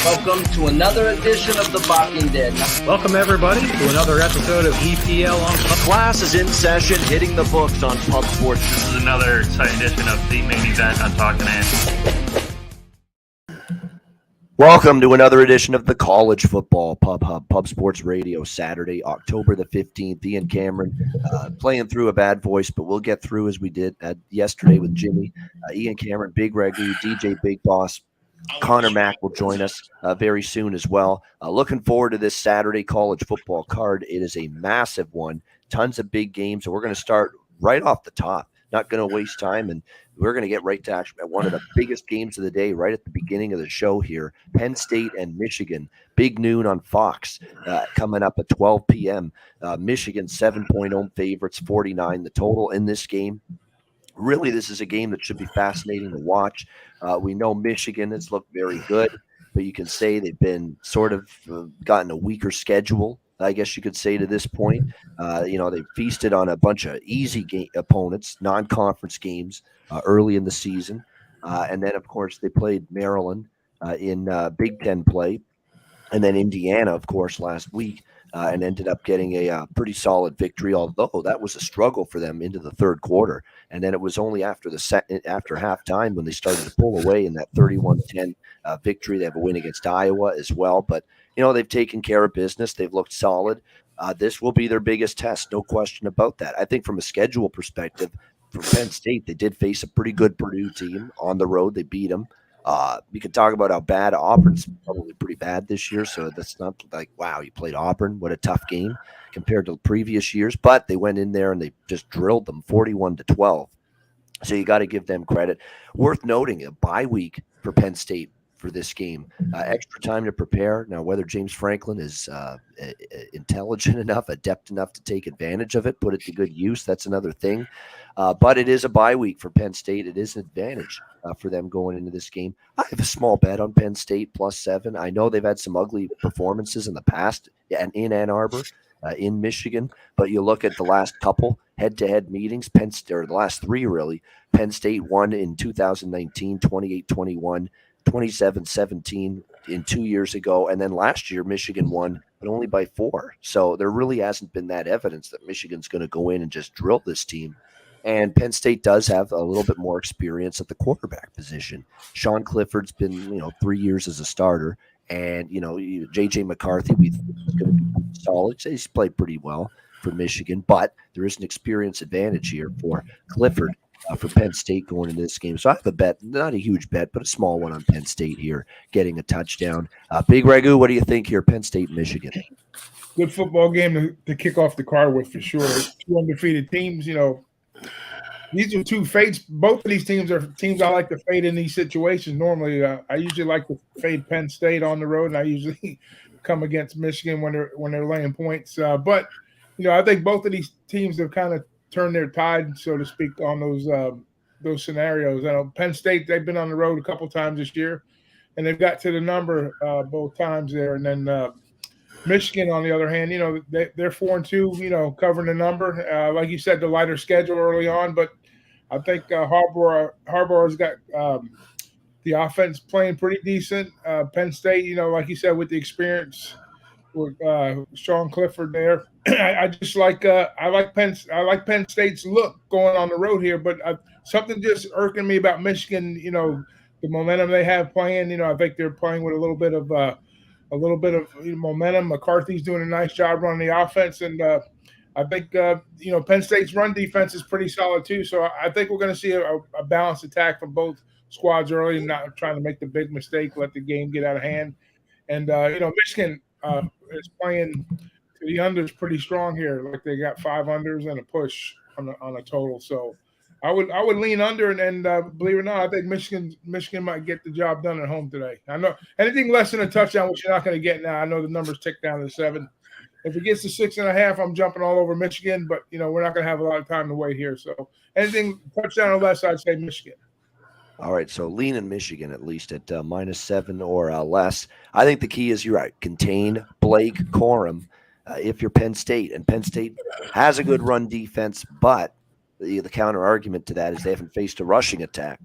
Welcome to another edition of The Barking Dead. Welcome, everybody, to another episode of EPL on Pub. Class is in session, hitting the books on Pub Sports. This is another exciting edition of the main event on Talking Ant. Welcome to another edition of the College Football Pub Hub, Pub Sports Radio, Saturday, October the 15th. Ian Cameron playing through a bad voice, but we'll get through as we did yesterday with Jimmy. Ian Cameron, Big Ragoo, DJ Big Boss. Conor Mac will join us very soon as well. Looking forward to this Saturday college football card. It is a massive one. Tons of big games. So we're going to start right off the top. Not going to waste time. And we're going to get right to actually one of the biggest games of the day right at the beginning of the show here. Penn State and Michigan. Big noon on Fox coming up at 12 p.m. Michigan 7-point home favorites, 49 the total in this game. Really, this is a game that should be fascinating to watch. We know Michigan has looked very good, but you can say they've been sort of gotten a weaker schedule, I guess you could say, to this point. They've feasted on a bunch of easy opponents, non-conference games early in the season. And then, of course, they played Maryland in Big Ten play, and then Indiana, of course, last week. And ended up getting a pretty solid victory, although that was a struggle for them into the third quarter. And then it was only after halftime when they started to pull away in that 31-10 victory. They have a win against Iowa as well. But, they've taken care of business. They've looked solid. This will be their biggest test, no question about that. I think from a schedule perspective, for Penn State, they did face a pretty good Purdue team on the road. They beat them. We could talk about how bad Auburn's probably pretty bad this year, so that's not like, wow, you played Auburn. What a tough game compared to previous years. But they went in there and they just drilled them 41-12. So you got to give them credit. Worth noting, a bye week for Penn State for this game. Extra time to prepare. Now, whether James Franklin is intelligent enough, adept enough to take advantage of it, put it to good use, that's another thing. But it is a bye week for Penn State. It is an advantage for them going into this game. I have a small bet on Penn State +7. I know they've had some ugly performances in the past and in Ann Arbor, in Michigan, but you look at the last couple head-to-head meetings, Penn State, or the last three really, Penn State won in 2019, 28-21, 27-17 in 2 years ago, and then last year Michigan won, but only by 4. So there really hasn't been that evidence that Michigan's going to go in and just drill this team. And Penn State does have a little bit more experience at the quarterback position. Sean Clifford's been, 3 years as a starter. And, J.J. McCarthy, we think is going to be solid. He's played pretty well for Michigan, but there is an experience advantage here for Clifford for Penn State going into this game. So I have a bet, not a huge bet, but a small one on Penn State here, getting a touchdown. Big Ragoo, what do you think here, Penn State, Michigan? Good football game to kick off the card with for sure. Two undefeated teams, These are two fates. Both of these teams are teams I like to fade in these situations. Normally, I usually like to fade Penn State on the road, and I usually come against Michigan when they're laying points. But I think both of these teams have kind of turned their tide, so to speak, on those scenarios. I know Penn State, they've been on the road a couple times this year, and they've got to the number both times there. And then Michigan, on the other hand, they're 4-2, covering the number. Like you said, the lighter schedule early on, but I think Harbaugh's got the offense playing pretty decent. Penn State, like you said, with the experience with Sean Clifford there, I just like I like Penn State's look going on the road here. But something just irking me about Michigan, the momentum they have playing. I think they're playing with a little bit of momentum. McCarthy's doing a nice job running the offense, and I think Penn State's run defense is pretty solid too. So I think we're going to see a balanced attack from both squads early, not trying to make the big mistake, let the game get out of hand. And Michigan is playing to the unders pretty strong here. Like they got 5 unders and a push on a total. So I would lean under, and believe it or not, I think Michigan might get the job done at home today. I know anything less than a touchdown, which you're not going to get now. I know the numbers tick down to 7. If it gets to 6.5, I'm jumping all over Michigan, but we're not going to have a lot of time to wait here. So anything touchdown or less, I'd say Michigan. All right, so lean in Michigan at least at -7 or less. I think the key is, you're right, contain Blake Corum if you're Penn State. And Penn State has a good run defense, but the counter argument to that is they haven't faced a rushing attack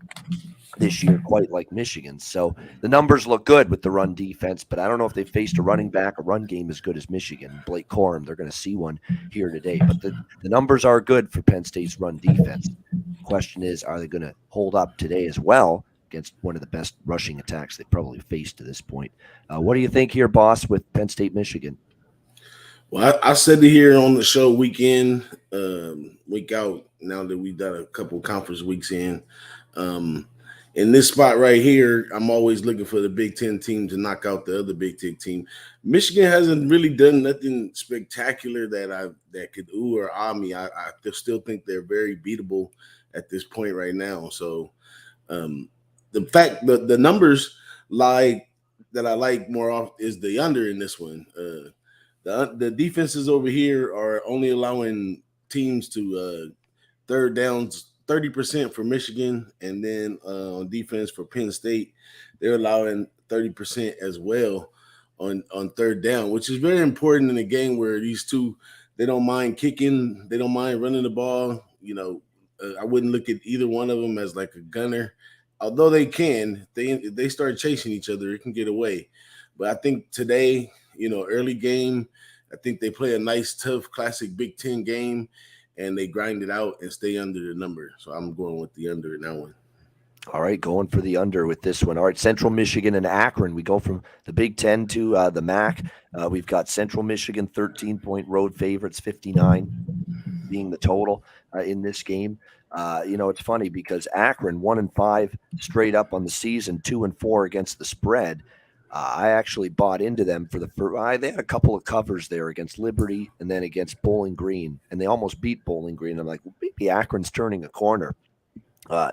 this year, quite like Michigan. So the numbers look good with the run defense, but I don't know if they faced a running back, a run game as good as Michigan. Blake Corum, they're going to see one here today. But the numbers are good for Penn State's run defense. Question is, are they going to hold up today as well against one of the best rushing attacks they've probably faced to this point? What do you think here, boss, with Penn State, Michigan? Well, I said it here on the show week in, week out, now that we've done a couple conference weeks in. In this spot right here, I'm always looking for the Big Ten team to knock out the other Big Ten team. Michigan hasn't really done nothing spectacular that could ooh or ah me. I still think they're very beatable at this point right now. So the fact that the numbers that I like more off is the under in this one. The defenses over here are only allowing teams to third downs 30% for Michigan, and then on defense for Penn State, they're allowing 30% as well on third down, which is very important in a game where these two, they don't mind kicking, they don't mind running the ball. I wouldn't look at either one of them as like a gunner, although they can. If they start chasing each other, it can get away. But I think today, early game, I think they play a nice, tough, classic Big Ten game, and they grind it out and stay under the number. So I'm going with the under in that one. All right, going for the under with this one. All right, Central Michigan and Akron. We go from the Big Ten to the MAC. We've got Central Michigan 13-point road favorites, 59 being the total in this game. It's funny because Akron 1-5 straight up on the season, 2-4 against the spread. I actually bought into them for they had a couple of covers there against Liberty and then against Bowling Green, and they almost beat Bowling Green. I'm like, well, maybe Akron's turning a corner.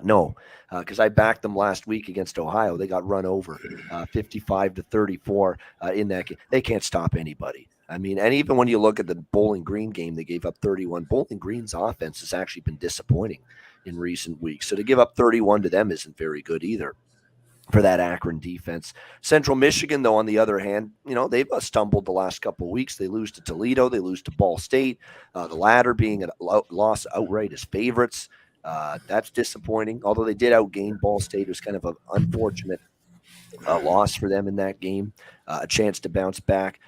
No, because I backed them last week against Ohio. They got run over 55-34 in that game. They can't stop anybody. I mean, and even when you look at the Bowling Green game, they gave up 31. Bowling Green's offense has actually been disappointing in recent weeks. So to give up 31 to them isn't very good either for that Akron defense. Central Michigan, though, on the other hand, they've stumbled the last couple of weeks. They lose to Toledo. They lose to Ball State. The latter being a loss outright as favorites. That's disappointing. Although they did outgain Ball State. It was kind of an unfortunate loss for them in that game. A chance to bounce back.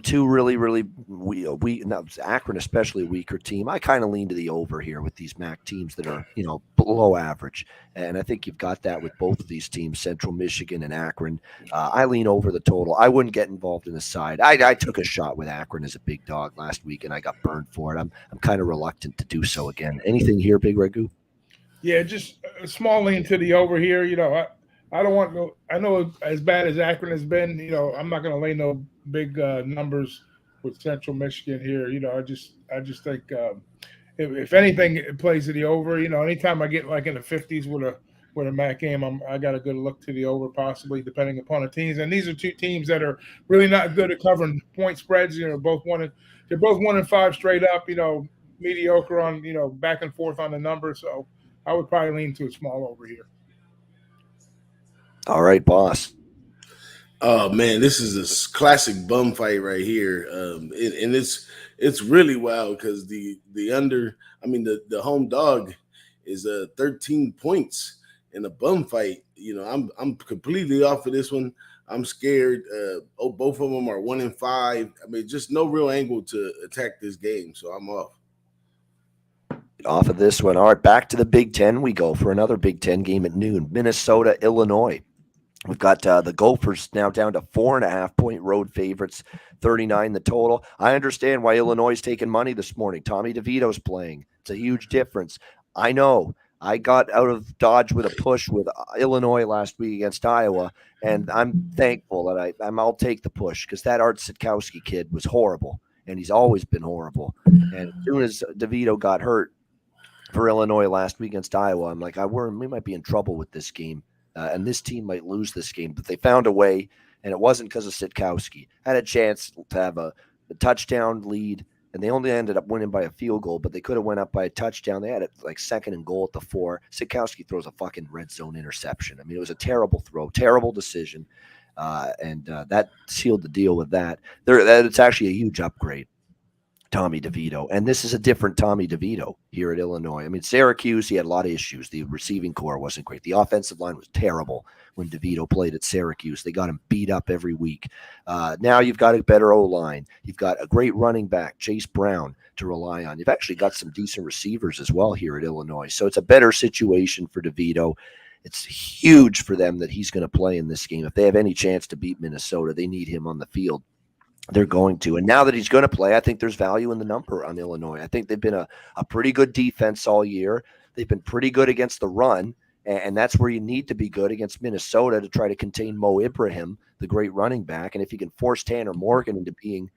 Two really, really weak. Akron, especially a weaker team. I kind of lean to the over here with these MAC teams that are, below average. And I think you've got that with both of these teams, Central Michigan and Akron. I lean over the total. I wouldn't get involved in the side. I took a shot with Akron as a big dog last week, and I got burned for it. I'm kind of reluctant to do so again. Anything here, Big Ragoo? Yeah, just a small lean to the over here. I don't want no. I know as bad as Akron has been. I'm not going to lay no big numbers with Central Michigan here. I just think if anything, it plays to the over. Anytime I get like in the 50s with a MAC game, I got a good look to the over, possibly depending upon the teams. And these are two teams that are really not good at covering point spreads. They're both 1-5 straight up. Mediocre on back and forth on the numbers. So I would probably lean to a small over here. All right, boss. Oh man, this is a classic bum fight right here, and it's really wild because the under, the home dog is 13 points in a bum fight. I'm completely off of this one. I'm scared. Both of them are 1-5. Just no real angle to attack this game, so I'm off. Off of this one. All right, back to the Big Ten we go for another Big Ten game at noon. Minnesota, Illinois. We've got the Gophers now down to 4.5-point road favorites, 39 the total. I understand why Illinois is taking money this morning. Tommy DeVito's playing. It's a huge difference. I know. I got out of Dodge with a push with Illinois last week against Iowa, and I'm thankful that I'll take the push because that Art Sitkowski kid was horrible, and he's always been horrible. And as soon as DeVito got hurt for Illinois last week against Iowa, I'm like, we might be in trouble with this game. And this team might lose this game, but they found a way, and it wasn't because of Sitkowski. Had a chance to have a touchdown lead, and they only ended up winning by a field goal, but they could have went up by a touchdown. They had it like 2nd and goal at the 4. Sitkowski throws a fucking red zone interception. It was a terrible throw, terrible decision, and that sealed the deal with that. It's actually a huge upgrade Tommy DeVito. And this is a different Tommy DeVito here at Illinois. I mean, Syracuse, he had a lot of issues. The receiving core wasn't great. The offensive line was terrible when DeVito played at Syracuse. They got him beat up every week. Now you've got a better O-line. You've got a great running back, Chase Brown, to rely on. You've actually got some decent receivers as well here at Illinois. So it's a better situation for DeVito. It's huge for them that he's going to play in this game. If they have any chance to beat Minnesota, they need him on the field. They're going to. And now that he's going to play, I think there's value in the number on Illinois. I think they've been a pretty good defense all year. They've been pretty good against the run, and that's where you need to be good against Minnesota to try to contain Mo Ibrahim, the great running back. And if you can force Tanner Morgan into being,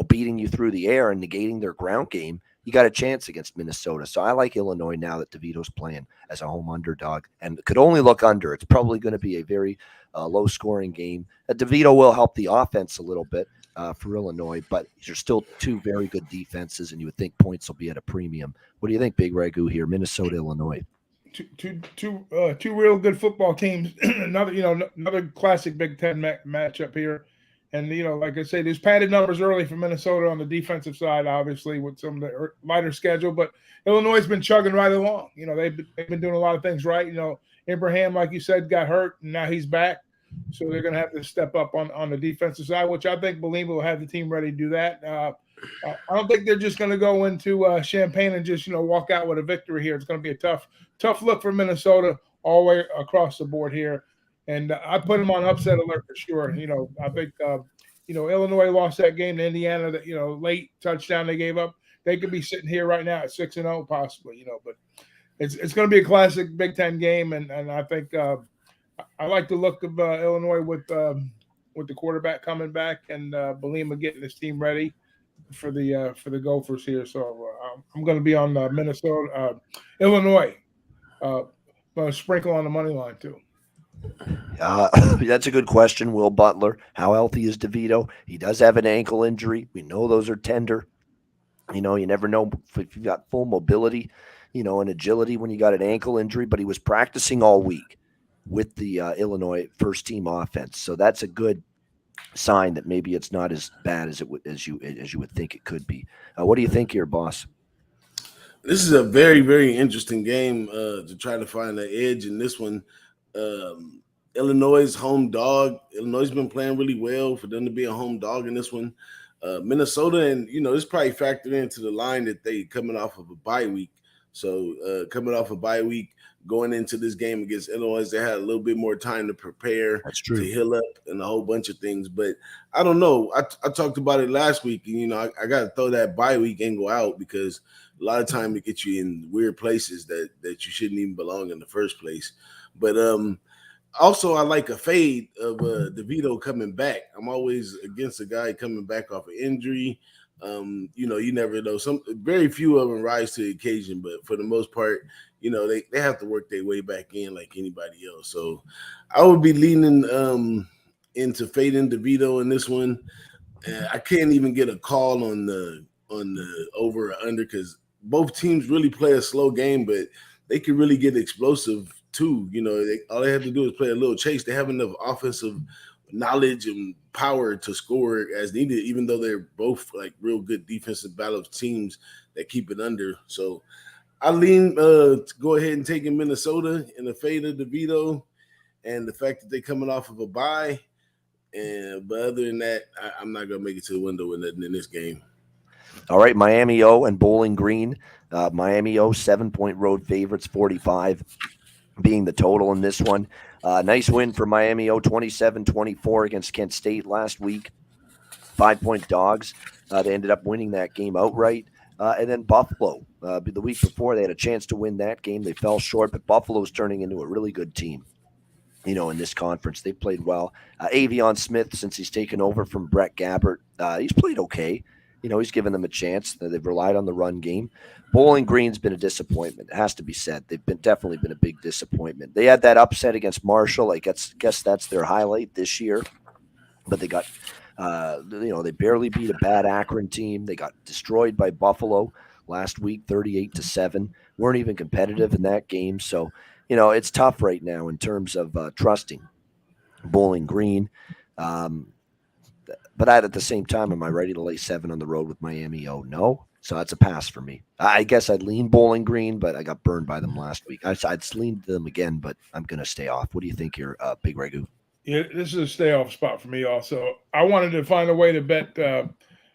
beating you through the air and negating their ground game, you got a chance against Minnesota. So I like Illinois now that DeVito's playing as a home underdog and could only look under. It's probably going to be a very low-scoring game. DeVito will help the offense a little bit for Illinois, but these are still two very good defenses, and you would think points will be at a premium. What do you think, Big Ragoo here, Minnesota, Illinois? Two real good football teams. another classic Big Ten matchup here. And, like I say, there's padded numbers early for Minnesota on the defensive side, obviously, with some of the lighter schedule. But Illinois has been chugging right along. They've been doing a lot of things right. Abraham, like you said, got hurt, and now he's back. So they're going to have to step up on the defensive side, which I think Belima will have the team ready to do that. I don't think they're just going to go into Champaign and just, walk out with a victory here. It's going to be a tough look for Minnesota all the way across the board here. And I put them on upset alert for sure. I think, Illinois lost that game to Indiana, that, late touchdown they gave up. They could be sitting here right now at 6-0 possibly, but it's going to be a classic Big Ten game. And I think I like the look of Illinois with the quarterback coming back and Belima getting his team ready for the Gophers here. So I'm going to be on Illinois, sprinkle on the money line too. That's a good question, Will Butler. How healthy is DeVito? He does have an ankle injury. We know those are tender. You never know if you've got full mobility, and agility when you got an ankle injury, but he was practicing all week with the Illinois first team offense. So that's a good sign that maybe it's not as bad as you would think it could be. What do you think here, boss? This is a very, very interesting game to try to find an edge in this one. Illinois' home dog. Illinois has been playing really well for them to be a home dog in this one. Minnesota, and it's probably factored into the line that they coming off of a bye week. So coming off a bye week, going into this game against Illinois, they had a little bit more time to prepare. That's true. To heal up and a whole bunch of things. But I don't know. I talked about it last week, and I got to throw that bye week angle out because a lot of time it gets you in weird places that you shouldn't even belong in the first place. But also I like a fade of DeVito coming back. I'm always against a guy coming back off an injury. You never know. Very few of them rise to the occasion, but for the most part, they have to work their way back in like anybody else. So I would be leaning into fading DeVito in this one. I can't even get a call on the over or under because both teams really play a slow game, but they can really get explosive too. All they have to do is play a little chase. They have enough offensive knowledge and power to score as needed, even though they're both like real good defensive balanced teams that keep it under. So I lean to go ahead and take in Minnesota in the fade of DeVito and the fact that they're coming off of a bye. But other than that, I'm not going to make it to the window with nothing in this game. All right, Miami O and Bowling Green. Miami O 7-point road favorites, 45 being the total in this one. Nice win for Miami O, 27-24 against Kent State last week. 5-point dogs. They ended up winning that game outright. And then Buffalo, the week before, they had a chance to win that game. They fell short, but Buffalo's turning into a really good team. In this conference, they played well. Avion Smith, since he's taken over from Brett Gabbert, he's played okay. He's given them a chance. They've relied on the run game. Bowling Green's been a disappointment. It has to be said. They've definitely been a big disappointment. They had that upset against Marshall. I guess that's their highlight this year. But they got, they barely beat a bad Akron team. They got destroyed by Buffalo last week, 38-7. Weren't even competitive in that game. So, it's tough right now in terms of trusting Bowling Green. But at the same time, am I ready to lay 7 on the road with Miami? Oh, no. So that's a pass for me. I guess I'd lean Bowling Green, but I got burned by them last week. I'd lean them again, but I'm going to stay off. What do you think here, Big Ragoo? Yeah, this is a stay off spot for me also. I wanted to find a way to bet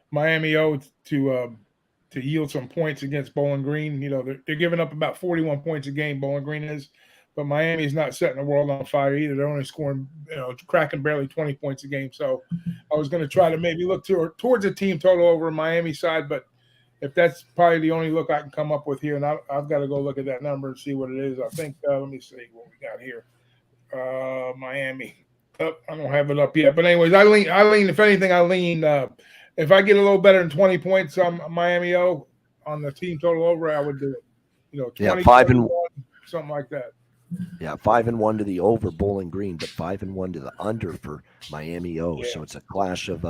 Miami O to yield some points against Bowling Green. You know, they're giving up about 41 points a game, Bowling Green is, but Miami is not setting the world on fire either. They're only scoring, cracking barely 20 points a game. So I was going to try to maybe look towards a team total over Miami side, but if that's probably the only look I can come up with here, and I've got to go look at that number and see what it is. I think, let me see what we got here. Miami. I don't have it up yet. But anyways, I lean, if anything, if I get a little better than 20 points on Miami O on the team total over, I would do it. 20, 5-1, something like that. Yeah, 5-1 to the over Bowling Green, but 5-1 to the under for Miami O. Yeah. So it's a clash of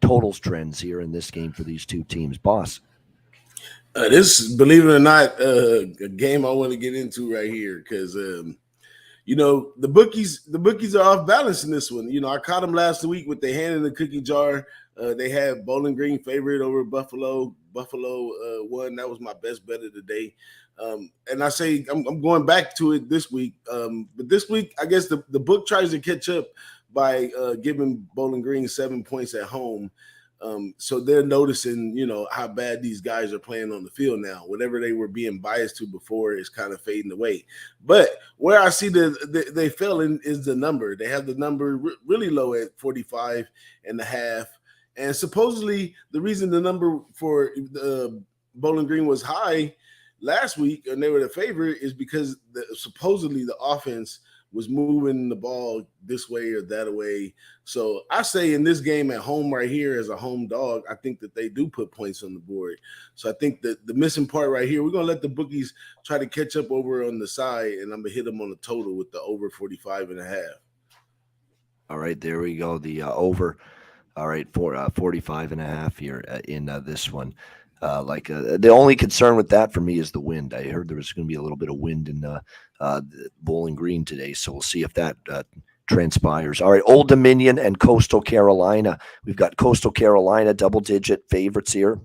totals trends here in this game for these two teams. Boss. This, believe it or not, a game I want to get into right here because the bookies are off balance in this one. I caught them last week with their hand in the cookie jar. They had Bowling Green favorite over Buffalo. Buffalo won. That was my best bet of the day. And I say I'm going back to it this week. But this week, I guess the book tries to catch up by giving Bowling Green 7 points at home. So they're noticing, how bad these guys are playing on the field now. Whatever they were being biased to before is kind of fading away. But where I see they fell in is the number. They have the number really low at 45.5. And supposedly the reason the number for Bowling Green was high last week and they were the favorite is because supposedly the offense was moving the ball this way or that way. So I say in this game at home right here as a home dog, I think that they do put points on the board. So I think that the missing part right here, we're going to let the bookies try to catch up over on the side, and I'm going to hit them on the total with the over 45.5. All right, there we go. The over. All right, for 45.5 here in this one. The only concern with that for me is the wind. I heard there was going to be a little bit of wind in Bowling Green today, so we'll see if that transpires. All right, Old Dominion and Coastal Carolina. We've got Coastal Carolina double-digit favorites here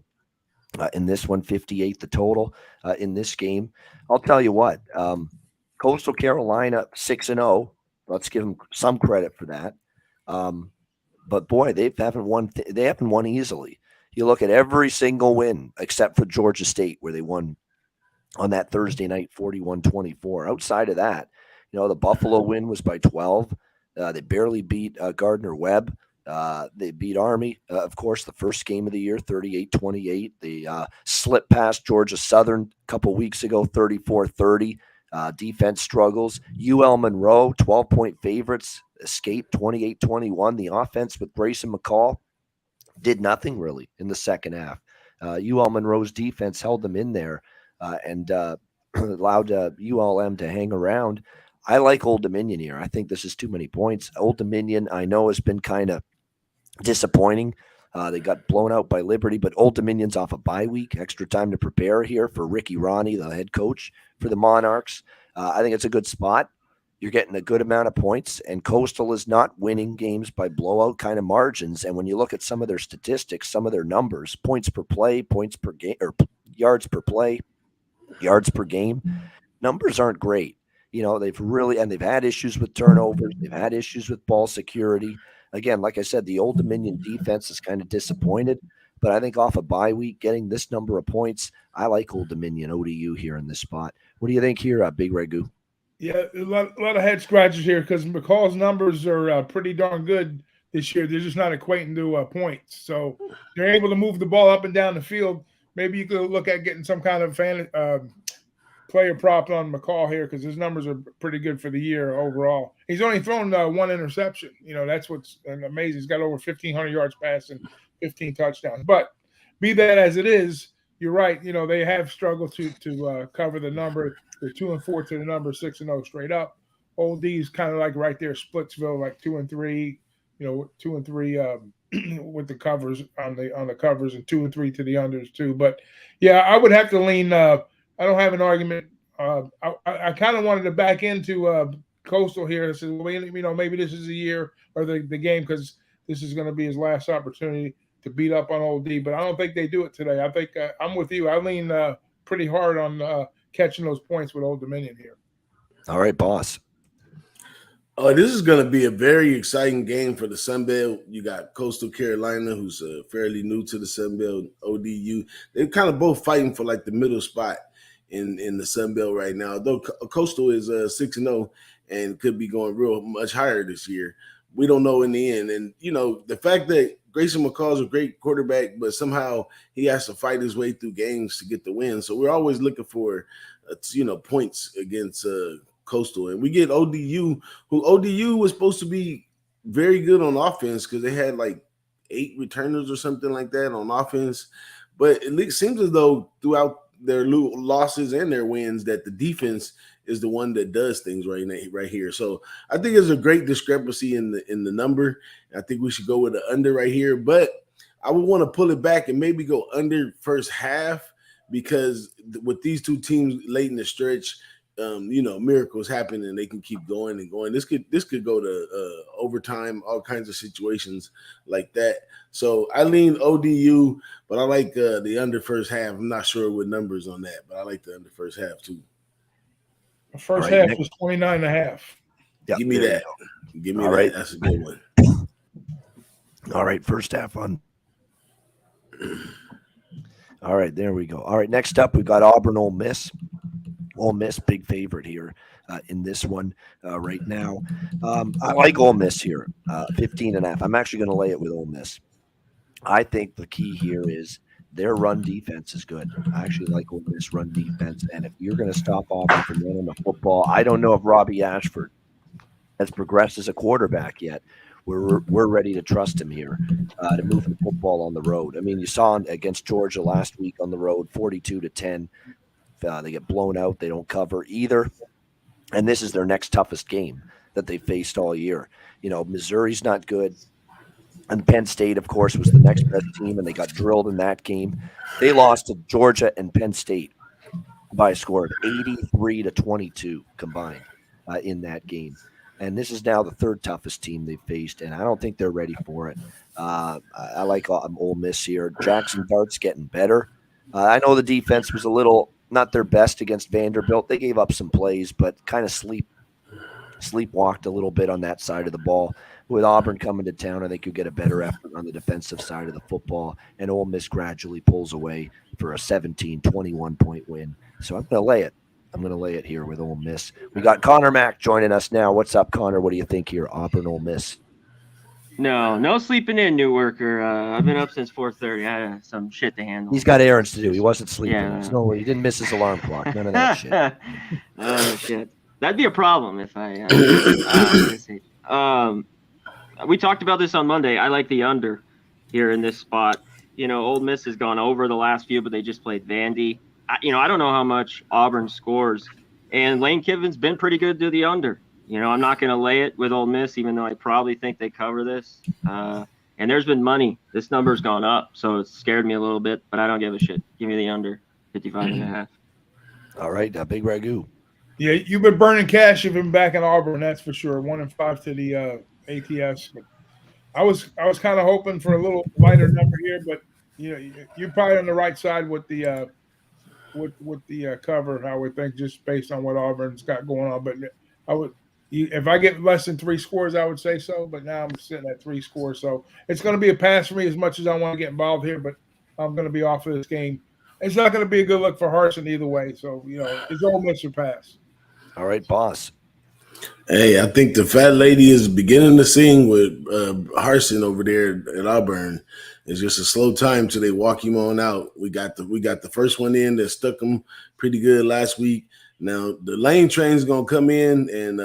in this one, 58 the total in this game. I'll tell you what, Coastal Carolina 6-0. Let's give them some credit for that. But boy, they haven't won easily. You look at every single win except for Georgia State, where they won on that Thursday night 41-24. Outside of that, the Buffalo win was by 12. They barely beat Gardner-Webb. They beat Army, of course, the first game of the year, 38-28. They slipped past Georgia Southern a couple weeks ago, 34-30. Defense struggles. UL Monroe, 12-point favorites, escaped 28-21. The offense with Grayson McCall did nothing really in the second half. UL Monroe's defense held them in there and allowed ULM to hang around. I like Old Dominion here. I think this is too many points. Old Dominion, I know, has been kind of disappointing. They got blown out by Liberty, but Old Dominion's off a bye week, extra time to prepare here for Ricky Ronnie, the head coach for the Monarchs. I think it's a good spot. You're getting a good amount of points, and Coastal is not winning games by blowout kind of margins. And when you look at some of their statistics, some of their numbers, points per play, points per game, or yards per play, yards per game, numbers aren't great. They've had issues with turnovers. They've had issues with ball security. Again, like I said, the Old Dominion defense is kind of disappointed, but I think off a bye week, getting this number of points, I like Old Dominion ODU here in this spot. What do you think here, Big Ragoo? Yeah, a lot of head scratches here because McCall's numbers are pretty darn good this year. They're just not equating to points. So they're able to move the ball up and down the field. Maybe you could look at getting some kind of player prop on McCall here because his numbers are pretty good for the year overall. He's only thrown one interception. That's what's amazing. He's got over 1,500 yards passing, 15 touchdowns. But be that as it is, you're right. They have struggled to cover the number. They're 2-4 to the number, 6-0 straight up. Old D's kind of like right there, Splitsville, like 2-3. 2-3 with the covers on the covers, and 2-3 to the unders too. But yeah, I would have to lean. I don't have an argument. I kind of wanted to back into Coastal here. I said, well, maybe this is the year or the game because this is going to be his last opportunity to beat up on Old D. But I don't think they do it today. I think I'm with you. I lean pretty hard on catching those points with Old Dominion here. All right, boss. Oh, this is going to be a very exciting game for the Sun Belt. You got Coastal Carolina, who's fairly new to the Sun Belt, ODU. They're kind of both fighting for like the middle spot in the Sun Belt right now. Though Coastal is 6-0 and could be going real much higher this year. We don't know in the end. And, the fact that Grayson McCall is a great quarterback, but somehow he has to fight his way through games to get the win. So we're always looking for, points against Coastal. And we get ODU, who ODU was supposed to be very good on offense because they had like 8 returners or something like that on offense. But it seems as though throughout their losses and their wins that the defense is the one that does things right here. So I think there's a great discrepancy in the number. I think we should go with the under right here, but I would want to pull it back and maybe go under first half because with these two teams late in the stretch, miracles happen and they can keep going and going. This could go to overtime, all kinds of situations like that. So I lean ODU, but I like the under first half. I'm not sure what numbers on that, but I like the under first half too. The first half was 29.5. Yep, Give me that. Give me that. Right. That's a good one. All right, first half on. All right, there we go. All right, next up, we've got Auburn Ole Miss. Ole Miss, big favorite here in this one right now. I like Ole Miss here, 15.5. I'm actually going to lay it with Ole Miss. I think the key here is their run defense is good. I actually like Ole Miss run defense, and if you're going to stop Auburn from running the football, I don't know if Robbie Ashford has progressed as a quarterback yet. We're ready to trust him here to move the football on the road. I mean, you saw against Georgia last week on the road, 42-10. They get blown out. They don't cover either. And this is their next toughest game that they faced all year. Missouri's not good. And Penn State, of course, was the next best team, and they got drilled in that game. They lost to Georgia and Penn State by a score of 83-22 combined in that game. And this is now the third toughest team they've faced, and I don't think they're ready for it. I like Ole Miss here. Jackson Dart's getting better. I know the defense was a little not their best against Vanderbilt. They gave up some plays, but kind of sleepwalked a little bit on that side of the ball. With Auburn coming to town, I think you'll get a better effort on the defensive side of the football, and Ole Miss gradually pulls away for a 21-point win. So I'm going to lay it. I'm going to lay it here with Ole Miss. We got Conor Mac joining us now. What's up, Conor? What do you think here, Auburn, Ole Miss? No sleeping in, new worker. I've been up since 4:30. I had some shit to handle. He's got errands to do. He wasn't sleeping. Yeah. No, he didn't miss his alarm clock. None of that shit. Oh, shit. That'd be a problem if I we talked about this on Monday. I like the under here in this spot. Ole Miss has gone over the last few, but they just played Vandy. I don't know how much Auburn scores, and Lane Kiffin's been pretty good to the under. I'm not going to lay it with Ole Miss, even though I probably think they cover this. And there's been money. This number's gone up, so it scared me a little bit, but I don't give a shit. Give me the under, 55.5. All right, Big Ragoo. Yeah, you've been burning cash. You've been back in Auburn, that's for sure. 1-5 to the ATS. But I was kind of hoping for a little lighter number here, but you're probably on the right side with the cover. I would think just based on what Auburn's got going on. But if I get less than 3 scores, I would say so. But now I'm sitting at 3 scores, so it's going to be a pass for me as much as I want to get involved here. But I'm going to be off of this game. It's not going to be a good look for Harsin either way. So it's Ole Miss or pass. All right, boss. Hey, I think the fat lady is beginning to sing with Harsin over there at Auburn. It's just a slow time till they walk him on out. We got the first one in that stuck him pretty good last week. Now the Lane train's gonna come in and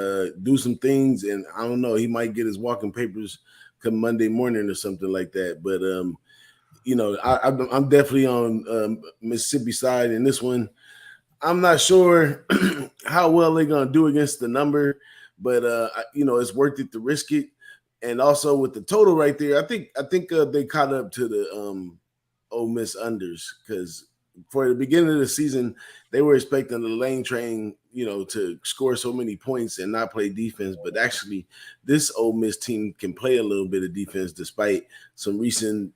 do some things, and I don't know. He might get his walking papers come Monday morning or something like that. But I'm definitely on Mississippi side in this one. I'm not sure how well they're gonna do against the number, but it's worth it to risk it. And also with the total right there, I think they caught up to the Ole Miss unders because for the beginning of the season they were expecting the Lane train, to score so many points and not play defense. But actually, this Ole Miss team can play a little bit of defense despite some recent,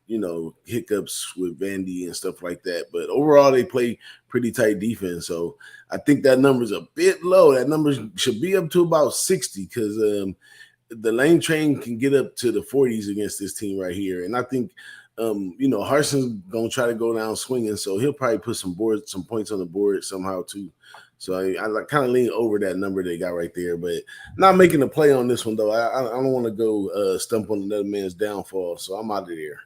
hiccups with Vandy and stuff like that. But overall, they play pretty tight defense. So I think that number's a bit low. That number should be up to about 60 because the Lane Train can get up to the 40s against this team right here. And I think Harson's gonna try to go down swinging, so he'll probably put some points on the board somehow too. So I kind of lean over that number they got right there, but not making a play on this one though. I don't want to go stump on another man's downfall, so I'm out of there.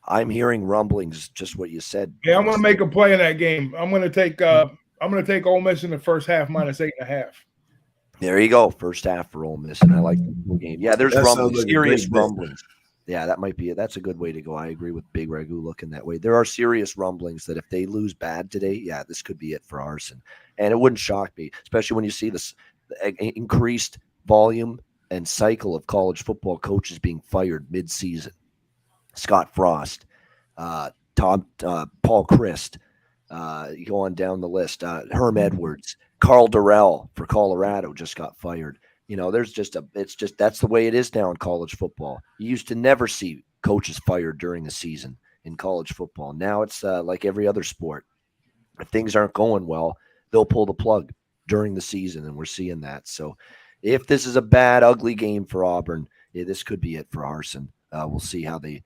I'm hearing rumblings, just what you said. Yeah, I'm gonna make a play in that game. I'm gonna take Ole Miss in the first half -8.5. There you go, first half for Ole Miss, and I like the game. Yeah, there's rumblings, like serious rumblings. Yeah, that might be it. That's a good way to go. I agree with Big Ragoo looking that way. There are serious rumblings that if they lose bad today, this could be it for Arson. And it wouldn't shock me, especially when you see this increased volume and cycle of college football coaches being fired mid-season. Scott Frost, Paul Christ, you go on down the list. Herm Edwards, Carl Durrell for Colorado just got fired. There's that's the way it is now in college football. You used to never see coaches fired during the season in college football. Now it's like every other sport. If things aren't going well, they'll pull the plug during the season, and we're seeing that. So if this is a bad, ugly game for Auburn, this could be it for Arson. We'll see how they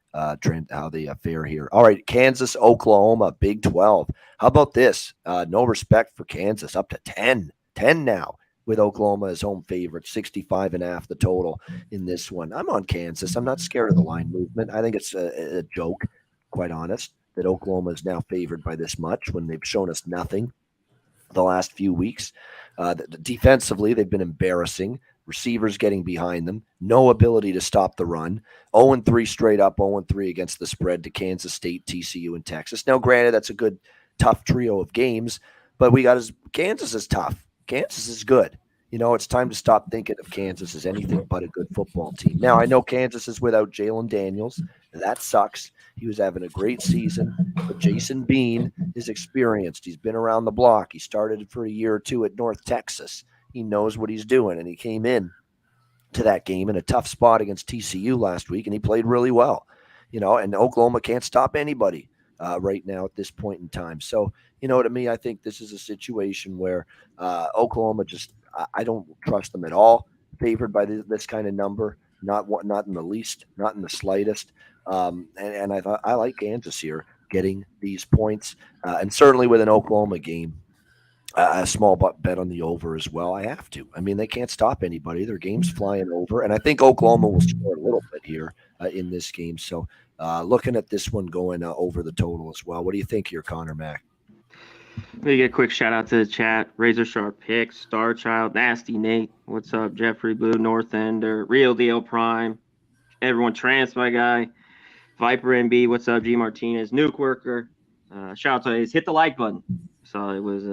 fare here. All right, Kansas, Oklahoma, Big 12. How about this? No respect for Kansas, up to 10 now. With Oklahoma as home favorite, 65.5 the total in this one. I'm on Kansas. I'm not scared of the line movement. I think it's a joke, quite honest, that Oklahoma is now favored by this much when they've shown us nothing the last few weeks. Defensively, they've been embarrassing. Receivers getting behind them. No ability to stop the run. 0-3 straight up, 0-3 against the spread to Kansas State, TCU, and Texas. Now, granted, that's a good, tough trio of games, but Kansas is tough. Kansas is good. It's time to stop thinking of Kansas as anything but a good football team. Now, I know Kansas is without Jalen Daniels. That sucks. He was having a great season. But Jason Bean is experienced. He's been around the block. He started for a year or two at North Texas. He knows what he's doing, and he came in to that game in a tough spot against TCU last week, and he played really well. And Oklahoma can't stop anybody right now at this point in time. So, to me, I think this is a situation where Oklahoma I don't trust them at all. Favored by this kind of number, not in the least, not in the slightest. And I like Kansas here getting these points, and certainly with an Oklahoma game, a small bet on the over as well. I have to. I mean, they can't stop anybody. Their game's flying over, and I think Oklahoma will score a little bit here in this game. So, looking at this one going over the total as well. What do you think here, Conor Mac? We get a quick shout out to the chat. Razor Sharp Picks, Star Child, Nasty Nate. What's up? Jeffrey Blue, North Ender, Real Deal Prime. Everyone Trance, my guy. Viper NB, what's up? G Martinez, Nuke Worker. Shout out to his hit the like button. So it was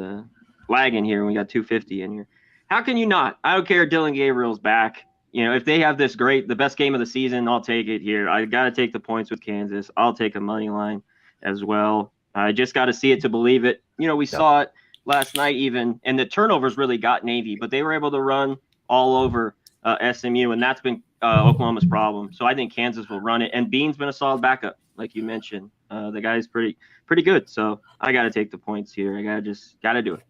lagging here and we got 250 in here. How can you not? I don't care. Dylan Gabriel's back. If they have the best game of the season, I'll take it here. I got to take the points with Kansas. I'll take a money line as well. I just got to see it to believe it. We saw it last night even, and the turnovers really got Navy, but they were able to run all over SMU, and that's been Oklahoma's problem. So I think Kansas will run it, and Bean's been a solid backup, like you mentioned. The guy's pretty good, so I got to take the points here. I got to do it.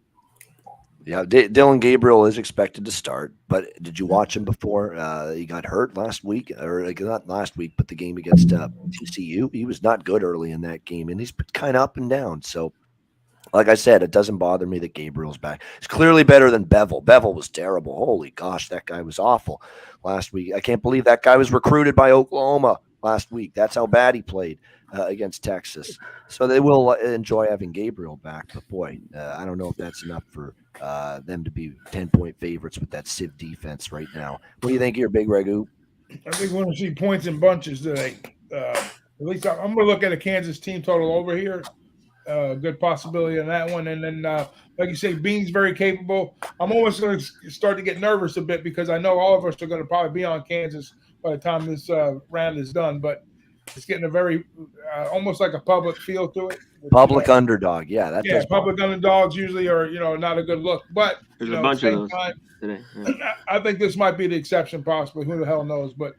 Yeah, Dylan Gabriel is expected to start, but did you watch him before he got hurt last week? Or not last week, but the game against TCU? He was not good early in that game, and he's been kind of up and down. So, like I said, it doesn't bother me that Gabriel's back. He's clearly better than Bevel. Bevel was terrible. Holy gosh, that guy was awful last week. I can't believe that guy was recruited by Oklahoma last week. That's how bad he played against Texas. So they will enjoy having Gabriel back. But, boy, I don't know if that's enough for them to be 10-point favorites with that Civ defense right now. What do you think here, Big Ragoo? I think we're going to see points in bunches today. At least I'm going to look at a Kansas team total over here. Good possibility on that one. And then, like you say, Bean's very capable. I'm almost going to start to get nervous a bit because I know all of us are going to probably be on Kansas by the time this round is done. But It's getting a very almost like a public feel to it. Public underdog. Yeah, that does. Public underdogs usually are not a good look. But there's a bunch of those today. I think this might be the exception, possibly. Who the hell knows? But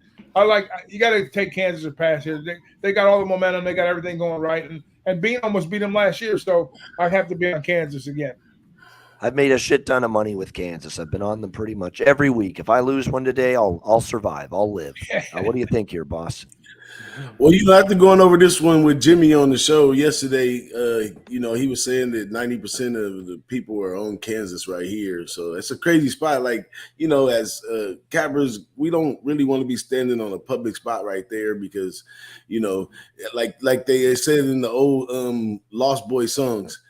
you got to take Kansas a pass here. They got all the momentum. They got everything going right, and Bean almost beat them last year, so I have to be on Kansas again. I've made a shit ton of money with Kansas. I've been on them pretty much every week. If I lose one today, I'll survive. I'll live. What do you think here, boss? Well, after going over this one with Jimmy on the show yesterday, he was saying that 90% of the people are on Kansas right here. So it's a crazy spot. Like, as Cappers, we don't really want to be standing on a public spot right there because, like they said in the old Lost Boy songs,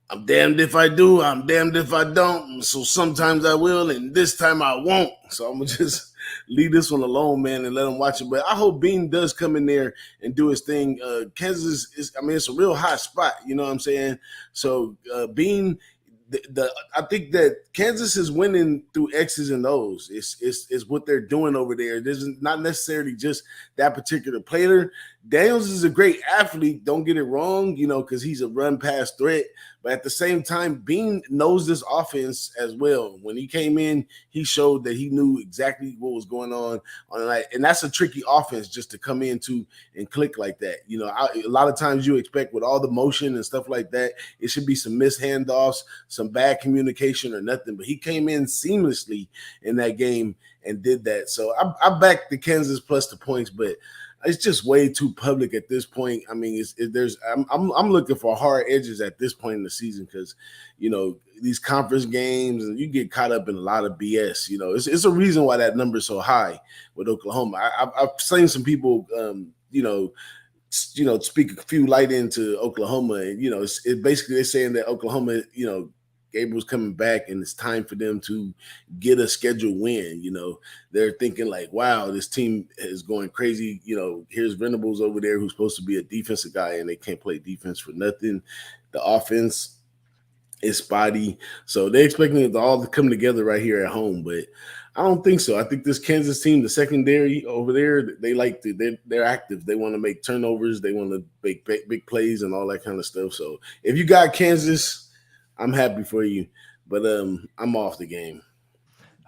I'm damned if I do, I'm damned if I don't. So sometimes I will, and this time I won't. So I'm going to just leave this one alone, man, and let him watch it. But I hope Bean does come in there and do his thing. Kansas it's a real hot spot, you know what I'm saying? So Bean, I think that Kansas is winning through X's and O's. It's what they're doing over there. This is not necessarily just that particular player. Daniels is a great athlete. Don't get it wrong, because he's a run pass threat. But at the same time, Bean knows this offense as well. When he came in, he showed that he knew exactly what was going on the night. And that's a tricky offense just to come into and click like that. A lot of times you expect with all the motion and stuff like that, it should be some missed handoffs, some bad communication or nothing. But he came in seamlessly in that game and did that. So I backed the Kansas plus the points, but it's just way too public at this point. I mean, I'm looking for hard edges at this point in the season because, these conference games and you get caught up in a lot of BS. It's a reason why that number is so high with Oklahoma. I've seen some people, speak a few light into Oklahoma, and it's basically they're saying that Oklahoma, Gabriel's coming back and it's time for them to get a scheduled win. They're thinking like, wow, this team is going crazy. Here's Venables over there who's supposed to be a defensive guy and they can't play defense for nothing. The offense is spotty. So they're expecting it all to come together right here at home, but I don't think so. I think this Kansas team, the secondary over there, they're active. They want to make turnovers. They want to make big plays and all that kind of stuff. So if you got Kansas, I'm happy for you, but I'm off the game.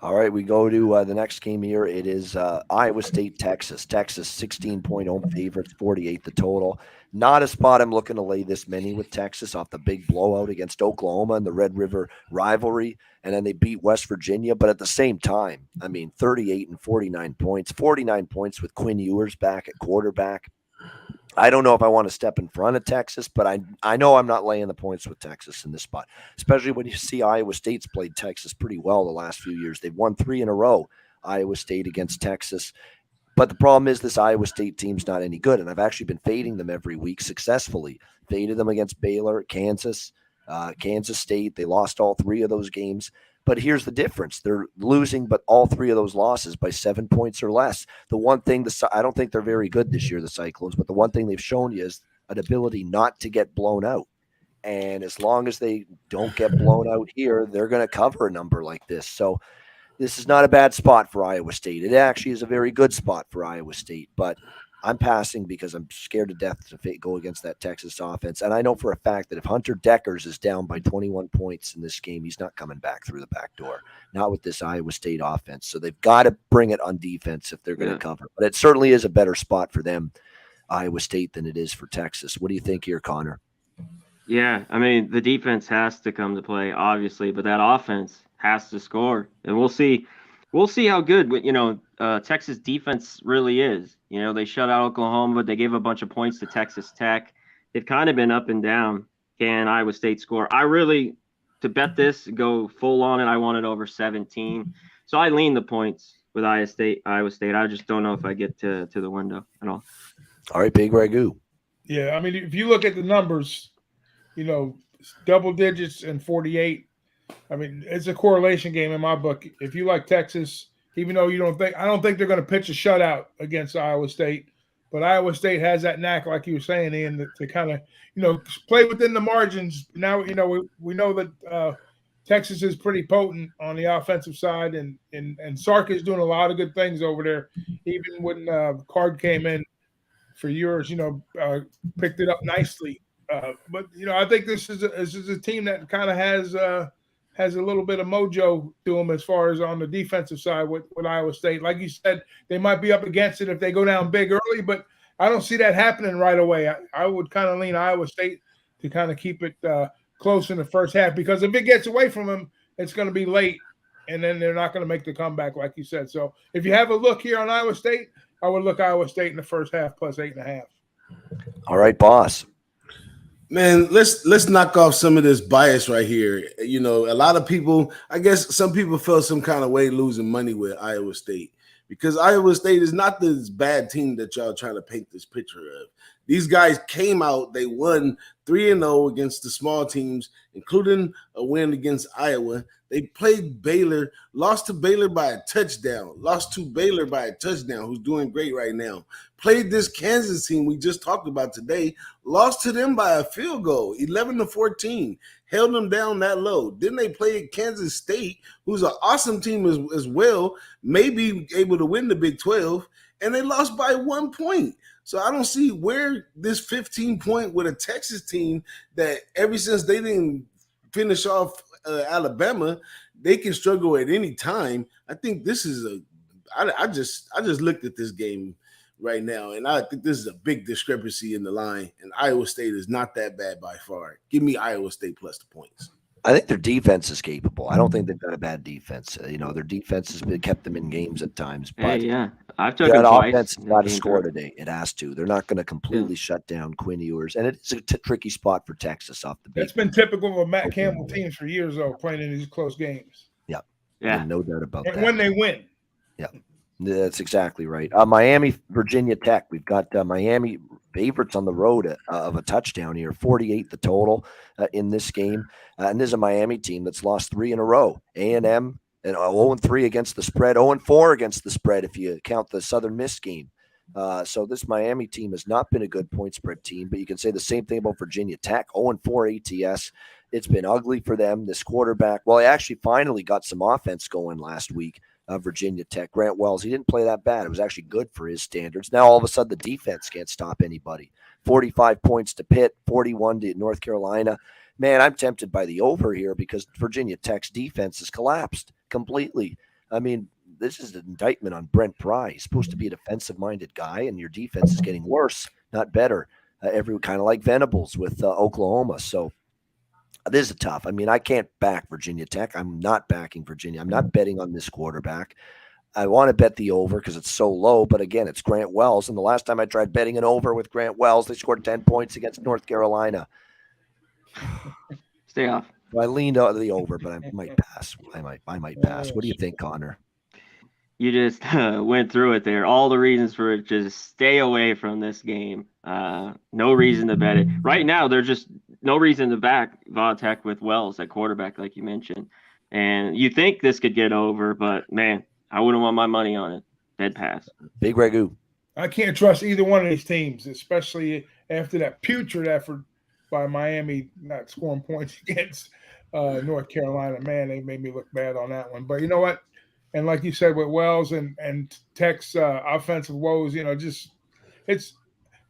All right, we go to the next game here. It is Iowa State, Texas. Texas 16-point home favorites, 48 the total. Not a spot I'm looking to lay this many with Texas off the big blowout against Oklahoma in the Red River rivalry, and then they beat West Virginia. But at the same time, 38 and 49 points, 49 points with Quinn Ewers back at quarterback. I don't know if I want to step in front of Texas, but I know I'm not laying the points with Texas in this spot, especially when you see Iowa State's played Texas pretty well the last few years. They've won 3 in a row, Iowa State against Texas. But the problem is this Iowa State team's not any good, and I've actually been fading them every week successfully. Faded them against Baylor, Kansas, Kansas State. They lost all 3 of those games. But here's the difference. They're losing, but all 3 of those losses by 7 points or less. The one thing, I don't think they're very good this year, the Cyclones, but the one thing they've shown you is an ability not to get blown out. And as long as they don't get blown out here, they're going to cover a number like this. So this is not a bad spot for Iowa State. It actually is a very good spot for Iowa State, but I'm passing because I'm scared to death to go against that Texas offense. And I know for a fact that if Hunter Deckers is down by 21 points in this game, he's not coming back through the back door, not with this Iowa State offense. So they've got to bring it on defense if they're going to cover. But it certainly is a better spot for them, Iowa State, than it is for Texas. What do you think here, Connor? Yeah, the defense has to come to play, obviously, but that offense has to score. And we'll see how good, Texas defense really is. They shut out Oklahoma, but they gave a bunch of points to Texas Tech. They've kind of been up and down. Can Iowa State score? I really, to bet this, go full on it. I want it over 17. So I lean the points with Iowa State. I just don't know if I get to the window at all. All right, Big Ragoo. Yeah, if you look at the numbers, double digits and 48, it's a correlation game in my book. If you like Texas, even though I don't think they're going to pitch a shutout against Iowa State, but Iowa State has that knack, like you were saying, Ian, to kind of, play within the margins. Now, we know that Texas is pretty potent on the offensive side, and Sark is doing a lot of good things over there. Even when Card came in for years, picked it up nicely. But I think this is a team that kind of has a little bit of mojo to them as far as on the defensive side with Iowa State. Like you said, they might be up against it if they go down big early, but I don't see that happening right away. I would kind of lean Iowa State to kind of keep it close in the first half, because if it gets away from them, it's going to be late, and then they're not going to make the comeback like you said. So if you have a look here on Iowa State, I would look Iowa State in the first half plus 8.5. All right, boss. Man, let's knock off some of this bias right here. A lot of people, I guess some people felt some kind of way losing money with Iowa State, because Iowa State is not this bad team that y'all trying to paint this picture of. These guys came out, they won 3-0 against the small teams, including a win against Iowa. They played Baylor, lost to Baylor by a touchdown, who's doing great right now. Played this Kansas team we just talked about today, lost to them by a field goal, 11-14, held them down that low. Then they played Kansas State, who's an awesome team as well, maybe able to win the Big 12, and they lost by 1 point. So I don't see where this 15-point with a Texas team that ever since they didn't finish off Alabama, they can struggle at any time. I think this is I just looked at this game right now, and I think this is a big discrepancy in the line, and Iowa State is not that bad by far. Give me Iowa State plus the points. I think their defense is capable. I don't think they've got a bad defense. Their defense has kept them in games at times. But I've took them twice. Offense has got to score today. It has to. They're not going to completely shut down Quinn Ewers, and it's a tricky spot for Texas off the bat. It's been typical of Matt Campbell teams for years, though, playing in these close games. Yeah, no doubt about that. And when they win. Yeah, that's exactly right. Miami, Virginia Tech. We've got Miami favorites on the road of a touchdown here, 48 the total in this game. And this is a Miami team that's lost 3 in a row. A&M and 0-3 against the spread, 0-4 against the spread if you count the Southern Miss game. So this Miami team has not been a good point spread team, but you can say the same thing about Virginia Tech, 0-4 ATS. It's been ugly for them. This quarterback, well, he actually finally got some offense going last week. Virginia Tech, Grant Wells, he didn't play that bad. It was actually good for his standards. Now, all of a sudden, the defense can't stop anybody. 45 points to Pitt, 41 to North Carolina. Man, I'm tempted by the over here because Virginia Tech's defense has collapsed completely. I mean, this is an indictment on Brent Pry. He's supposed to be a defensive-minded guy, and your defense is getting worse, not better. Kind of like Venables with Oklahoma. So this is tough. I mean, I can't back Virginia Tech. I'm not backing Virginia. I'm not betting on this quarterback. I want to bet the over because it's so low, but again, it's Grant Wells. And the last time I tried betting an over with Grant Wells, they scored 10 points against North Carolina. Stay off. I leaned on the over, but I might pass. I might pass. What do you think, Connor? You just went through it there. All the reasons for it. Just stay away from this game. No reason to bet it. Right now, there's just no reason to back Vodtech with Wells at quarterback, like you mentioned. And you think this could get over, but, man, I wouldn't want my money on it. Dead pass. Big Ragoo. I can't trust either one of these teams, especially after that putrid effort by Miami not scoring points against North Carolina. Man, they made me look bad on that one. But you know what? And like you said, with Wells and Tech's offensive woes, it's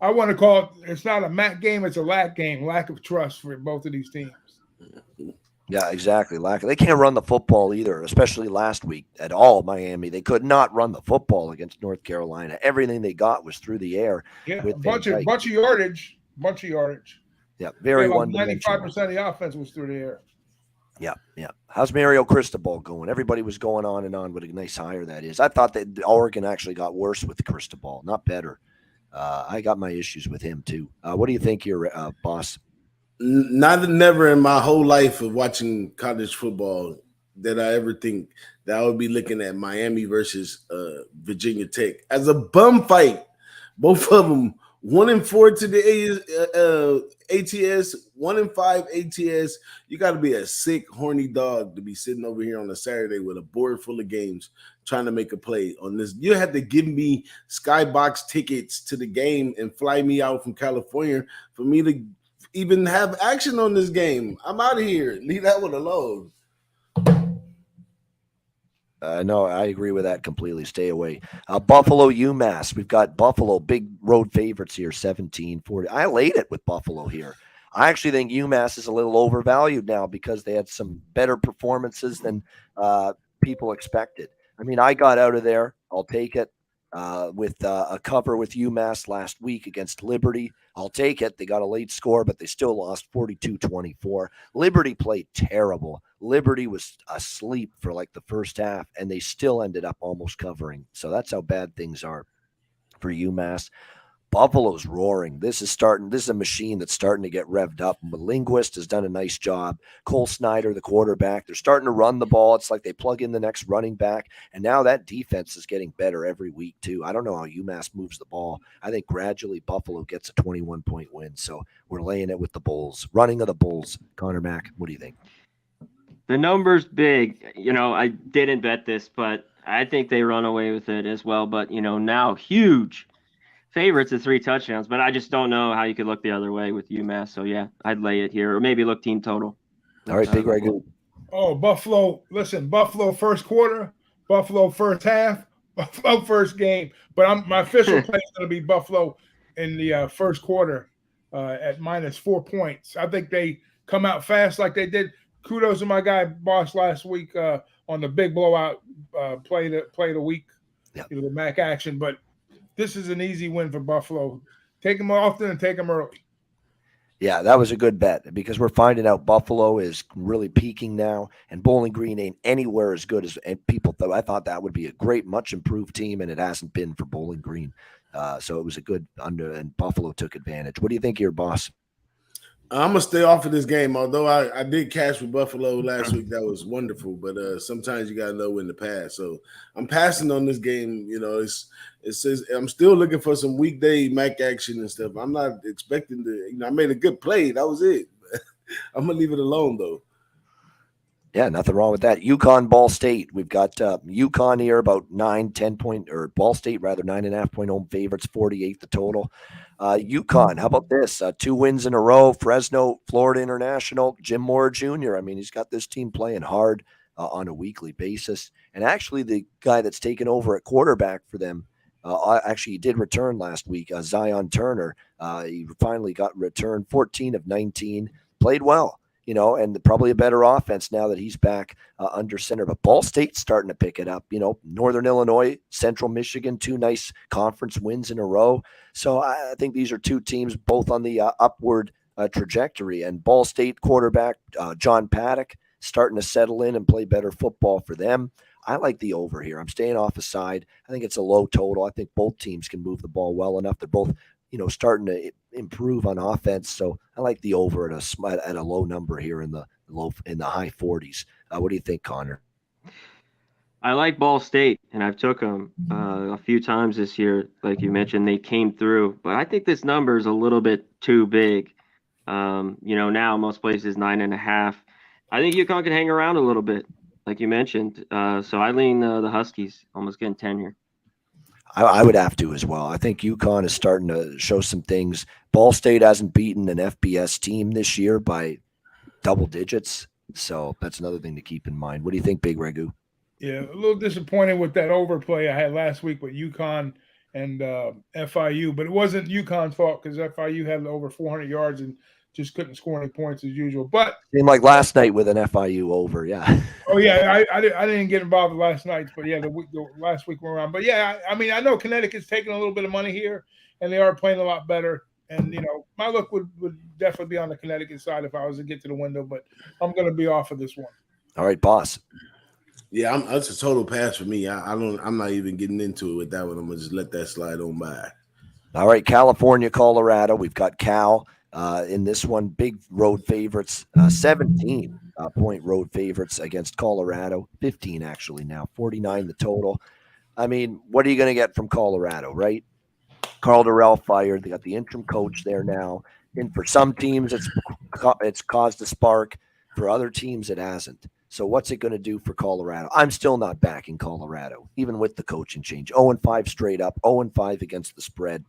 I want to call it, it's not a Mac game, it's a lack game, lack of trust for both of these teams. Yeah, exactly. They can't run the football either, especially last week at all. Miami, they could not run the football against North Carolina. Everything they got was through the air. Yeah, a bunch of yardage. Yeah, very like 1-dimensional. 95% of the offense was through the air. Yeah. How's Mario Cristobal going? Everybody was going on and on. What a nice hire that is. I thought that Oregon actually got worse with Cristobal, not better. I got my issues with him too. What do you think here, boss? Never in my whole life of watching college football did I ever think that I would be looking at Miami versus Virginia Tech as a bum fight. Both of them 1-4 to the ATS, 1-5 ATS. You got to be a sick, horny dog to be sitting over here on a Saturday with a board full of games trying to make a play on this. You had to give me skybox tickets to the game and fly me out from California for me to even have action on this game. I'm out of here. Leave that one alone. No, I agree with that completely. Stay away. Buffalo, UMass. We've got Buffalo, big road favorites here, 17-40. I laid it with Buffalo here. I actually think UMass is a little overvalued now because they had some better performances than people expected. I mean, I got out of there. I'll take it with a cover with UMass last week against Liberty. I'll take it. They got a late score, but they still lost 42-24. Liberty played terrible. Liberty was asleep for like the first half, and they still ended up almost covering. So that's how bad things are for UMass. Buffalo's roaring. This is a machine that's starting to get revved up. Linguist has done a nice job. Cole Snyder, the quarterback, they're starting to run the ball. It's like they plug in the next running back. And now that defense is getting better every week, too. I don't know how UMass moves the ball. I think gradually Buffalo gets a 21-point win. So we're laying it with the Bulls. Running of the Bulls. Conor Mac, what do you think? The number's big. I didn't bet this, but I think they run away with it as well. But, now huge favorites at 3 touchdowns, but I just don't know how you could look the other way with UMass. So, yeah, I'd lay it here or maybe look team total. All right, big Ragoo. Oh, Buffalo. Listen, Buffalo first quarter, Buffalo first half, Buffalo first game. But my official play is going to be Buffalo in the first quarter at -4 points. I think they come out fast like they did. Kudos to my guy, Boss, last week on the big blowout play of the week, the Mac action. But this is an easy win for Buffalo. Take them often and take them early. Yeah, that was a good bet because we're finding out Buffalo is really peaking now, and Bowling Green ain't anywhere as good as people thought. I thought that would be a great, much improved team, and it hasn't been for Bowling Green. So it was a good under, and Buffalo took advantage. What do you think here, Boss? I'm going to stay off of this game, although I did cash with Buffalo last week. That was wonderful, but sometimes you got to know when to pass. So I'm passing on this game. It says I'm still looking for some weekday Mac action and stuff. I'm not expecting to, I made a good play. That was it. I'm going to leave it alone, though. Yeah, nothing wrong with that. UConn, Ball State. We've got UConn here about 9-10 point, or Ball State rather, 9.5 point home favorites, 48 the total. UConn, how about this? 2 wins in a row. Fresno, Florida International, Jim Moore Jr. I mean, he's got this team playing hard on a weekly basis. And actually, the guy that's taken over at quarterback for them, actually, he did return last week, Zion Turner. He finally got returned, 14 of 19, played well. And probably a better offense now that he's back under center. But Ball State's starting to pick it up. Northern Illinois, Central Michigan, 2 nice conference wins in a row. So I think these are 2 teams both on the upward trajectory. And Ball State quarterback John Paddock starting to settle in and play better football for them. I like the over here. I'm staying off the side. I think it's a low total. I think both teams can move the ball well enough. They're both starting to improve on offense. So I like the over at a low number here in the high 40s. What do you think, Connor? I like Ball State, and I've took them a few times this year. Like you mentioned, they came through, but I think this number is a little bit too big. Now most places 9.5. I think UConn can hang around a little bit, like you mentioned. So I lean the Huskies, almost getting 10 here. I would have to as well. I think UConn is starting to show some things. Ball State hasn't beaten an FBS team this year by double digits. So that's another thing to keep in mind. What do you think, Big Ragoo? Yeah, a little disappointed with that overplay I had last week with UConn and FIU, but it wasn't UConn's fault because FIU had over 400 yards and just couldn't score any points as usual. But seemed like last night with an FIU over, yeah. Oh yeah, I didn't get involved with last night, but yeah, the last week we're around. But yeah, I mean, I know Connecticut's taking a little bit of money here, and they are playing a lot better. And my look would definitely be on the Connecticut side if I was to get to the window, but I'm going to be off of this one. All right, Boss. Yeah, that's a total pass for me. I'm not even getting into it with that one. I'm gonna just let that slide on by. All right, California, Colorado. We've got Cal in this one. Big road favorites, 17 point road favorites against Colorado. 15 actually now, 49 the total. I mean, what are you going to get from Colorado, right? Carl Durrell fired. They got the interim coach there now. And for some teams, it's caused a spark. For other teams, it hasn't. So what's it going to do for Colorado? I'm still not backing Colorado, even with the coaching change. 0-5 straight up, 0-5 against the spread.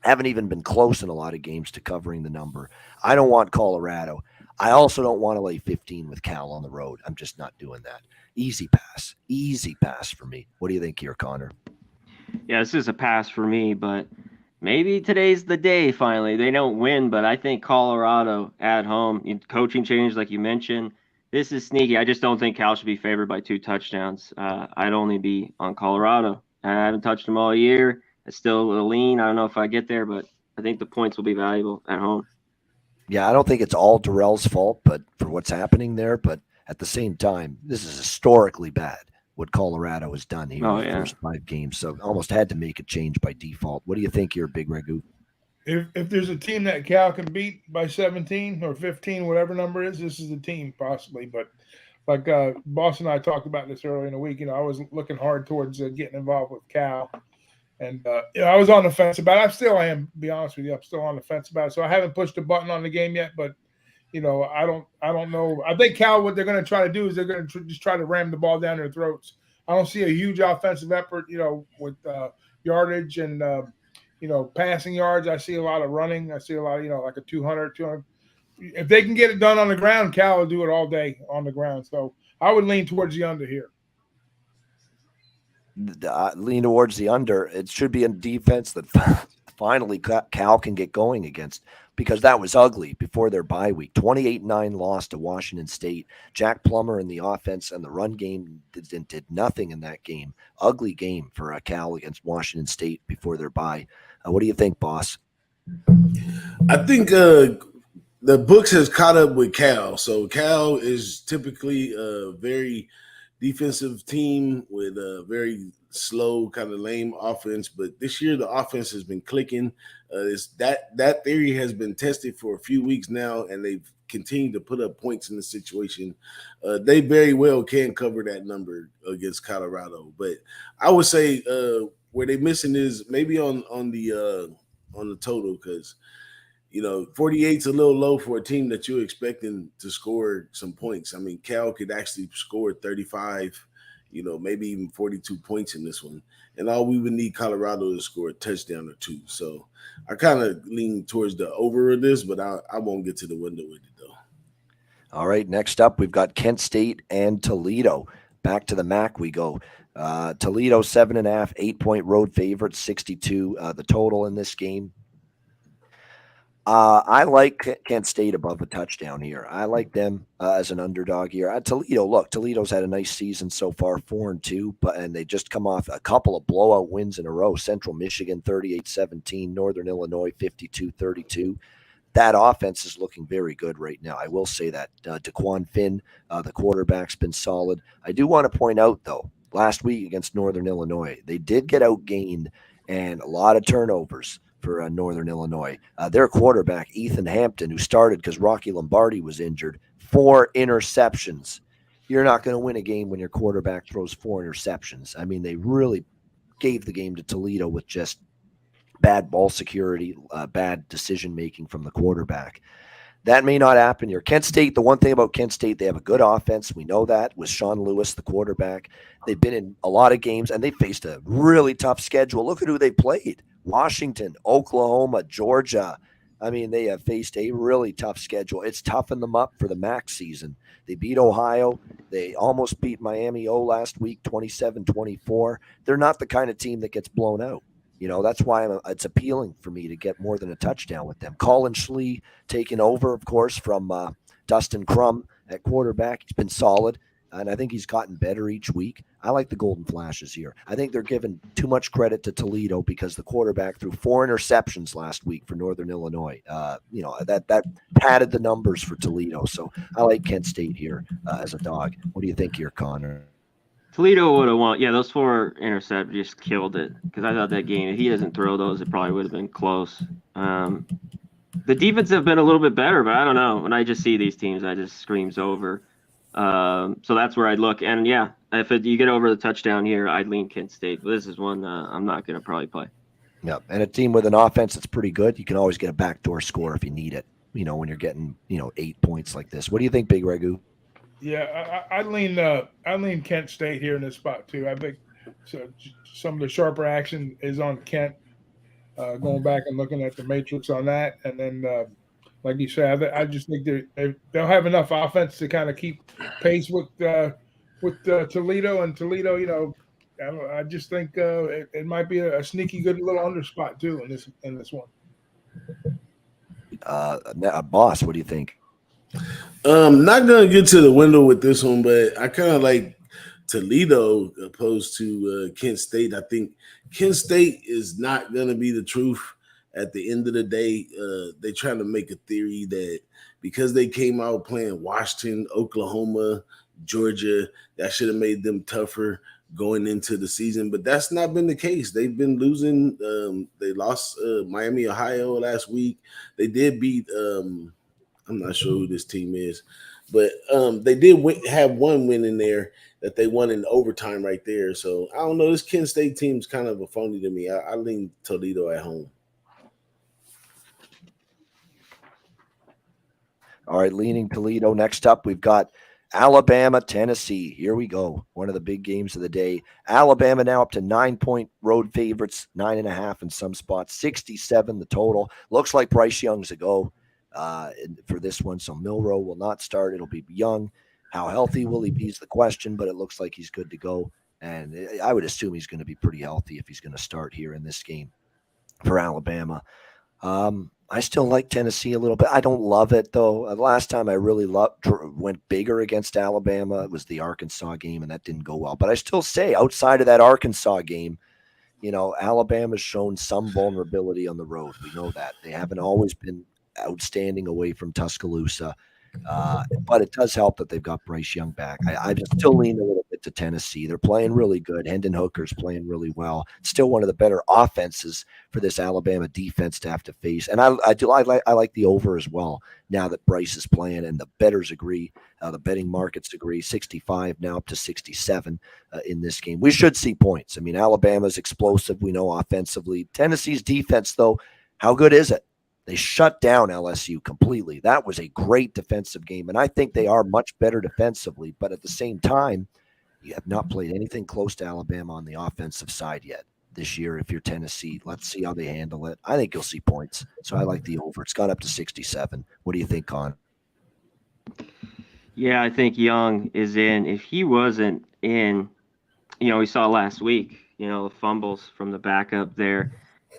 Haven't even been close in a lot of games to covering the number. I don't want Colorado. I also don't want to lay 15 with Cal on the road. I'm just not doing that. Easy pass for me. What do you think here, Connor? Yeah, this is a pass for me, but maybe today's the day finally. They don't win, but I think Colorado at home, coaching change like you mentioned, this is sneaky. I just don't think Cal should be favored by 2 touchdowns. I'd only be on Colorado. I haven't touched them all year. It's still a little lean. I don't know if I get there, but I think the points will be valuable at home. Yeah, I don't think it's all Darrell's fault, but for what's happening there. But at the same time, this is historically bad what Colorado has done here in the first 5 games. So almost had to make a change by default. What do you think here, Big Ragoo? If there's a team that Cal can beat by 17 or 15, whatever number it is, this is the team possibly. But like Boss and I talked about this earlier in the week, I was looking hard towards getting involved with Cal. And I was on the fence about it. I still am, to be honest with you. I'm still on the fence about it. So I haven't pushed the button on the game yet, but I don't know. I think Cal, what they're going to try to do is they're going to just try to ram the ball down their throats. I don't see a huge offensive effort, with yardage and passing yards. I see a lot of running. I see a lot of, like a 200. If they can get it done on the ground, Cal will do it all day on the ground. So I would lean towards the under here. Lean towards the under. It should be a defense that finally Cal can get going against, because that was ugly before their bye week. 28-9 loss to Washington State. Jack Plummer in the offense and the run game did nothing in that game. Ugly game for Cal against Washington State before their bye. What do you think, boss? I think the books has caught up with Cal. So Cal is typically a very defensive team with a very slow, kind of lame offense. But this year, the offense has been clicking. That theory has been tested for a few weeks now, and they've continued to put up points in the situation. They very well can cover that number against Colorado. But I would say where they're missing is maybe on the total, because 48's a little low for a team that you're expecting to score some points. I mean, Cal could actually score 35, maybe even 42 points in this one. And all we would need Colorado to score a touchdown or 2. So I kind of lean towards the over of this, but I won't get to the window with it, though. All right, next up, we've got Kent State and Toledo. Back to the MAC we go. Toledo, 7.5, 8-point road favorite, 62 the total in this game. I like Kent State above a touchdown here. I like them as an underdog here. Toledo's had a nice season so far, 4-2, and they just come off a couple of blowout wins in a row. Central Michigan, 38-17, Northern Illinois, 52-32. That offense is looking very good right now. I will say that. DeQuan Finn, the quarterback's been solid. I do want to point out, though, last week against Northern Illinois, they did get outgained and a lot of turnovers for Northern Illinois. Their quarterback, Ethan Hampton, who started because Rocky Lombardi was injured, 4 interceptions. You're not going to win a game when your quarterback throws 4 interceptions. I mean, they really gave the game to Toledo with just bad ball security, bad decision-making from the quarterback. That may not happen here. Kent State, the one thing about Kent State, they have a good offense. We know that with Sean Lewis, the quarterback. They've been in a lot of games, and they faced a really tough schedule. Look at who they played. Washington, Oklahoma, Georgia. I mean, they have faced a really tough schedule. It's toughened them up for the MAC season. They beat Ohio. They almost beat Miami O last week, 27-24. They're not the kind of team that gets blown out. That's why it's appealing for me to get more than a touchdown with them. Colin Schlee taking over, of course, from Dustin Crum at quarterback. He's been solid, and I think he's gotten better each week. I like the Golden Flashes here. I think they're giving too much credit to Toledo because the quarterback threw 4 interceptions last week for Northern Illinois. That padded the numbers for Toledo. So I like Kent State here as a dog. What do you think here, Connor? Toledo would have won. Yeah, those 4 interceptions just killed it, because I thought that game, if he doesn't throw those, it probably would have been close. The defense have been a little bit better, but I don't know. When I just see these teams, I just screams over. So that's where I'd look. And, yeah, if you get over the touchdown here, I'd lean Kent State. But this is one I'm not going to probably play. Yeah, and a team with an offense that's pretty good, you can always get a backdoor score if you need it, when you're getting, 8 points like this. What do you think, Big Ragoo? Yeah, I lean Kent State here in this spot too. I think some of the sharper action is on Kent. Going back and looking at the matrix on that, and then like you said, I just think they'll have enough offense to kind of keep pace with with Toledo, and Toledo, I just think it might be a sneaky good little underspot too in this one. Boss, what do you think? Not gonna get to the window with this one, but I kind of like Toledo opposed to Kent State. I think Kent State is not gonna be the truth at the end of the day. They trying to make a theory that because they came out playing Washington, Oklahoma, Georgia, that should have made them tougher going into the season, but that's not been the case. They've been losing. They lost Miami, Ohio last week. They did beat. I'm not sure who this team is, but they did have one win in there that they won in overtime right there. So I don't know. This Kent State team's kind of a phony to me. I lean Toledo at home. All right, leaning Toledo. Next up, we've got Alabama, Tennessee. Here we go. One of the big games of the day. Alabama now up to 9-point road favorites, 9.5 in some spots, 67 the total. Looks like Bryce Young's a go for this one. So Milroe will not start. It'll be Young. How healthy will he be is the question, but it looks like he's good to go. And I would assume he's going to be pretty healthy if he's going to start here in this game for Alabama. I still like Tennessee a little bit. I don't love it, though. Last time I really went bigger against Alabama, it was the Arkansas game, and that didn't go well. But I still say, outside of that Arkansas game, Alabama's shown some vulnerability on the road. We know that. They haven't always been outstanding away from Tuscaloosa. But it does help that they've got Bryce Young back. I just still lean a little bit to Tennessee. They're playing really good. Hendon Hooker's playing really well. Still one of the better offenses for this Alabama defense to have to face. And I like the over as well now that Bryce is playing, and the bettors agree. The betting markets agree. 65 now up to 67 in this game. We should see points. I mean, Alabama's explosive. We know offensively. Tennessee's defense, though, how good is it? They shut down LSU completely. That was a great defensive game, and I think they are much better defensively. But at the same time, you have not played anything close to Alabama on the offensive side yet this year. If you're Tennessee, let's see how they handle it. I think you'll see points, so I like the over. It's gone up to 67. What do you think, Con? Yeah, I think Young is in. If he wasn't in, we saw last week, the fumbles from the backup there.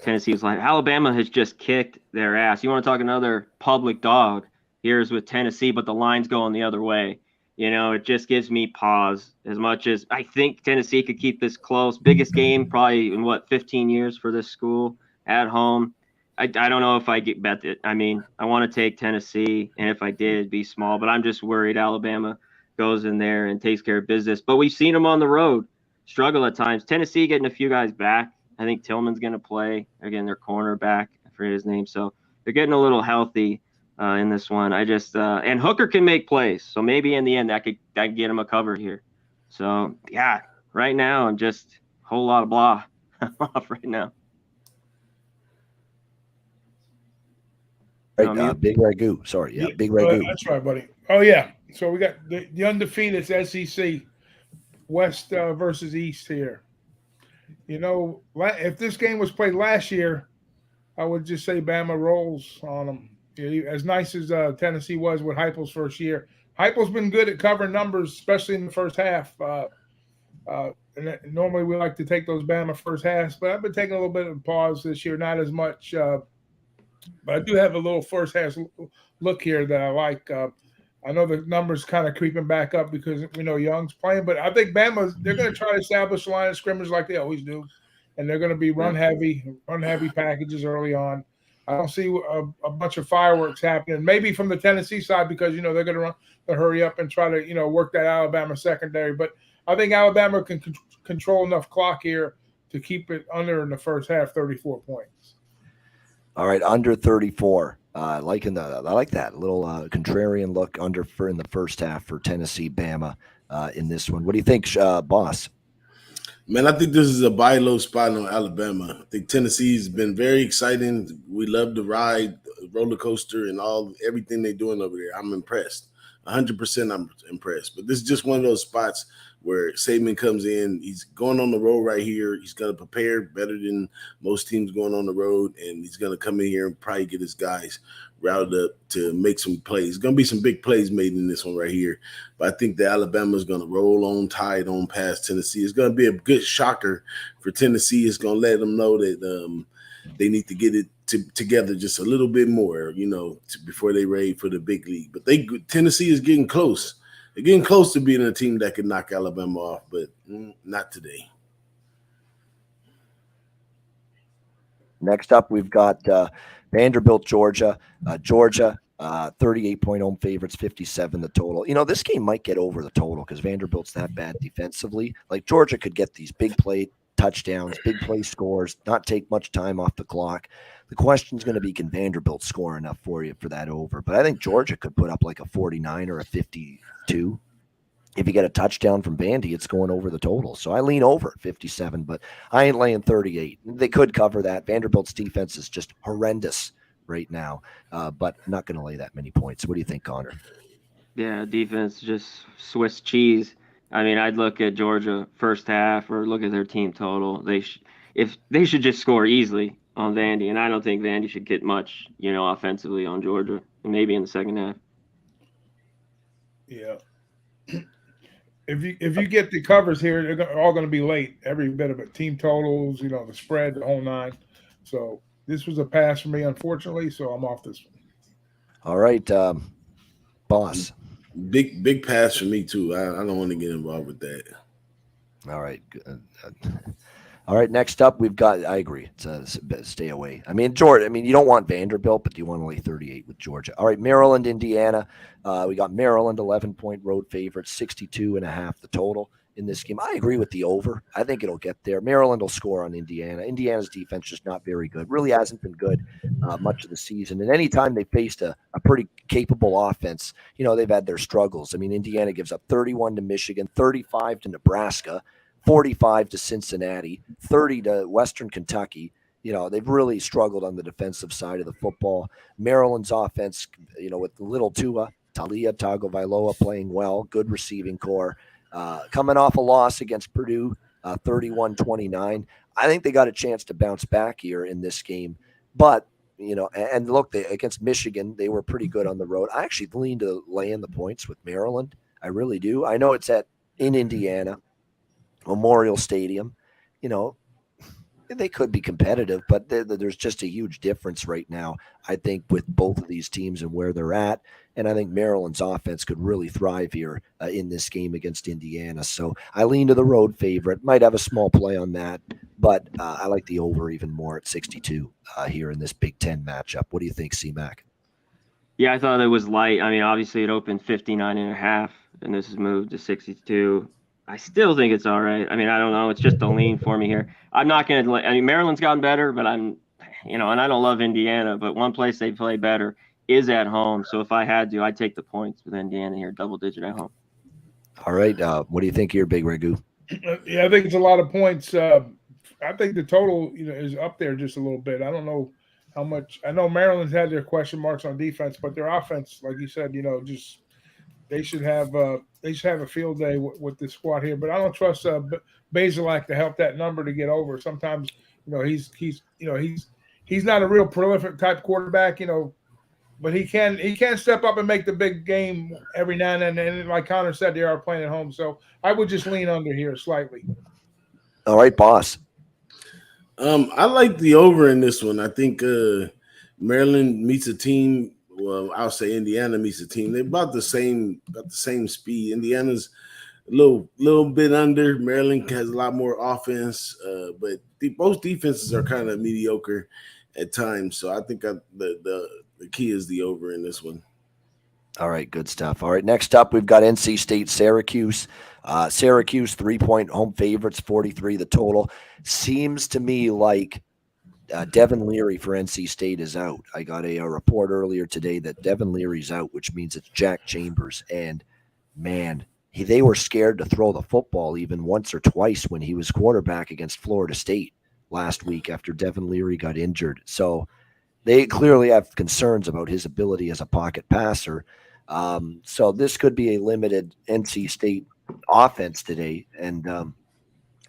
Tennessee was like, Alabama has just kicked their ass. You want to talk another public dog? Here's with Tennessee, but the line's going the other way. It just gives me pause as much as I think Tennessee could keep this close. Biggest game probably in 15 years for this school at home. I don't know if I get bet it. I mean, I want to take Tennessee, and if I did, it'd be small, but I'm just worried Alabama goes in there and takes care of business. But we've seen them on the road struggle at times. Tennessee getting a few guys back. I think Tillman's going to play. They're getting their cornerback. I forget his name. So they're getting a little healthy in this one. And Hooker can make plays. So maybe in the end that could get him a cover here. So, yeah, right now I'm just a whole lot of blah off right now. Right, Big Ragoo. Sorry. Yeah, Big Ragoo. That's right, buddy. Oh, yeah. So we got the undefeated SEC West versus East here. If this game was played last year, I would just say Bama rolls on them. As nice as Tennessee was with Heupel's first year, Heupel's been good at covering numbers, especially in the first half. And normally we like to take those Bama first halves, but I've been taking a little bit of a pause this year, not as much. But I do have a little first half look here that I like. I know the numbers kind of creeping back up because we know Young's playing, but I think they're going to try to establish a line of scrimmage like they always do, and they're going to be run heavy packages early on. I don't see a bunch of fireworks happening. Maybe from the Tennessee side because they're going to hurry up and try to work that Alabama secondary. But I think Alabama can control enough clock here to keep it under in the first half, 34 points. All right, under 34. I like that little contrarian look in the first half for Tennessee, Bama in this one. What do you think, boss? Man, I think this is a buy low spot on Alabama. I think Tennessee's been very exciting. We love the ride, roller coaster, and everything they're doing over there. I'm impressed. 100% I'm impressed. But this is just one of those spots where Saban comes in. He's going on the road right here. He's going to prepare better than most teams going on the road, and he's going to come in here and probably get his guys routed up to make some plays. There's going to be some big plays made in this one right here. But I think that Alabama is going to roll on tide on past Tennessee. It's going to be a good shocker for Tennessee. It's going to let them know that they need to get it together just a little bit more, before they ready for the big league. But Tennessee is getting close. They're getting close to being a team that could knock Alabama off, but not today. Next up, we've got Vanderbilt, Georgia. Georgia, 38-point home favorites, 57 the total. This game might get over the total because Vanderbilt's that bad defensively. Like, Georgia could get these big play touchdowns, big play scores, not take much time off the clock. The question is going to be, can Vanderbilt score enough for you for that over? But I think Georgia could put up like a 49 or a 52. If you get a touchdown from Vandy, it's going over the total. So I lean over at 57, but I ain't laying 38. They could cover that. Vanderbilt's defense is just horrendous right now, but I'm not going to lay that many points. What do you think, Connor? Yeah, defense just Swiss cheese. I mean, I'd look at Georgia first half or look at their team total. If they should just score easily on Vandy, and I don't think Vandy should get much, offensively on Georgia, maybe in the second half. Yeah. If you get the covers here, they're all going to be late. Every bit of it, team totals, the spread, the whole nine. So this was a pass for me, unfortunately. So I'm off this one. All right, boss. Big pass for me too. I don't want to get involved with that. All right. All right. Next up, we've got. I agree. Stay away. I mean, Georgia. You don't want Vanderbilt, but do you want to lay 38 with Georgia? All right. Maryland, Indiana. We got Maryland 11-point road favorites, 62.5 the total in this game. I agree with the over. I think it'll get there. Maryland will score on Indiana. Indiana's defense just not very good. Really hasn't been good much of the season. And anytime they faced a pretty capable offense, they've had their struggles. Indiana gives up 31 to Michigan, 35 to Nebraska, 45 to Cincinnati, 30 to Western Kentucky. They've really struggled on the defensive side of the football. Maryland's offense, with little Tua, Talia Tagovailoa playing well, good receiving core. Coming off a loss against Purdue, 31-29. I think they got a chance to bounce back here in this game. But, and look, against Michigan, they were pretty good on the road. I actually lean to laying the points with Maryland. I really do. I know it's in Indiana, Memorial Stadium. They could be competitive, but there's just a huge difference right now, I think, with both of these teams and where they're at. And I think Maryland's offense could really thrive here in this game against Indiana. So I lean to the road favorite. Might have a small play on that, but I like the over even more at 62 here in this Big Ten matchup. What do you think, C-Mac? Yeah, I thought it was light. Obviously it opened 59.5, and this has moved to 62. I still think it's all right. I don't know. It's just a lean for me here. I'm not going to – Maryland's gotten better, but and I don't love Indiana, but one place they play better is at home. So if I had to, I'd take the points with Indiana here, double-digit at home. All right. What do you think here, Big Ragoo? Yeah, I think it's a lot of points. I think the total, is up there just a little bit. I don't know how much – I know Maryland's had their question marks on defense, but their offense, like you said, just – they should have a field day with this squad here, but I don't trust Bazelak to help that number to get over. Sometimes, he's not a real prolific type quarterback, but he can step up and make the big game every now and then. And like Connor said, they are playing at home, so I would just lean under here slightly. All right, boss. I like the over in this one. I think Maryland meets a team. Well, I'll say Indiana meets a team. They're about the same speed. Indiana's a little bit under. Maryland has a lot more offense, but both defenses are kind of mediocre at times. So I think the key is the over in this one. All right, good stuff. All right, next up, we've got NC State, Syracuse. Syracuse, 3-point home favorites, 43 the total. Seems to me like Devin Leary for NC State is out. I got a report earlier today that Devin Leary's out, which means it's Jack Chambers. And, man, they were scared to throw the football even once or twice when he was quarterback against Florida State last week after Devin Leary got injured. So they clearly have concerns about his ability as a pocket passer. So this could be a limited NC State offense today, and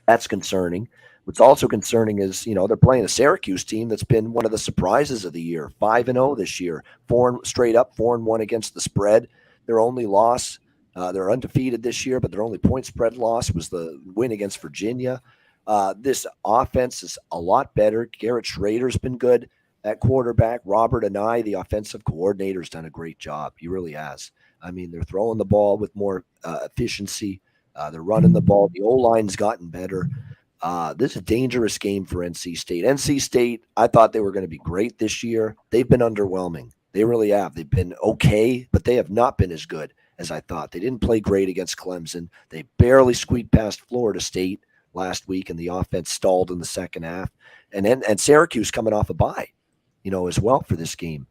that's concerning. What's also concerning is, they're playing a Syracuse team that's been one of the surprises of the year, 5-0 this year, 4-1 against the spread. Their only loss, they're undefeated this year, but their only point spread loss was the win against Virginia. This offense is a lot better. Garrett Schrader's been good at quarterback. Robert Anai, the offensive coordinator, has done a great job. He really has. I mean, they're throwing the ball with more efficiency. They're running the ball. The O-line's gotten better. This is a dangerous game for NC State. NC State, I thought they were going to be great this year. They've been underwhelming. They really have. They've been okay, but they have not been as good as I thought. They didn't play great against Clemson. They barely squeaked past Florida State last week, and the offense stalled in the second half. And Syracuse coming off a bye, as well for this game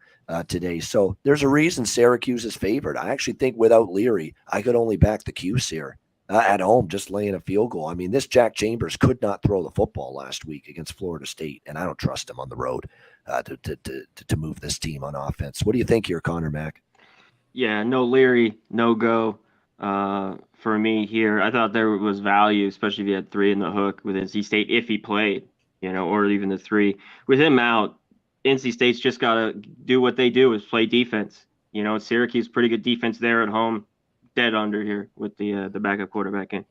today. So there's a reason Syracuse is favored. I actually think without Leary, I could only back the Cuse here. At home, just laying a field goal. I mean, this Jack Chambers could not throw the football last week against Florida State, and I don't trust him on the road to move this team on offense. What do you think here, Conor Mac? Yeah, no Leary, no go for me here. I thought there was value, especially if he had 3 in the hook with NC State if he played, or even the 3. With him out, NC State's just got to do what they do is play defense. Syracuse, pretty good defense there at home. Dead under here with the backup quarterback in.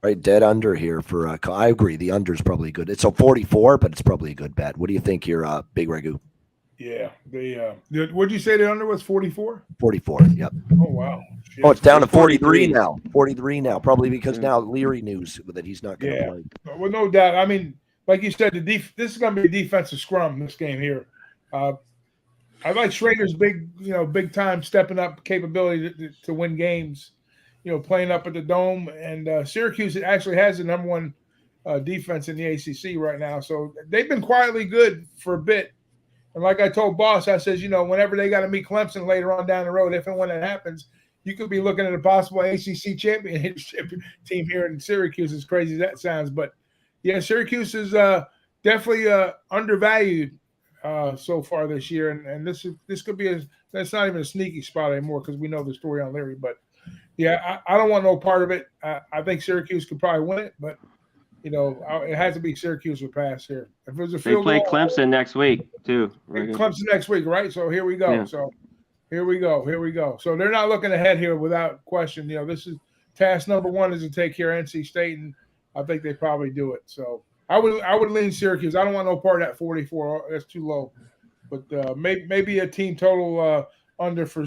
Right, dead under here for I agree. The under is probably good. It's a 44, but it's probably a good bet. What do you think here, Big Ragoo? Yeah, what did you say the under was 44? 44. Yep. Oh wow. Shit. Oh, it's down to 43 now. 43 now, probably because now Leary news that he's not going to play. Well, no doubt. I mean, like you said, this is going to be a defensive scrum. This game here. I like Schrader's big time stepping up capability to win games, playing up at the Dome. And Syracuse actually has the number 1 defense in the ACC right now. So they've been quietly good for a bit. And like I told Boss, I says, whenever they got to meet Clemson later on down the road, if and when that happens, you could be looking at a possible ACC championship team here in Syracuse, as crazy as that sounds. But, yeah, Syracuse is definitely undervalued so far this year, and this could be that's not even a sneaky spot anymore because we know the story on Leary. But yeah, I don't want no part of it. I think Syracuse could probably win it, but it has to be Syracuse would pass here. If it was a field they play goal, Clemson next week too. Clemson next week, right? So here we go. Yeah. So here we go. So they're not looking ahead here without question. This is task number 1 is to take care of NC State, and I think they probably do it. So. I would lean Syracuse. I don't want no part of that 44. That's too low. But maybe a team total under for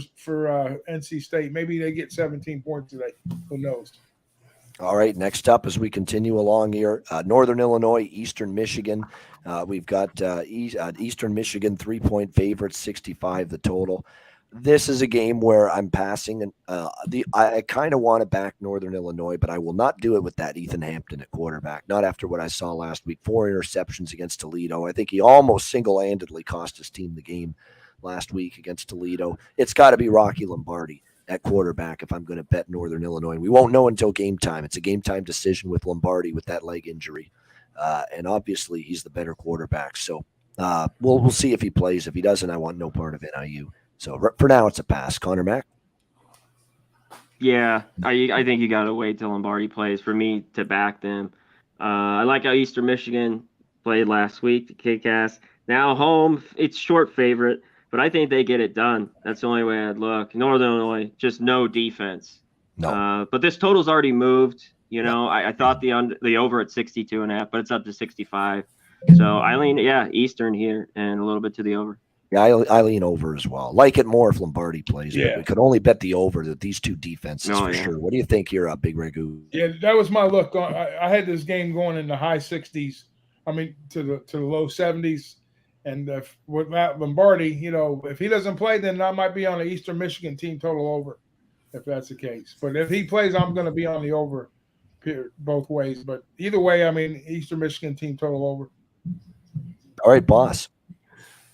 NC State. Maybe they get 17 points today. Who knows? All right, next up as we continue along here, Northern Illinois, Eastern Michigan. We've got Eastern Michigan 3-point favorites, 65 the total. This is a game where I'm passing, and I kind of want to back Northern Illinois, but I will not do it with that Ethan Hampton at quarterback. Not after what I saw last week. 4 interceptions against Toledo. I think he almost single-handedly cost his team the game last week against Toledo. It's got to be Rocky Lombardi at quarterback if I'm going to bet Northern Illinois. We won't know until game time. It's a game-time decision with Lombardi with that leg injury, and obviously he's the better quarterback. So we'll see if he plays. If he doesn't, I want no part of NIU. So for now, it's a pass. Conor Mac? Yeah, I think you got to wait till Lombardi plays for me to back them. I like how Eastern Michigan played last week, the kick-ass. Now home, it's short favorite, but I think they get it done. That's the only way I'd look. Northern Illinois, just no defense. No. But this total's already moved. I thought the over at 62.5, but it's up to 65. So I lean, Eastern here and a little bit to the over. Yeah, I lean over as well. Like it more if Lombardi plays. Yeah. But we could only bet the over that these two defenses for sure. What do you think here, Big Ragoo? Yeah, that was my look. I had this game going in the high 60s. I mean, to the low 70s. And with Matt Lombardi, if he doesn't play, then I might be on the Eastern Michigan team total over, if that's the case. But if he plays, I'm going to be on the over both ways. But either way, I mean, Eastern Michigan team total over. All right, boss.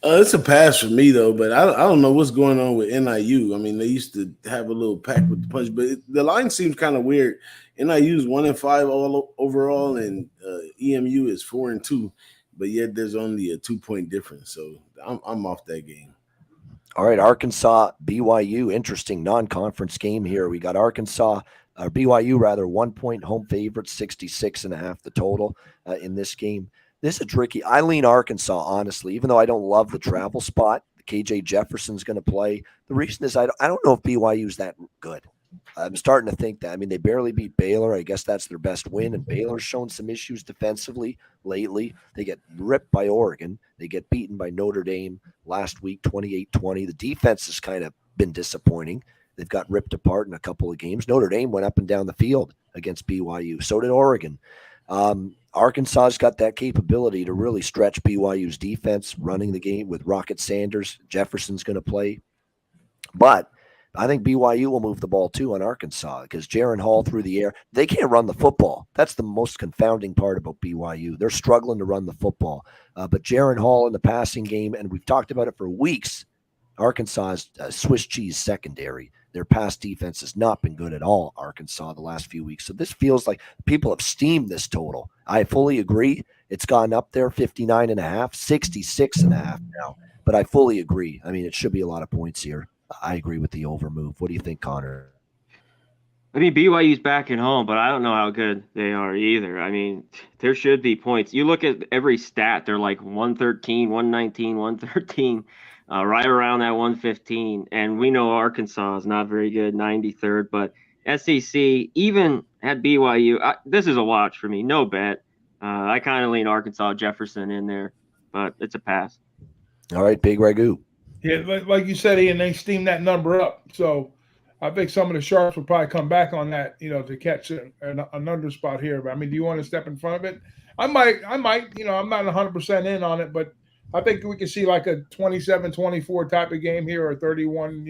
It's a pass for me, though, but I don't know what's going on with NIU. I mean, they used to have a little pack with the punch, but the line seems kind of weird. NIU is 1-5 all overall, and EMU is 4-2, but yet there's only a 2-point difference. So I'm off that game. All right, Arkansas, BYU, interesting non-conference game here. We got BYU rather, 1 point home favorite, 66.5 the total in this game. This is tricky. I lean Arkansas, honestly, even though I don't love the travel spot. KJ Jefferson's going to play. The reason is I don't know if BYU's that good. I'm starting to think that. I mean, they barely beat Baylor. I guess that's their best win, and Baylor's shown some issues defensively lately. They get ripped by Oregon. They get beaten by Notre Dame last week, 28-20. The defense has kind of been disappointing. They've got ripped apart in a couple of games. Notre Dame went up and down the field against BYU. So did Oregon. Arkansas's got that capability to really stretch BYU's defense, running the game with Rocket Sanders. Jefferson's going to play. But I think BYU will move the ball too on Arkansas because Jaron Hall through the air. They can't run the football. That's the most confounding part about BYU. They're struggling to run the football. But Jaron Hall in the passing game, and we've talked about it for weeks, Arkansas's Swiss cheese secondary. Their pass defense has not been good at all, Arkansas, the last few weeks. So this feels like people have steamed this total. I fully agree. It's gone up there, 59.5, 66.5 now. But I fully agree. I mean, it should be a lot of points here. I agree with the over move. What do you think, Connor? I mean, BYU's back at home, but I don't know how good they are either. I mean, there should be points. You look at every stat, they're like 113, 119, 113. Right around that 115, and we know Arkansas is not very good, 93rd, but SEC, even at BYU, this is a watch for me, no bet. I kind of lean Arkansas Jefferson in there, but it's a pass. All right, Big Ragoo. Yeah, like you said, Ian, they steamed that number up. So I think some of the sharps will probably come back on that, to catch an under spot here. But I mean, do you want to step in front of it? I might, I'm not 100% in on it, but I think we can see like a 27-24 type of game here, or 31,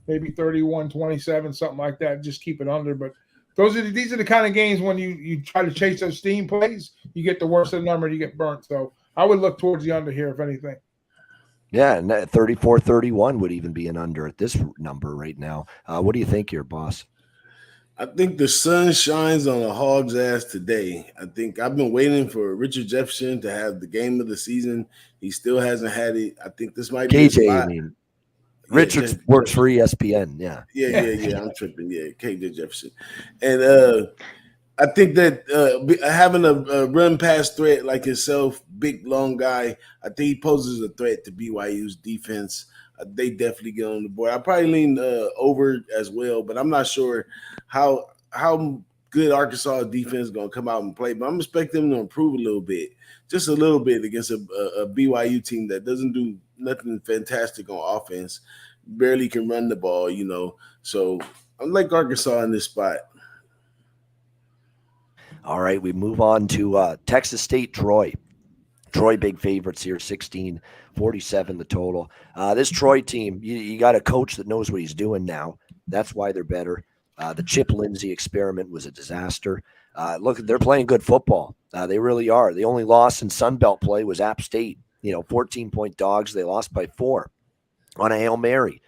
maybe 31-27, something like that. Just keep it under. But these are the kind of games when you try to chase those steam plays, you get the worst of the number, you get burnt. So I would look towards the under here, if anything. Yeah, and 34-31 would even be an under at this number right now. What do you think here, boss? I think the sun shines on a Hog's ass today. I think I've been waiting for Richard Jefferson to have the game of the season. He still hasn't had it. I think this might be KJ, I mean. Richard works for ESPN, yeah. Yeah, I'm tripping. Yeah, KJ Jefferson. And I think that having a run pass threat like himself, big, long guy, I think he poses a threat to BYU's defense. They definitely get on the board. I probably lean over as well, but I'm not sure how good Arkansas defense is going to come out and play. But I'm expecting them to improve a little bit, just a little bit against a BYU team that doesn't do nothing fantastic on offense, barely can run the ball, So I like Arkansas in this spot. All right, we move on to Texas State, Troy. Troy big favorites here, 16-47 the total. This Troy team, you got a coach that knows what he's doing now. That's why they're better. The Chip Lindsey experiment was a disaster. Look, they're playing good football. They really are. The only loss in Sun Belt play was App State. 14-point dogs. They lost by 4 on a Hail Mary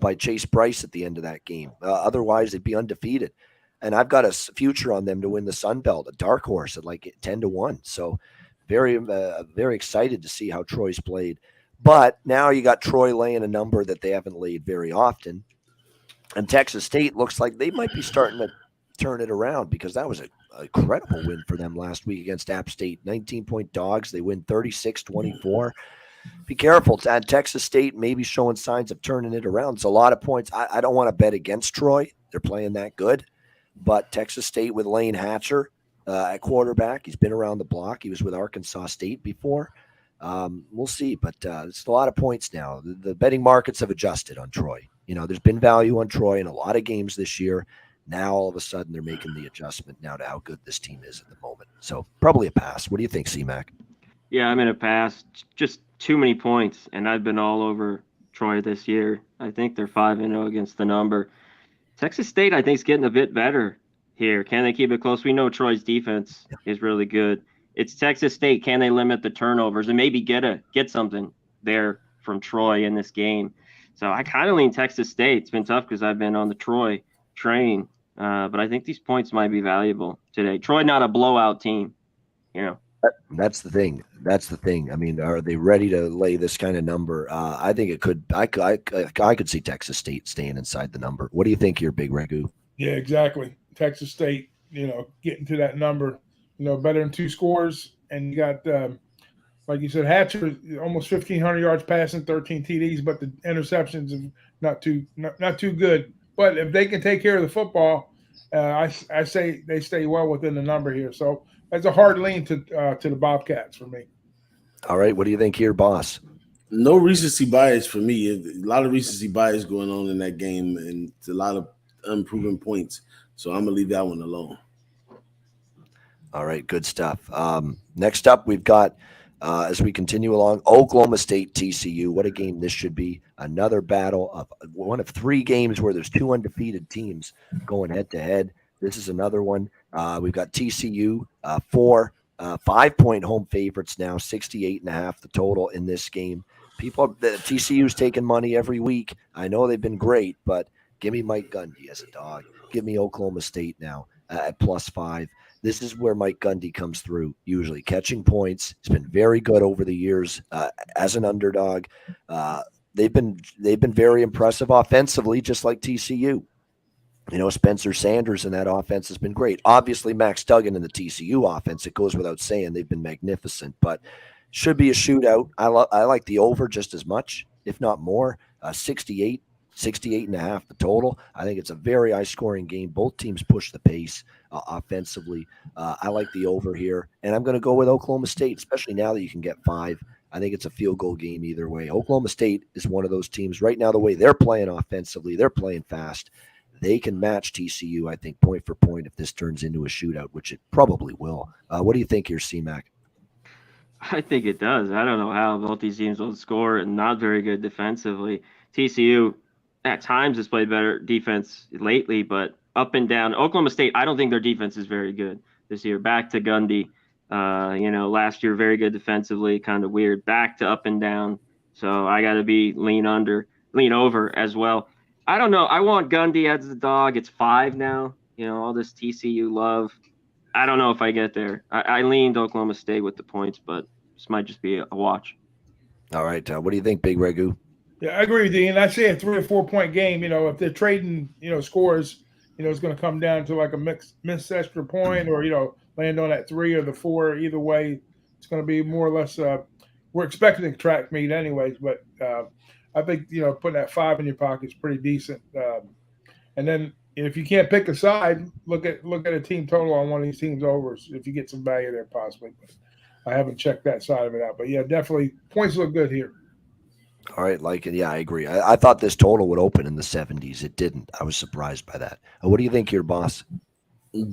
by Chase Bryce at the end of that game. Otherwise, they'd be undefeated. And I've got a future on them to win the Sun Belt, a dark horse at like 10-1. So very, very excited to see how Troy's played. But now you got Troy laying a number that they haven't laid very often. And Texas State looks like they might be starting to turn it around because that was an incredible win for them last week against App State. 19-point dogs. They win 36-24. Be careful. Texas State maybe showing signs of turning it around. It's a lot of points. I don't want to bet against Troy. They're playing that good. But Texas State with Lane Hatcher at quarterback. He's been around the block. He was with Arkansas State before. We'll see. But it's a lot of points now. The betting markets have adjusted on Troy. There's been value on Troy in a lot of games this year. Now, all of a sudden, they're making the adjustment now to how good this team is at the moment. So probably a pass. What do you think, C-Mac? Yeah, I'm in a pass. Just too many points, and I've been all over Troy this year. I think they're 5-0 against the number. Texas State, I think, is getting a bit better here. Can they keep it close? We know Troy's defense is really good. It's Texas State. Can they limit the turnovers and maybe get something there from Troy in this game? So I kind of lean Texas State. It's been tough because I've been on the Troy train, but I think these points might be valuable today. Troy, not a blowout team, That's the thing. That's the thing. I mean, are they ready to lay this kind of number? I think it could. I could see Texas State staying inside the number. What do you think here, Big Ragoo? Yeah, exactly. Texas State, getting to that number, better than 2 scores, and you got like you said, Hatcher almost 1,500 yards passing, 13 TDs, but the interceptions are not too good. But if they can take care of the football, I say they stay well within the number here. So that's a hard lean to the Bobcats for me. All right, what do you think here, boss? No recency bias for me. A lot of recency bias going on in that game, and it's a lot of unproven points. So I'm gonna leave that one alone. All right, good stuff. Next up, we've got as we continue along, Oklahoma State TCU. What a game this should be! Another battle of one of 3 games where there's 2 undefeated teams going head to head. This is another one. We've got TCU 4 5-point home favorites now, 68.5 the total in this game. TCU's taking money every week. I know they've been great, but give me Mike Gundy as a dog. Give me Oklahoma State now at +5. This is where Mike Gundy comes through, usually catching points. He's been very good over the years as an underdog. They've been very impressive offensively, just like TCU. Spencer Sanders in that offense has been great. Obviously, Max Duggan in the TCU offense, it goes without saying, they've been magnificent, but should be a shootout. I like the over just as much, if not more. 68.5 the total. I think it's a very high-scoring game. Both teams push the pace offensively. I like the over here, and I'm going to go with Oklahoma State, especially now that you can get 5. I think it's a field goal game either way. Oklahoma State is one of those teams right now, the way they're playing offensively, they're playing fast. They can match TCU, I think, point for point if this turns into a shootout, which it probably will. What do you think here, C-Mac? I think it does. I don't know how both these teams will score and not very good defensively. TCU at times has played better defense lately, but up and down. Oklahoma State, I don't think their defense is very good this year. Back to Gundy. Last year, very good defensively, kind of weird. Back to up and down. So I got to be lean over as well. I don't know. I want Gundy as the dog. It's 5 now. All this TCU love. I don't know if I get there. I leaned Oklahoma State with the points, but this might just be a watch. All right. What do you think, Big Ragoo? Yeah, I agree with you. And I say a 3 or 4 point game, if they're trading, scores, it's going to come down to like a missed extra point or, land on that 3 or the 4. Either way, it's going to be more or less we're expecting a track meet anyways, but I think, putting that 5 in your pocket is pretty decent. And then if you can't pick a side, look at a team total on one of these teams overs if you get some value there possibly. But I haven't checked that side of it out. But, yeah, definitely points look good here. All right, like it. Yeah, I agree. I thought this total would open in the 70s. It didn't. I was surprised by that. What do you think here, boss?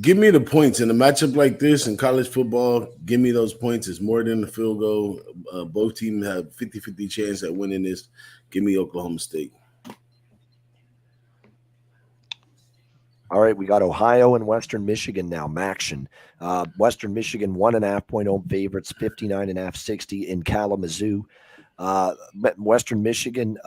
Give me the points in a matchup like this in college football. Give me those points. It's more than a field goal. Both teams have 50-50 chance at winning this. Give me Oklahoma State. All right, we got Ohio and Western Michigan now. Maction. Western Michigan 1.5 point home favorites, 59.5, 60 in Kalamazoo. Western Michigan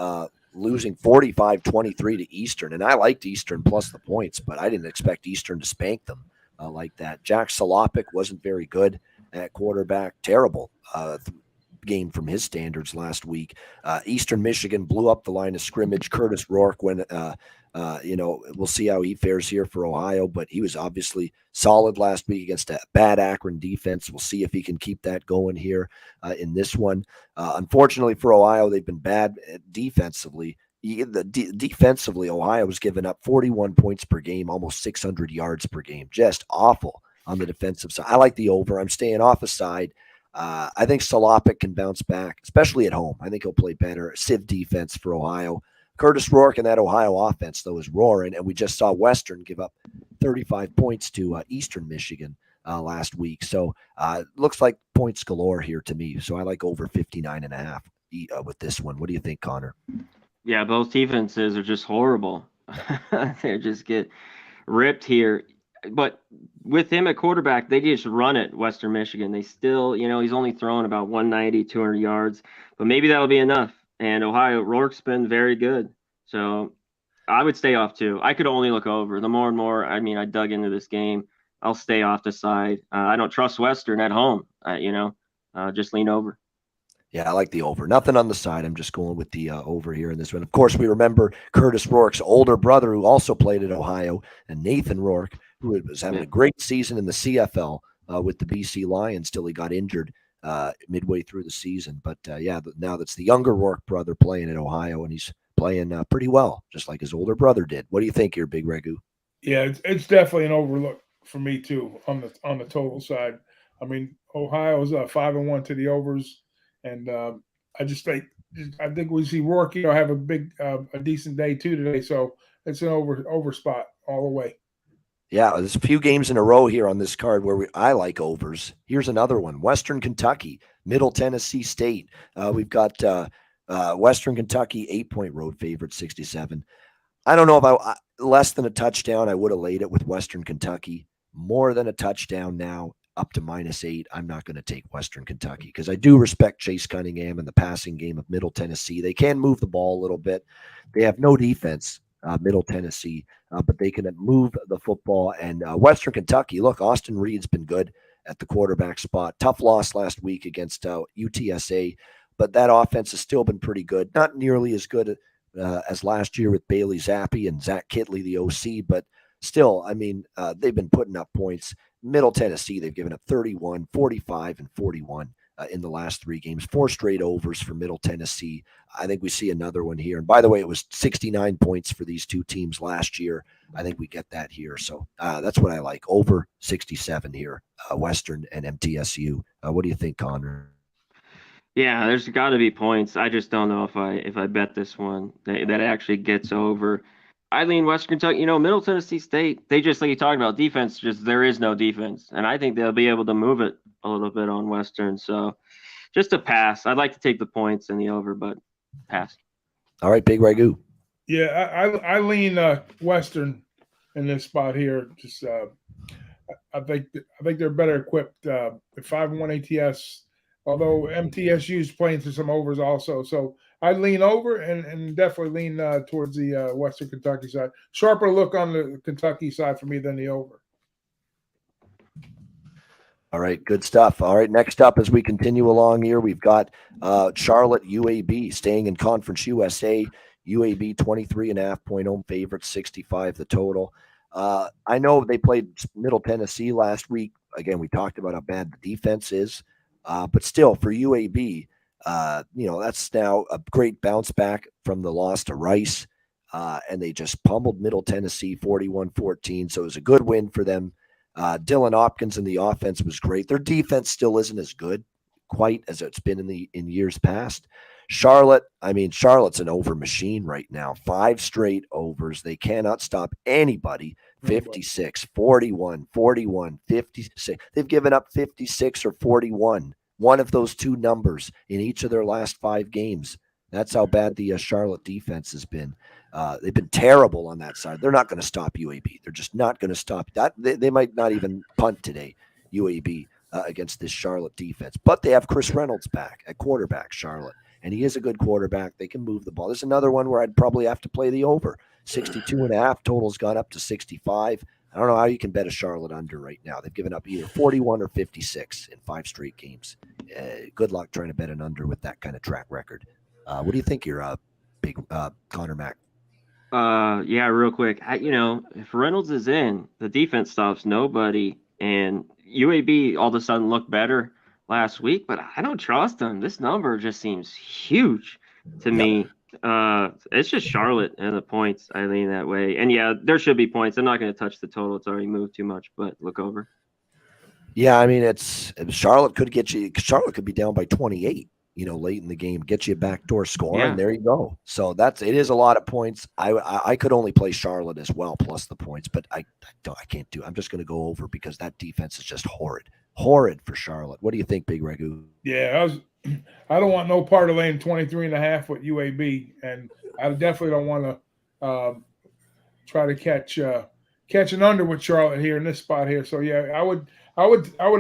losing 45-23 to Eastern. And I liked Eastern plus the points, but I didn't expect Eastern to spank them like that. Jack Solopik wasn't very good at quarterback. Terrible game from his standards last week. Eastern Michigan blew up the line of scrimmage. Curtis Rourke went we'll see how he fares here for Ohio, but he was obviously solid last week against a bad Akron defense. We'll see if he can keep that going here in this one. Unfortunately for Ohio, they've been bad defensively. Defensively, Ohio was giving up 41 points per game, almost 600 yards per game. Just awful on the defensive side. I like the over. I'm staying off a side. I think Solopik can bounce back, especially at home. I think he'll play better. Civ defense for Ohio. Curtis Rourke and that Ohio offense, though, is roaring, and we just saw Western give up 35 points to Eastern Michigan last week. So it looks like points galore here to me. So I like over 59.5 with this one. What do you think, Connor? Yeah, both defenses are just horrible. They just get ripped here. But with him at quarterback, they just run it, Western Michigan. They still, he's only throwing about 190, 200 yards. But maybe that'll be enough. And Ohio, Rourke's been very good. So I would stay off too. I could only look over. The more and more, I dug into this game. I'll stay off the side. I don't trust Western at home. Just lean over. Yeah, I like the over. Nothing on the side. I'm just going with the over here in this one. Of course, we remember Curtis Rourke's older brother, who also played at Ohio, and Nathan Rourke, who was having a great season in the CFL with the BC Lions till he got injured midway through the season. But now that's the younger Rourke brother playing at Ohio, and he's playing pretty well, just like his older brother did. What do you think here, Big Ragoo? Yeah, it's definitely an overlook for me too on the total side. I mean, Ohio's 5-1 to the overs, and I think we see Rourke, have a decent day too today. So it's an over spot all the way. Yeah, there's a few games in a row here on this card where I like overs. Here's another one: Western Kentucky, Middle Tennessee State. We've got Western Kentucky 8-point road favorite, 67. I don't know if I less than a touchdown. I would have laid it with Western Kentucky. More than a touchdown now, up to -8. I'm not going to take Western Kentucky because I do respect Chase Cunningham and the passing game of Middle Tennessee. They can move the ball a little bit. They have no defense, Middle Tennessee, but they can move the football. And Western Kentucky, look, Austin Reed's been good at the quarterback spot. Tough loss last week against UTSA, but that offense has still been pretty good. Not nearly as good as last year with Bailey Zappi and Zach Kitley, the OC, but still, I mean, they've been putting up points. Middle Tennessee, they've given up 31, 45, and 41 in the last 3 games. 4 straight overs for Middle Tennessee. I think we see another one here. And by the way, it was 69 points for these two teams last year. I think we get that here. So that's what I like. Over 67 here, Western and MTSU. What do you think, Connor? Yeah, there's got to be points. I just don't know if I bet this one that actually gets over. I lean Western Kentucky. Middle Tennessee State, they just, like you talked about, defense, just there is no defense. And I think they'll be able to move it a little bit on Western. So just a pass. I'd like to take the points and the over, but pass. All right, Big Ragoo. Yeah, I lean Western in this spot here. Just I think they're better equipped. The 5-1 ATS, although MTSU is playing through some overs also. So I lean over and definitely lean towards the Western Kentucky side. Sharper look on the Kentucky side for me than the over. All right, good stuff. All right, next up as we continue along here, we've got Charlotte UAB staying in Conference USA. UAB 23.5-point home favorite, 65 the total. I know they played Middle Tennessee last week. Again, we talked about how bad the defense is. But still, for UAB, that's now a great bounce back from the loss to Rice. And they just pummeled Middle Tennessee 41-14. So it was a good win for them. Dylan Hopkins in the offense was great. Their defense still isn't as good quite as it's been in years past. Charlotte's an over machine right now. 5 straight overs. They cannot stop anybody. 56, 41, 41, 56. They've given up 56 or 41. One of those 2 numbers in each of their last 5 games. That's how bad the Charlotte defense has been. They've been terrible on that side. They're not going to stop UAB. They're just not going to stop that. They might not even punt today, UAB, against this Charlotte defense. But they have Chris Reynolds back at quarterback, Charlotte. And he is a good quarterback. They can move the ball. There's another one where I'd probably have to play the over. 62.5. Total's gone up to 65. I don't know how you can bet a Charlotte under right now. They've given up either 41 or 56 in 5 straight games. Good luck trying to bet an under with that kind of track record. What do you think here, big Conor Mac? Yeah, real quick. If Reynolds is in, the defense stops nobody. And UAB all of a sudden looked better last week, but I don't trust them. This number just seems huge to me. It's just Charlotte and the points. I lean that way. And yeah, there should be points. I'm not going to touch the total. It's already moved too much, but look over. Yeah, I mean, Charlotte could get you. Charlotte could be down by 28, late in the game, get you a backdoor score, and there you go. So it is a lot of points. I could only play Charlotte as well plus the points, but I can't do it. I'm just going to go over because that defense is just horrid for Charlotte. What do you think, Big Ragoo? Yeah, I don't want no part of laying 23.5 with UAB, and I definitely don't want to try to catch an under with Charlotte here in this spot here. So yeah, I would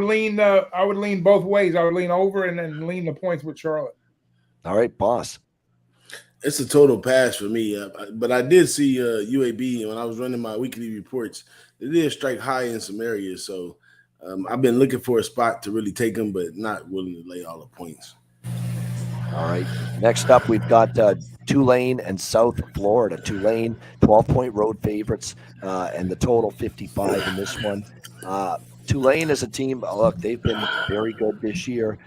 lean both ways. I would lean over and then lean the points with Charlotte. All right, boss. It's a total pass for me. But I did see UAB when I was running my weekly reports. strike high in some areas. So I've been looking for a spot to really take them, but not willing to lay all the points. All right. Next up, we've got Tulane and South Florida. Tulane, 12-point road favorites, and the total 55 in this one. Tulane is a team, look, they've been very good this year.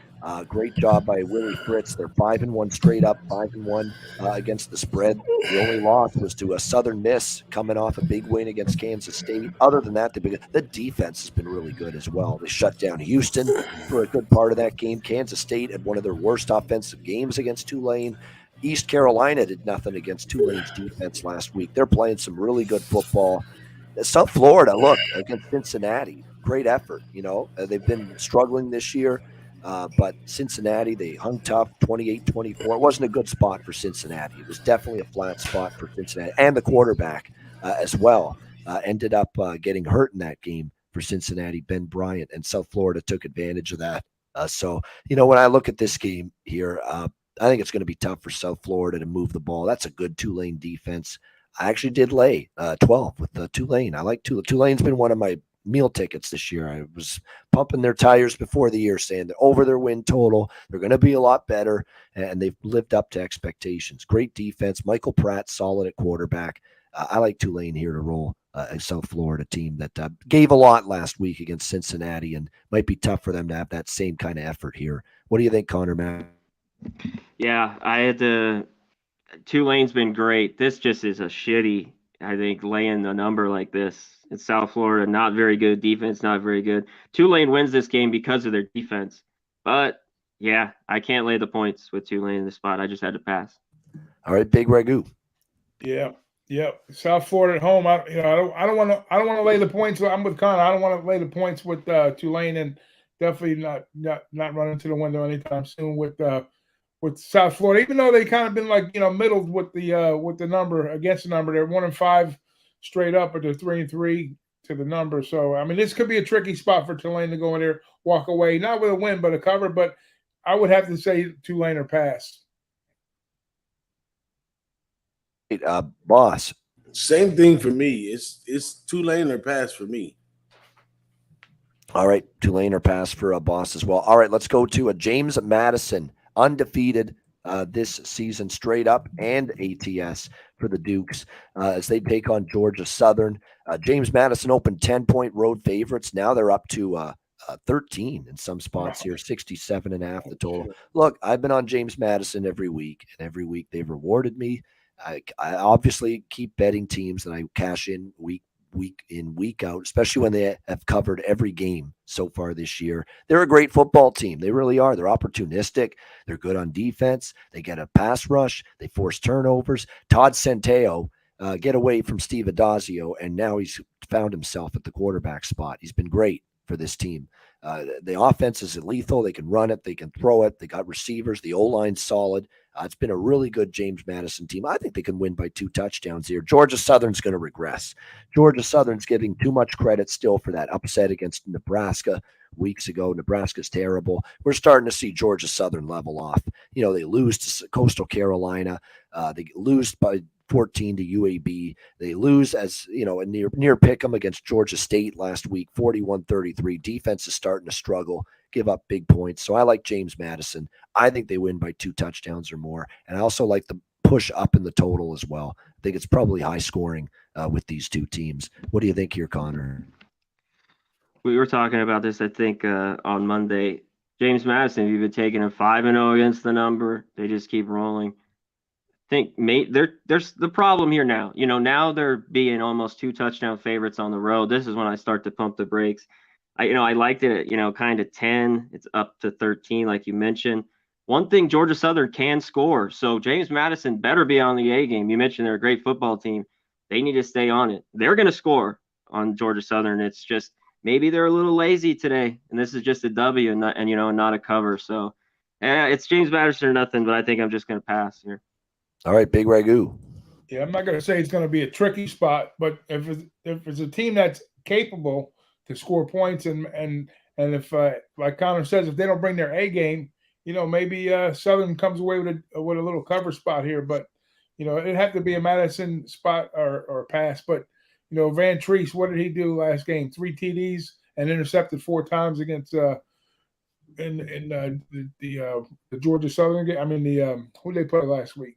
Great job by Willie Fritz. They're 5-1 straight up, 5-1 against the spread. The only loss was to a Southern Miss coming off a big win against Kansas State. Other than that, the defense has been really good as well. They shut down Houston for a good part of that game. Kansas State had one of their worst offensive games against Tulane. East Carolina did nothing against Tulane's defense last week. They're playing some really good football. South Florida, look, against Cincinnati, great effort. They've been struggling this year. But Cincinnati, they hung tough, 28-24. It wasn't a good spot for Cincinnati. It was definitely a flat spot for Cincinnati. And the quarterback as well ended up getting hurt in that game for Cincinnati, Ben Bryant, and South Florida took advantage of that. So, when I look at this game here, I think it's going to be tough for South Florida to move the ball. That's a good Tulane defense. I actually did lay 12 with Tulane. I like Tulane. Tulane's been one of my meal tickets this year. I was pumping their tires before the year, saying they're over their win total. They're going to be a lot better, and they've lived up to expectations. Great defense. Michael Pratt, solid at quarterback. I like Tulane here to roll a South Florida team that gave a lot last week against Cincinnati, and might be tough for them to have that same kind of effort here. What do you think, Conor Mac? Yeah, I had to. Tulane's been great. This just is a shitty, I think, laying a number like this. It's South Florida, not very good defense, not very good. Tulane wins this game because of their defense. But, yeah, I can't lay the points with Tulane in this spot. I just had to pass. All right, Big Ragoo. Yeah. South Florida at home. I don't want to lay the points. I'm with Conor. I don't want to lay the points with Tulane, and definitely not run into the window anytime soon with South Florida. Even though they kind of been middled with the number against the number. They're 1-5 straight up, but they're 3-3 to the number. So this could be a tricky spot for Tulane to go in there, walk away, not with a win but a cover. But I would have to say Tulane or pass. Boss. Same thing for me. It's Tulane or pass for me. All right, Tulane or pass for a Boss as well. All right, let's go to a James Madison, undefeated this season, straight up, and ATS for the Dukes as they take on Georgia Southern. James Madison opened 10-point road favorites. Now they're up to 13 in some spots here, 67.5 the total. Look, I've been on James Madison every week, and every week they've rewarded me. I obviously keep betting teams that I cash in week in, week out, especially when they have covered every game so far this year. They're a great football team. They really are. They're opportunistic. They're good on defense. They get a pass rush. They force turnovers. Todd Centeio get away from Steve Adazio, and now he's found himself at the quarterback spot. He's been great for this team. The offense is lethal. They can run it. They can throw it. They got receivers. The O-line's solid. It's been a really good James Madison team. I think they can win by 2 touchdowns here. Georgia Southern's going to regress. Georgia Southern's getting too much credit still for that upset against Nebraska weeks ago. Nebraska's terrible. We're starting to see Georgia Southern level off. They lose to Coastal Carolina. They lose by 14 to UAB. They lose as, a near pick 'em against Georgia State last week, 41-33. Defense is starting to struggle, give up big points. So I like James Madison. I think they win by 2 touchdowns or more. And I also like the push up in the total as well. I think it's probably high scoring with these two teams. What do you think here, Conor? We were talking about this, I think, on Monday. James Madison, you've been taking a 5-0 against the number. They just keep rolling. Think there's the problem here now. Now they're being almost 2 touchdown favorites on the road. This is when I start to pump the brakes. I liked it at, kind of 10. It's up to 13, like you mentioned. One thing, Georgia Southern can score. So James Madison better be on the A game. You mentioned they're a great football team. They need to stay on it. They're going to score on Georgia Southern. It's just maybe they're a little lazy today, and this is just a W and not a cover. So it's James Madison or nothing, but I think I'm just going to pass here. All right, Big Ragoo. Yeah, I'm not going to say it's going to be a tricky spot, but if it's a team that's capable to score points and if like Conor says, if they don't bring their A game, maybe Southern comes away with a little cover spot here. But it'd have to be a Madison spot or pass. But Van Treese, what did he do last game? 3 TDs and intercepted 4 times against in the Georgia Southern game. I mean who did they play last week?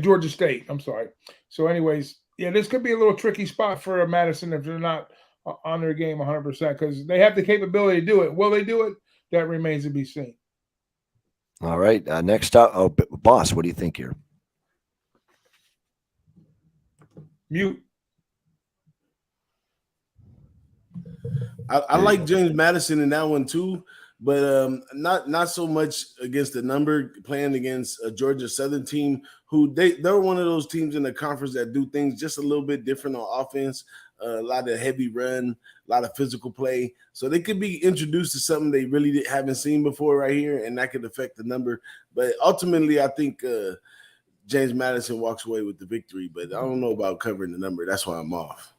Georgia State. I'm sorry. So, anyways, yeah, this could be a little tricky spot for Madison if they're not on their game 100% because they have the capability to do it. Will they do it? That remains to be seen. All right. Next up, Boss, what do you think here? Mute. I like James Madison in that one too, but not so much against the number, playing against a Georgia Southern team who they're one of those teams in the conference that do things just a little bit different on offense. A lot of heavy run, a lot of physical play. So they could be introduced to something they really haven't seen before right here, and that could affect the number. But ultimately, I think James Madison walks away with the victory, but I don't know about covering the number. That's why I'm off.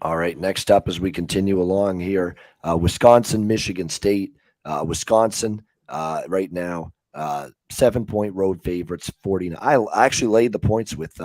All right, next up as we continue along here, Wisconsin, Michigan State. Wisconsin right now, 7-point road favorites, 49. I actually laid the points with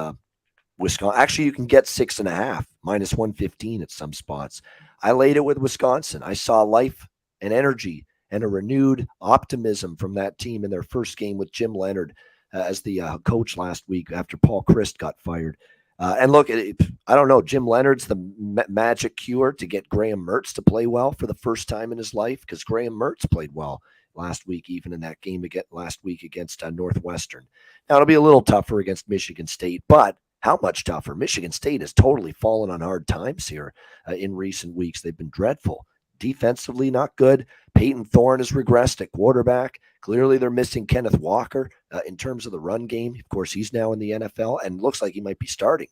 Wisconsin. Actually, you can get 6.5, minus 115 at some spots. I laid it with Wisconsin. I saw life and energy and a renewed optimism from that team in their first game with Jim Leonard as the coach last week after Paul Christ got fired. And look, I don't know, Jim Leonard's the magic cure to get Graham Mertz to play well for the first time in his life, because Graham Mertz played well last week, even in that game last week against Northwestern. Now, it'll be a little tougher against Michigan State, but how much tougher? Michigan State has totally fallen on hard times here in recent weeks. They've been dreadful. Defensively, not good. Peyton Thorne has regressed at quarterback. Clearly, they're missing Kenneth Walker in terms of the run game. Of course, he's now in the NFL and looks like he might be starting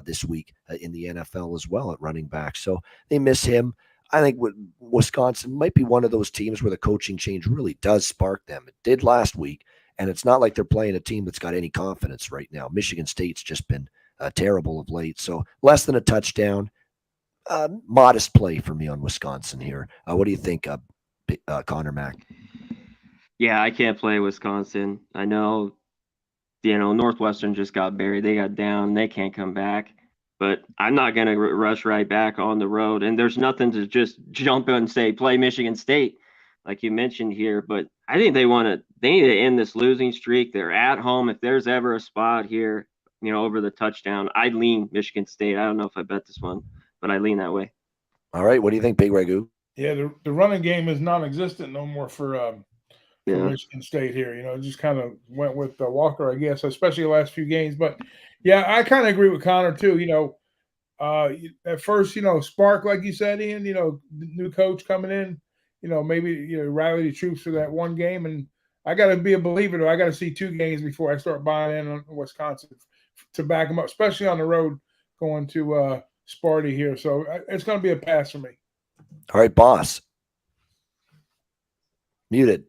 this week in the NFL as well at running back. So they miss him. I think Wisconsin might be one of those teams where the coaching change really does spark them. It did last week, and it's not like they're playing a team that's got any confidence right now. Michigan State's just been terrible of late. So less than a touchdown. Modest play for me on Wisconsin here. What do you think, Conor Mac? Yeah, I can't play Wisconsin. I know, Northwestern just got buried. They got down. They can't come back. But I'm not going to rush right back on the road. And there's nothing to just jump in and say, play Michigan State, like you mentioned here. But I think they need to end this losing streak. They're at home. If there's ever a spot here, over the touchdown, I'd lean Michigan State. I don't know if I bet this one, but I lean that way. All right. What do you think, Big Ragoo? Yeah, the running game is non-existent no more for Michigan State here. It just kind of went with Walker, I guess, especially the last few games. But, yeah, I kind of agree with Connor, too. At first, spark, like you said, Ian, new coach coming in, maybe, rally the troops for that one game. And I got to be a believer, though. I got to see 2 games before I start buying in on Wisconsin to back them up, especially on the road going to Sparty here. So it's going to be a pass for me. All right, Boss. Muted.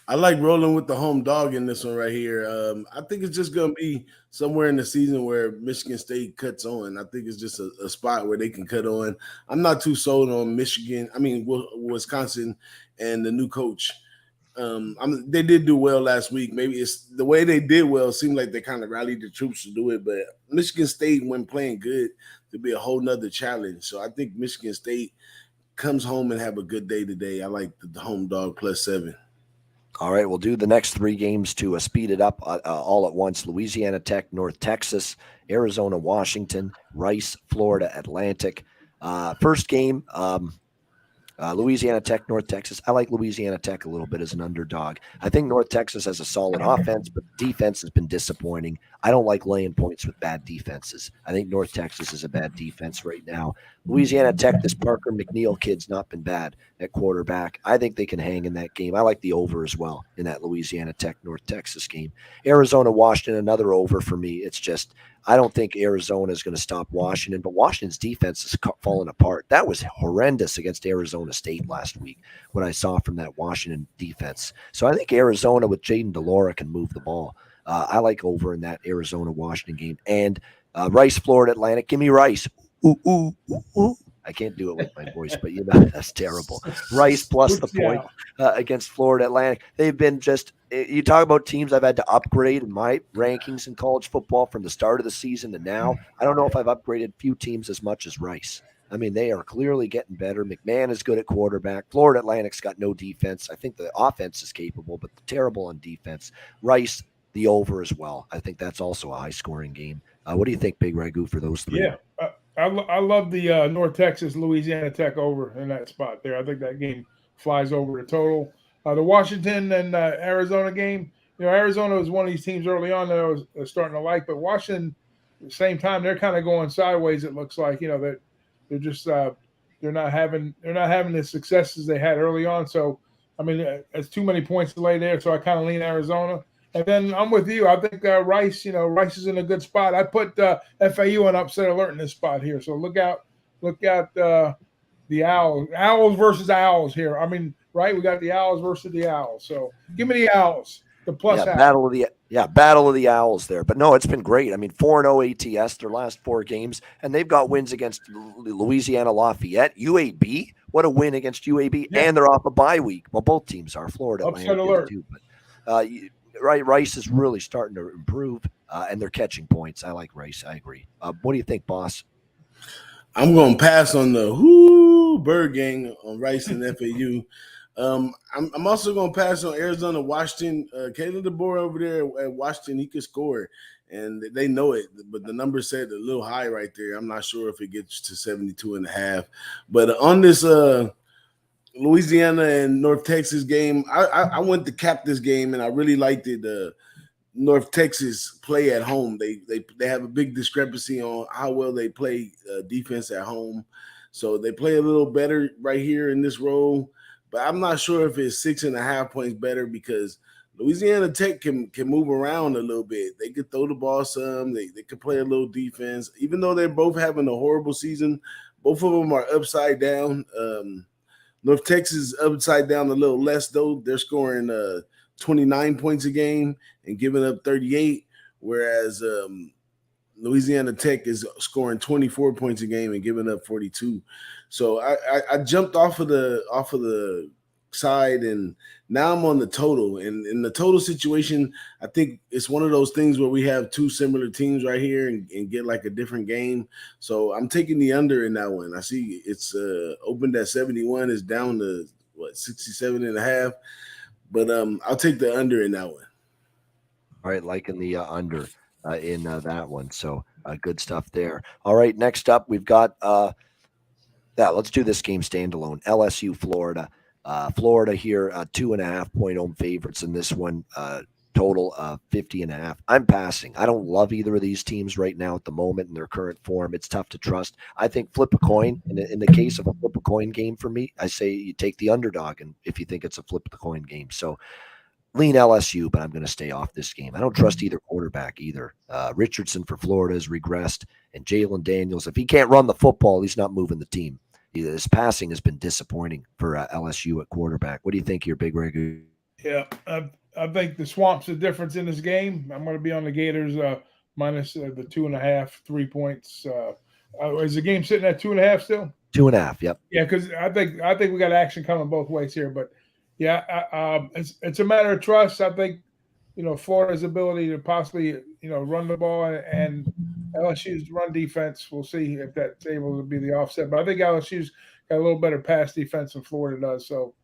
I like rolling with the home dog in this one right here. I think it's just going to be somewhere in the season where Michigan State cuts on. I think it's just a spot where they can cut on. I'm not too sold on Wisconsin and the new coach. They did do well last week. Maybe it's the way they did well. It seemed like they kind of rallied the troops to do it. But Michigan State, when playing good, to be a whole nother challenge. So I think Michigan State comes home and have a good day today. I like the home dog +7. All right, we'll do the next 3 games to speed it up all at once. Louisiana Tech, North Texas, Arizona, Washington, Rice, Florida Atlantic. First game, Louisiana Tech, North Texas. I like Louisiana Tech a little bit as an underdog. I think North Texas has a solid offense, but defense has been disappointing. I don't like laying points with bad defenses. I think North Texas is a bad defense right now. Louisiana Tech, this Parker McNeil kid's not been bad at quarterback. I think they can hang in that game. I like the over as well in that Louisiana Tech, North Texas game. Arizona, Washington, another over for me. It's just I don't think Arizona is going to stop Washington, but Washington's defense is falling apart. That was horrendous against Arizona State last week, what I saw from that Washington defense. So I think Arizona with Jaden DeLora can move the ball. I like over in that Arizona-Washington game. And Rice, Florida Atlantic. Give me Rice. Ooh. I can't do it with my voice, but that's terrible. Rice plus the point against Florida Atlantic. They've been just – you talk about teams I've had to upgrade in my rankings in college football from the start of the season to now. I don't know if I've upgraded few teams as much as Rice. I mean, they are clearly getting better. McMahon is good at quarterback. Florida Atlantic's got no defense. I think the offense is capable, but terrible on defense. Rice, the over as well. I think that's also a high-scoring game. What do you think, Big Ragoo, for those three? Yeah, I love the North Texas, Louisiana Tech over in that spot there. I think that game flies over the total. The Washington and Arizona game, Arizona was one of these teams early on that I was starting to like, but Washington, at the same time, they're kind of going sideways. It looks like that they're just they're not having the successes they had early on. So I mean, it's too many points to lay there. So I kind of lean Arizona. And then I'm with you. I think Rice, Rice is in a good spot. I put FAU on upset alert in this spot here. So look out the Owls versus Owls here. I mean, right? We got the Owls versus the Owls. So give me the Owls. The plus battle of the Owls there. But no, it's been great. I mean, 4-0 ATS their last 4 games, and they've got wins against Louisiana Lafayette, UAB. What a win against UAB, and they're off a bye week. Well, both teams are. Florida upset alert too. But Rice is really starting to improve, and they're catching points. I like Rice. I agree. What do you think, boss? I'm going to pass on the Bird Gang on Rice and FAU. I'm also going to pass on Arizona, Washington. Caleb DeBoer over there at Washington, he could score, and they know it. But the number said a little high right there. I'm not sure if it gets to 72.5. But on this Louisiana and North Texas game, I went to cap this game, and I really liked it. North Texas play at home. They have a big discrepancy on how well they play defense at home. So they play a little better right here in this role. But I'm not sure if it's 6.5 points better because Louisiana Tech can move around a little bit. They could throw the ball some. They could play a little defense. Even though they're both having a horrible season, both of them are upside down. North Texas upside down a little less, though. They're scoring 29 points a game and giving up 38, whereas Louisiana Tech is scoring 24 points a game and giving up 42. So I jumped off of the side, and now I'm on the total. And in the total situation, I think it's one of those things where we have two similar teams right here and get like a different game. So I'm taking the under in that one. I see it's opened at 71, is down to 67.5. But I'll take the under in that one. All right, liking the under in that one. So good stuff there. All right, next up we've got let's do this game standalone. LSU, Florida. Florida here, 2.5 point home favorites in this one. Total 50.5. I'm passing. I don't love either of these teams right now at the moment in their current form. It's tough to trust. I think flip a coin. In the case of a flip a coin game for me, I say you take the underdog, and if you think it's a flip the coin game. So lean LSU, but I'm going to stay off this game. I don't trust either quarterback either. Richardson for Florida has regressed, and Jalen Daniels, if he can't run the football, he's not moving the team. His passing has been disappointing for LSU at quarterback. What do you think here, Big Ragoo? Yeah, I think the Swamp's the difference in this game. I'm going to be on the Gators minus the 2.5, 3 points. Is the game sitting at 2.5 still? 2.5, yep. Yeah, because I think we got action coming both ways here. But yeah, it's a matter of trust. I think Florida's ability to possibly run the ball and LSU's run defense. We'll see if that's able to be the offset. But I think LSU's got a little better pass defense than Florida does. So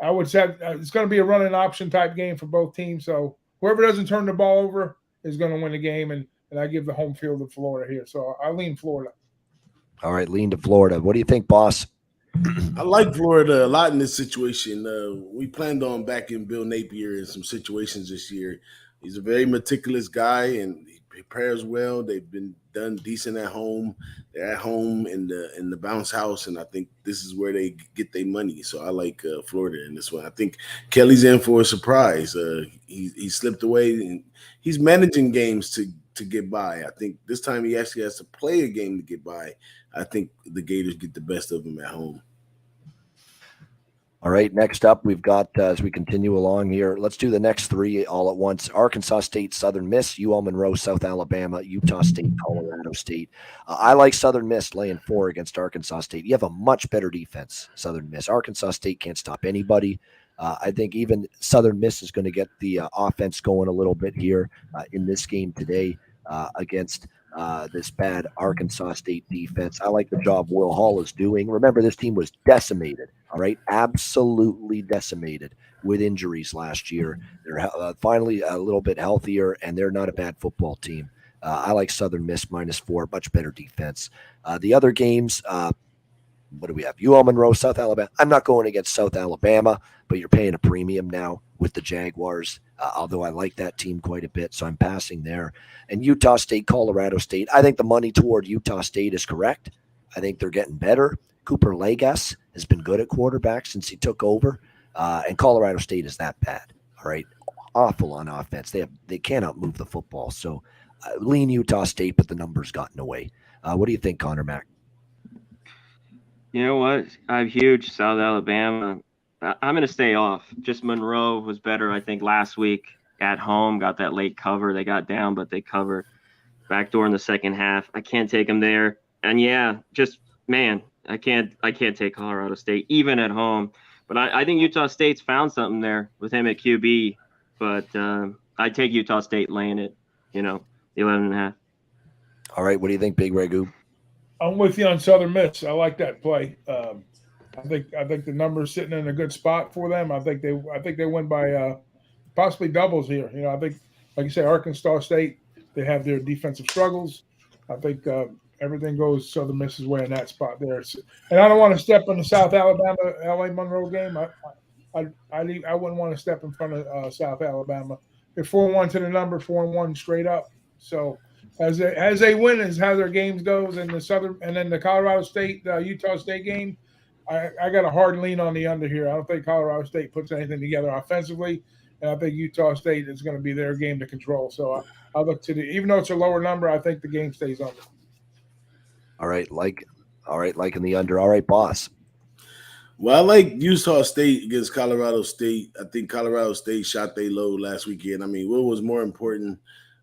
I would say it's going to be a running option type game for both teams. So whoever doesn't turn the ball over is going to win the game, and I give the home field to Florida here. So I lean Florida. All right, lean to Florida. What do you think, boss? I like Florida a lot in this situation. We planned on backing Bill Napier in some situations this year. He's a very meticulous guy, and he prepares well. They've been done decent at home. They're at home in the bounce house, and I think this is where they get their money. So I like Florida in this one. I think Kelly's in for a surprise. He slipped away, and he's managing games to get by. I think this time he actually has to play a game to get by. I think the Gators get the best of him at home. All right, next up, we've got, as we continue along here, let's do the next three all at once. Arkansas State, Southern Miss, UL Monroe, South Alabama, Utah State, Colorado State. I like Southern Miss laying 4 against Arkansas State. You have a much better defense, Southern Miss. Arkansas State can't stop anybody. I think even Southern Miss is going to get the offense going a little bit here in this game today against this bad Arkansas State defense. I like the job Will Hall is doing. Remember, this team was decimated, all right? Absolutely decimated with injuries last year. They're finally a little bit healthier, and they're not a bad football team. I like Southern Miss -4, much better defense. The other games, what do we have? UL Monroe, South Alabama. I'm not going against South Alabama, but you're paying a premium now with the Jaguars, although I like that team quite a bit, so I'm passing there. And Utah State, Colorado State. I think the money toward Utah State is correct. I think they're getting better. Cooper Legas has been good at quarterback since he took over, and Colorado State is that bad, all right? Awful on offense. They cannot move the football, so lean Utah State, but the numbers gotten away. What do you think, Conor Mac? You know what? I'm huge South Alabama. I'm going to stay off. Just Monroe was better, I think, last week at home. Got that late cover. They got down, but they covered backdoor in the second half. I can't take them there. And yeah, just man, I can't take Colorado State even at home. But I think Utah State's found something there with him at QB. But I take Utah State laying it, 11.5. All right, what do you think, Big Ragoo? I'm with you on Southern Miss. I like that play. I think the number's sitting in a good spot for them. I think they win by possibly doubles here. I think, like you say, Arkansas State, they have their defensive struggles. I think everything goes Southern Miss's way in that spot there. And I don't want to step in the South Alabama LA Monroe game. I wouldn't want to step in front of South Alabama. They're 4-1 to the number, 4-1 straight up. So as they win is how their games goes, and then the Colorado State Utah State game. I got a hard lean on the under here. I don't think Colorado State puts anything together offensively, and I think Utah State is going to be their game to control. So I look to even though it's a lower number, I think the game stays under. All right, liking the under. All right, boss. Well, I like Utah State against Colorado State. I think Colorado State shot they load last weekend. I mean, what was more important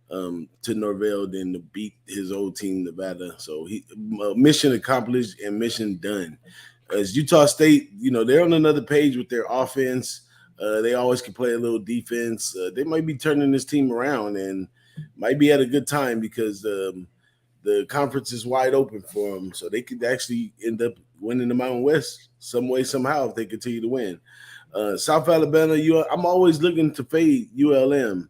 to Norvell than to beat his old team, Nevada? So mission accomplished and mission done. As Utah State, they're on another page with their offense. They always can play a little defense. They might be turning this team around and might be at a good time because the conference is wide open for them. So they could actually end up winning the Mountain West some way, somehow, if they continue to win. South Alabama, I'm always looking to fade ULM.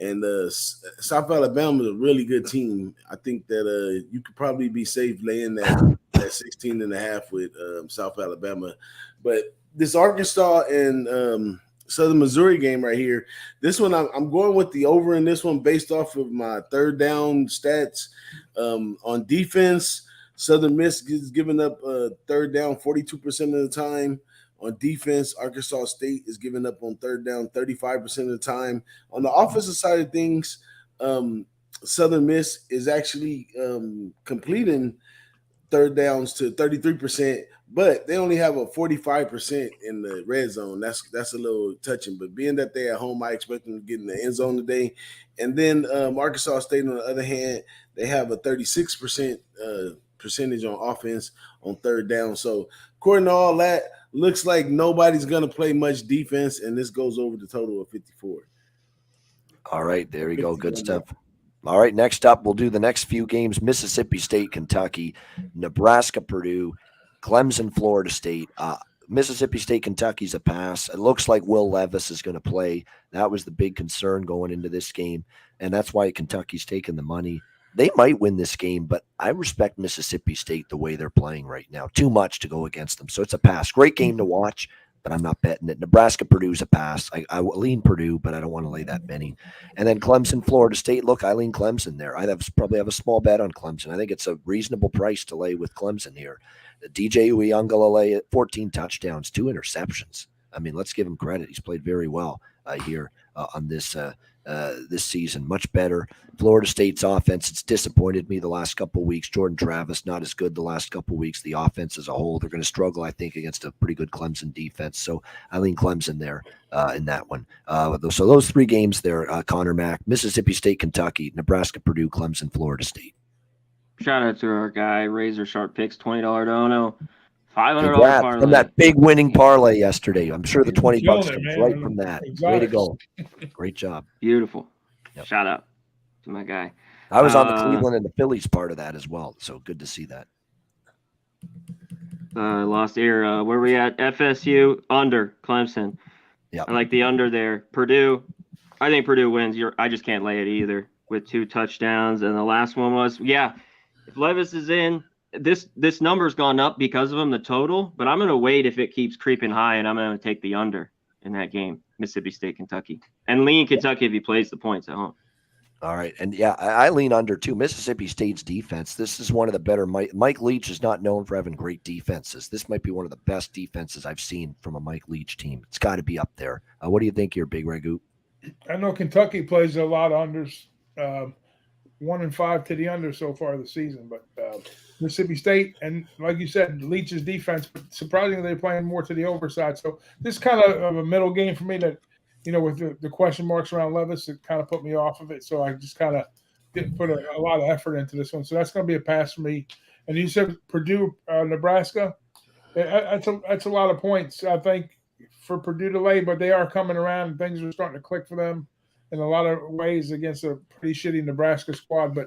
And South Alabama is a really good team. I think that you could probably be safe laying that 16.5 with South Alabama. But this Arkansas and Southern Missouri game right here, this one I'm going with the over in this one based off of my third down stats. On defense, Southern Miss is giving up third down 42% of the time. On defense, Arkansas State is giving up on third down 35% of the time. On the offensive side of things, Southern Miss is actually completing third downs to 33%, but they only have a 45% in the red zone. That's a little touching. But being that they're at home, I expect them to get in the end zone today. And then Arkansas State, on the other hand, they have a 36% percentage on offense on third down. So according to all that, looks like nobody's going to play much defense, and this goes over the total of 54. All right, there we go. Good stuff. All right, next up, we'll do the next few games. Mississippi State, Kentucky, Nebraska, Purdue, Clemson, Florida State. Mississippi State, Kentucky's a pass. It looks like Will Levis is going to play. That was the big concern going into this game, and that's why Kentucky's taking the money. They might win this game, but I respect Mississippi State the way they're playing right now. Too much to go against them, so it's a pass. Great game to watch, but I'm not betting it. Nebraska, Purdue's a pass. I lean Purdue, but I don't want to lay that many. And then Clemson, Florida State. Look, I lean Clemson there. Probably have a small bet on Clemson. I think it's a reasonable price to lay with Clemson here. DJ Uyunglele at 14 touchdowns, 2 interceptions. I mean, let's give him credit. He's played very well here on this season. Much better. Florida State's offense, it's disappointed me the last couple of weeks. Jordan Travis, not as good the last couple of weeks. The offense as a whole, they're going to struggle, I think, against a pretty good Clemson defense. So I lean Clemson there in that one. So those 3 games there, Conor Mac, Mississippi State, Kentucky, Nebraska, Purdue, Clemson, Florida State. Shout out to our guy, Razor Sharp Picks, $20 dono, $500 Congrats parlay. from that big winning parlay yesterday. I'm sure the $20 Killing comes it, man. right from that. Way to go. Great job. Beautiful. Yep. Shout out to my guy. I was on the Cleveland and the Phillies part of that as well, so good to see that. Lost air. Where we at? FSU under Clemson. Yeah, I like the under there. Purdue. I think Purdue wins. I just can't lay it either with 2 touchdowns. And the last one was, if Levis is in, this number's gone up because of him, the total. But I'm going to wait if it keeps creeping high, and I'm going to take the under in that game, Mississippi State, Kentucky, and lean Kentucky if he plays the points at home. All right. And I lean under too. Mississippi State's defense. This is one of the better. Mike Leach is not known for having great defenses. This might be one of the best defenses I've seen from a Mike Leach team. It's got to be up there. What do you think here, Big Ragoo? I know Kentucky plays a lot of unders, 1-5 to the under so far this season, but Mississippi State, and like you said, Leach's defense, but surprisingly they're playing more to the overside. So this is kind of a middle game for me that, with the question marks around Levis, it kind of put me off of it. So I just kind of didn't put a lot of effort into this one. So that's going to be a pass for me. And you said Purdue, Nebraska. That's a lot of points, I think, for Purdue to lay, but they are coming around and things are starting to click for them in a lot of ways against a pretty shitty Nebraska squad. But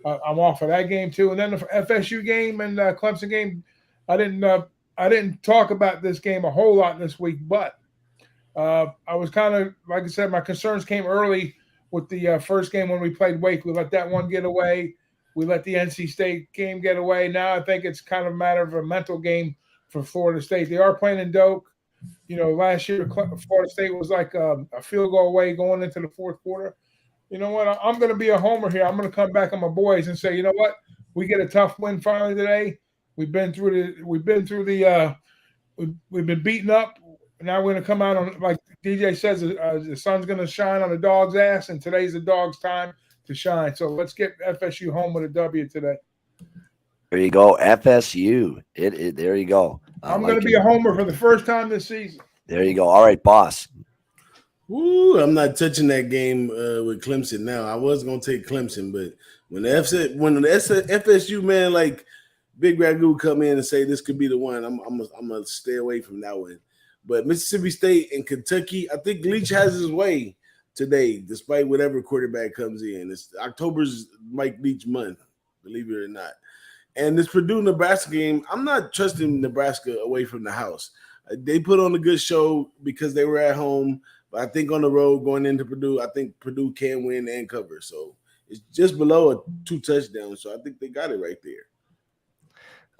I'm off of that game too. And then the FSU game and Clemson game, I didn't talk about this game a whole lot this week, but I was kind of, like I said, my concerns came early with the first game when we played Wake. We let that one get away. We let the NC State game get away. Now I think it's kind of a matter of a mental game for Florida State. They are playing in Doak. Last year Florida State was like a field goal away going into the fourth quarter. You know what? I'm going to be a homer here. I'm going to come back on my boys and say, you know what? We get a tough win finally today. We've been beaten up. Now we're going to come out on, like DJ says, the sun's going to shine on the dog's ass, and today's the dog's time to shine. So let's get FSU home with a W today. There you go, FSU. There you go. I'm going to be a homer for the first time this season. There you go. All right, boss. Ooh, I'm not touching that game with Clemson now. I was going to take Clemson, but when the FSU man like Big Ragoo come in and say this could be the one, I'm going to stay away from that one. But Mississippi State and Kentucky, I think Leach has his way today, despite whatever quarterback comes in. October's Mike Leach month, believe it or not. And this Purdue-Nebraska game, I'm not trusting Nebraska away from the house. They put on a good show because they were at home. But I think on the road going into Purdue, I think Purdue can win and cover. So it's just below 2 touchdowns. So I think they got it right there.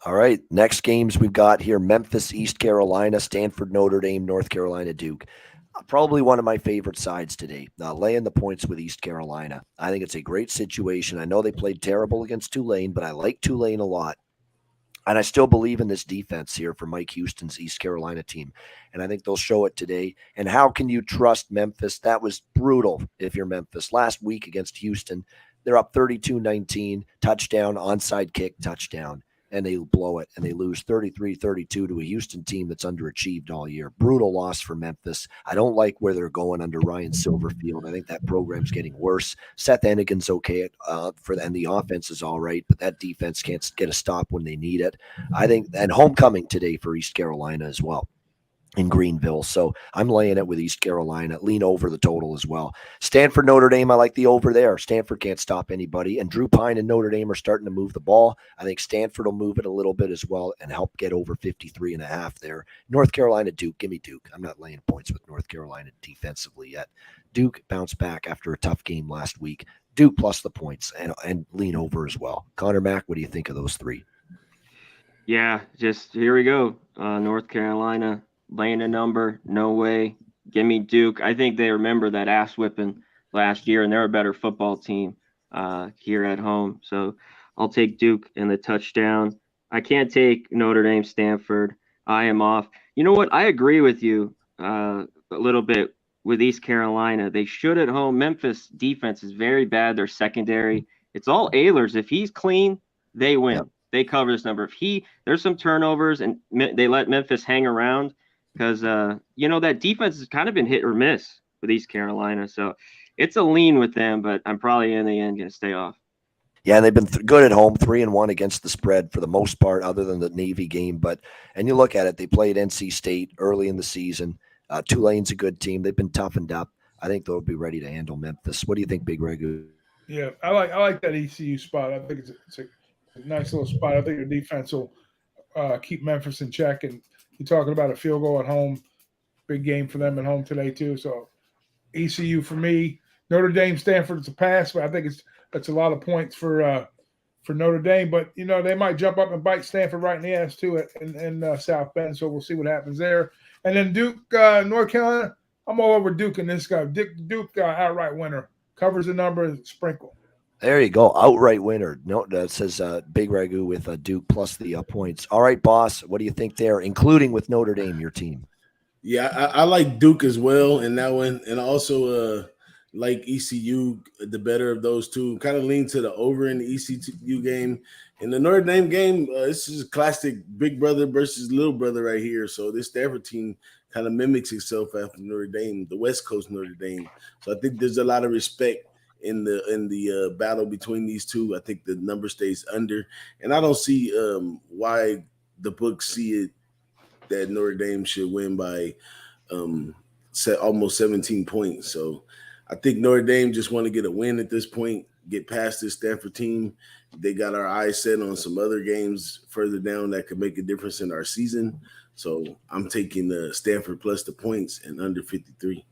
All right, next games we've got here, Memphis, East Carolina, Stanford, Notre Dame, North Carolina, Duke. Probably one of my favorite sides today, laying the points with East Carolina. I think it's a great situation. I know they played terrible against Tulane, but I like Tulane a lot. And I still believe in this defense here for Mike Houston's East Carolina team. And I think they'll show it today. And how can you trust Memphis? That was brutal if you're Memphis. Last week against Houston, they're up 32-19, touchdown, onside kick, touchdown. And they blow it, and they lose 33-32 to a Houston team that's underachieved all year. Brutal loss for Memphis. I don't like where they're going under Ryan Silverfield. I think that program's getting worse. Seth Enigan's okay and the offense is all right, but that defense can't get a stop when they need it. I think, and homecoming today for East Carolina as well in Greenville. So I'm laying it with East Carolina. Lean over the total as well. Stanford, Notre Dame, I like the over there. Stanford can't stop anybody. And Drew Pine and Notre Dame are starting to move the ball. I think Stanford will move it a little bit as well and help get over 53.5 there. North Carolina, Duke. Give me Duke. I'm not laying points with North Carolina defensively yet. Duke bounced back after a tough game last week. Duke plus the points and lean over as well. Conor Mac, what do you think of those 3? Yeah, just here we go. North Carolina. Laying a number, no way. Give me Duke. I think they remember that ass whipping last year, and they're a better football team here at home. So I'll take Duke in the touchdown. I can't take Notre Dame, Stanford. I am off. You know what? I agree with you a little bit with East Carolina. They should at home. Memphis defense is very bad. Their secondary, it's all Ehlers. If he's clean, they win. Yep. They cover this number. There's some turnovers and they let Memphis hang around because that defense has kind of been hit or miss with East Carolina. So it's a lean with them, but I'm probably in the end going to stay off. Yeah, and they've been good at home, 3-1 against the spread for the most part, other than the Navy game. And you look at it, they played NC State early in the season. Tulane's a good team. They've been toughened up. I think they'll be ready to handle Memphis. What do you think, Big Ragoo? Yeah, I like that ECU spot. I think it's a nice little spot. I think the defense will keep Memphis in check. And you're talking about a field goal at home, big game for them at home today too. So ECU for me. Notre Dame, Stanford, it's a pass, but I think it's a lot of points for Notre Dame. But they might jump up and bite Stanford right in the ass too in South Bend. So we'll see what happens there. And then Duke, North Carolina. I'm all over Duke in this guy. Duke outright winner, covers the number, sprinkle. There you go, outright winner. No, that says Big Ragoo with Duke plus the points. All right, boss, what do you think there, including with Notre Dame, your team? Yeah, I like Duke as well in that one, and also like ECU, the better of those two. Kind of lean to the over in the ECU game. In the Notre Dame game, this is a classic big brother versus little brother right here. So this Stanford team kind of mimics itself after Notre Dame, the West Coast Notre Dame. So I think there's a lot of respect in the battle between these two. I think the number stays under, and I don't see why the books see it that Notre Dame should win by almost 17 points. So I think Notre Dame just want to get a win at this point, get past this Stanford team. They got our eyes set on some other games further down that could make a difference in our season. So I'm taking the Stanford plus the points and under 53.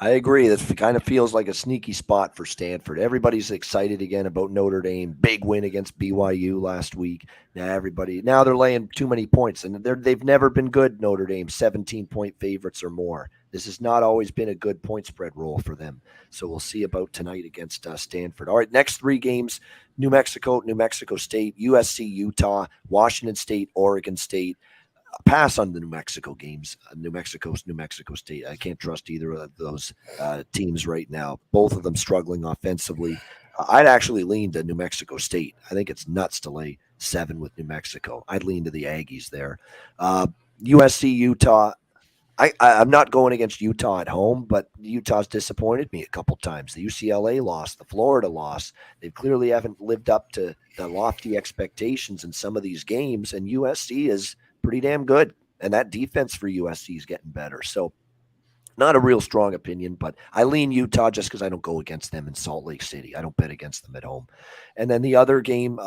I agree. That kind of feels like a sneaky spot for Stanford. Everybody's excited again about Notre Dame. Big win against BYU last week. Now they're laying too many points, and they've never been good, Notre Dame, 17-point favorites or more. This has not always been a good point spread roll for them. So we'll see about tonight against Stanford. All right, next three games, New Mexico State, USC, Utah, Washington State, Oregon State. Pass on the New Mexico games. New Mexico State. I can't trust either of those teams right now. Both of them struggling offensively. I'd actually lean to New Mexico State. I think it's nuts to lay 7 with New Mexico. I'd lean to the Aggies there. USC, Utah. I'm not going against Utah at home, but Utah's disappointed me a couple times. The UCLA loss, the Florida loss. They clearly haven't lived up to the lofty expectations in some of these games, and USC is pretty damn good, and that defense for USC is getting better. So not a real strong opinion, but I lean Utah just because I don't go against them in Salt Lake City. I don't bet against them at home. And then the other game,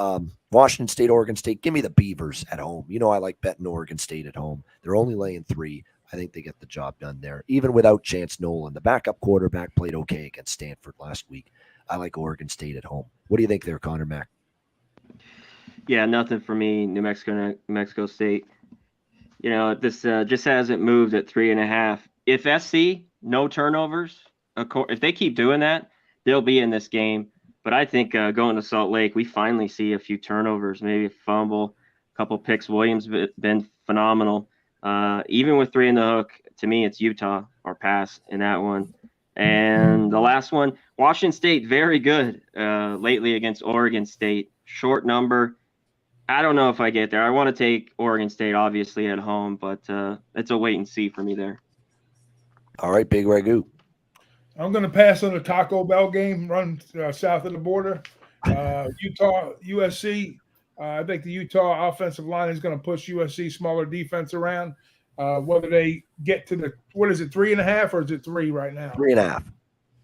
Washington State, Oregon State, give me the Beavers at home. I like betting Oregon State at home. They're only laying 3. I think they get the job done there. Even without Chance Nolan, the backup quarterback played okay against Stanford last week. I like Oregon State at home. What do you think there, Conor Mac? Yeah, nothing for me. New Mexico State. This just hasn't moved at 3.5. If SC, no turnovers, if they keep doing that, they'll be in this game. But I think going to Salt Lake, we finally see a few turnovers, maybe a fumble, a couple picks. Williams been phenomenal. Even with 3 in the hook, to me, it's Utah or pass in that one. And the last one, Washington State, very good lately against Oregon State. Short number. I don't know if I get there. I want to take Oregon State, obviously, at home, but it's a wait and see for me there. All right, Big Ragoo. I'm going to pass on the Taco Bell game, run south of the border. Utah, USC. I think the Utah offensive line is going to push USC smaller defense around. Whether they get to 3.5 or is it 3 right now? 3.5.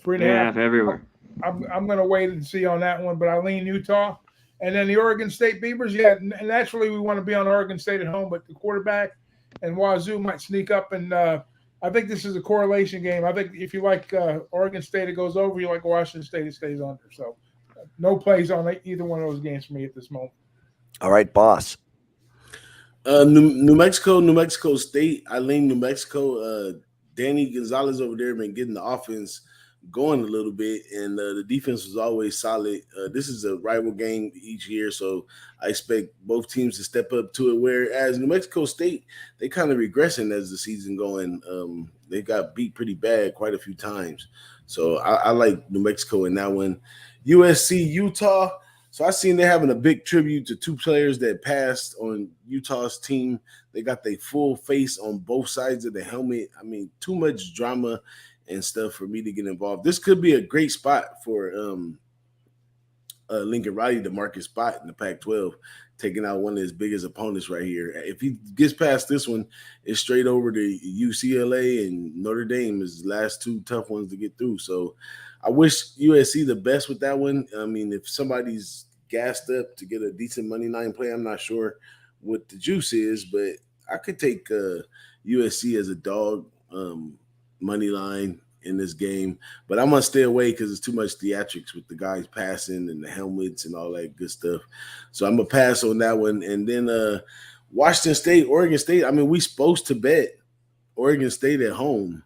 3.5 everywhere. I'm going to wait and see on that one, but I lean Utah. And then the Oregon State Beavers, naturally we want to be on Oregon State at home, but the quarterback and Wazoo might sneak up. And I think this is a correlation game. I think if you like Oregon State, it goes over. You like Washington State, it stays under. So no plays on either one of those games for me at this moment. All right, boss. New Mexico State. I lean New Mexico. Danny Gonzalez over there been getting the offense going a little bit, and the defense was always solid. This is a rival game each year, so I expect both teams to step up to it. Whereas New Mexico State, they kind of regressing as the season going. They got beat pretty bad quite a few times. So I like New Mexico in that one. USC, Utah. So I seen they're having a big tribute to two players that passed on Utah's team. They got their full face on both sides of the helmet. I mean, too much drama and stuff for me to get involved. This could be a great spot for Lincoln Riley to mark his spot in the Pac-12, taking out one of his biggest opponents right here. If he gets past this one, it's straight over to UCLA and Notre Dame is the last two tough ones to get through. So I wish USC the best with that one. I mean, if somebody's gassed up to get a decent money line play, I'm not sure what the juice is, but I could take USC as a dog money line in this game, but I'm gonna stay away because it's too much theatrics with the guys passing and the helmets and all that good stuff. So I'm gonna pass on that one. And then Washington State, Oregon State. I mean, we supposed to bet Oregon State at home,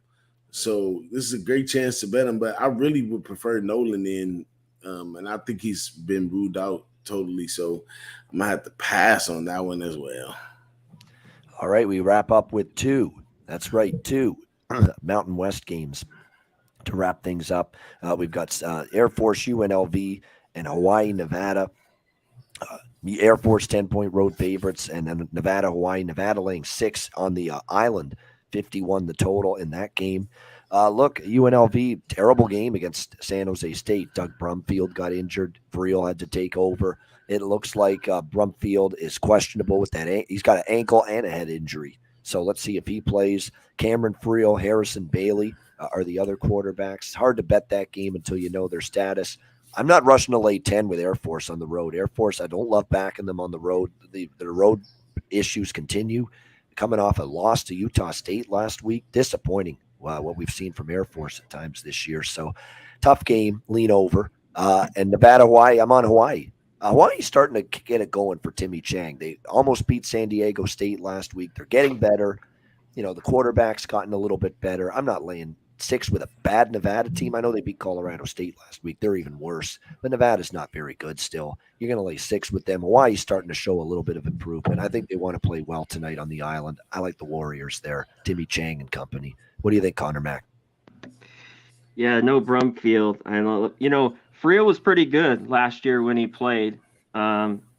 so this is a great chance to bet them. But I really would prefer Nolan in, and I think he's been ruled out totally. So I'm gonna have to pass on that one as well. All right, we wrap up with two. That's right, two Mountain West games to wrap things up. We've got Air Force UNLV and Hawaii Nevada. The Air Force 10-point road favorites, and then Nevada Hawaii. Nevada laying 6 on the island, 51 the total in that game. Look, UNLV, terrible game against San Jose State. Doug Brumfield got injured. Friel had to take over. It looks like Brumfield is questionable with that. He's got an ankle and a head injury. So let's see if he plays. Cameron Friel, Harrison Bailey are the other quarterbacks. It's hard to bet that game until you know their status. I'm not rushing to lay 10 with Air Force on the road. Air Force, I don't love backing them on the road. The road issues continue. Coming off a loss to Utah State last week. Disappointing what we've seen from Air Force at times this year. So tough game, lean over. And Nevada, Hawaii, I'm on Hawaii. Hawaii's starting to get it going for Timmy Chang. They almost beat San Diego State last week. They're getting better. You know, the quarterback's gotten a little bit better. I'm not laying 6 with a bad Nevada team. I know they beat Colorado State last week. They're even worse. But Nevada's not very good still. You're going to lay 6 with them. Hawaii's starting to show a little bit of improvement. I think they want to play well tonight on the island. I like the Warriors there, Timmy Chang and company. What do you think, Conor Mac? Yeah, no Brumfield. Friel was pretty good last year when he played.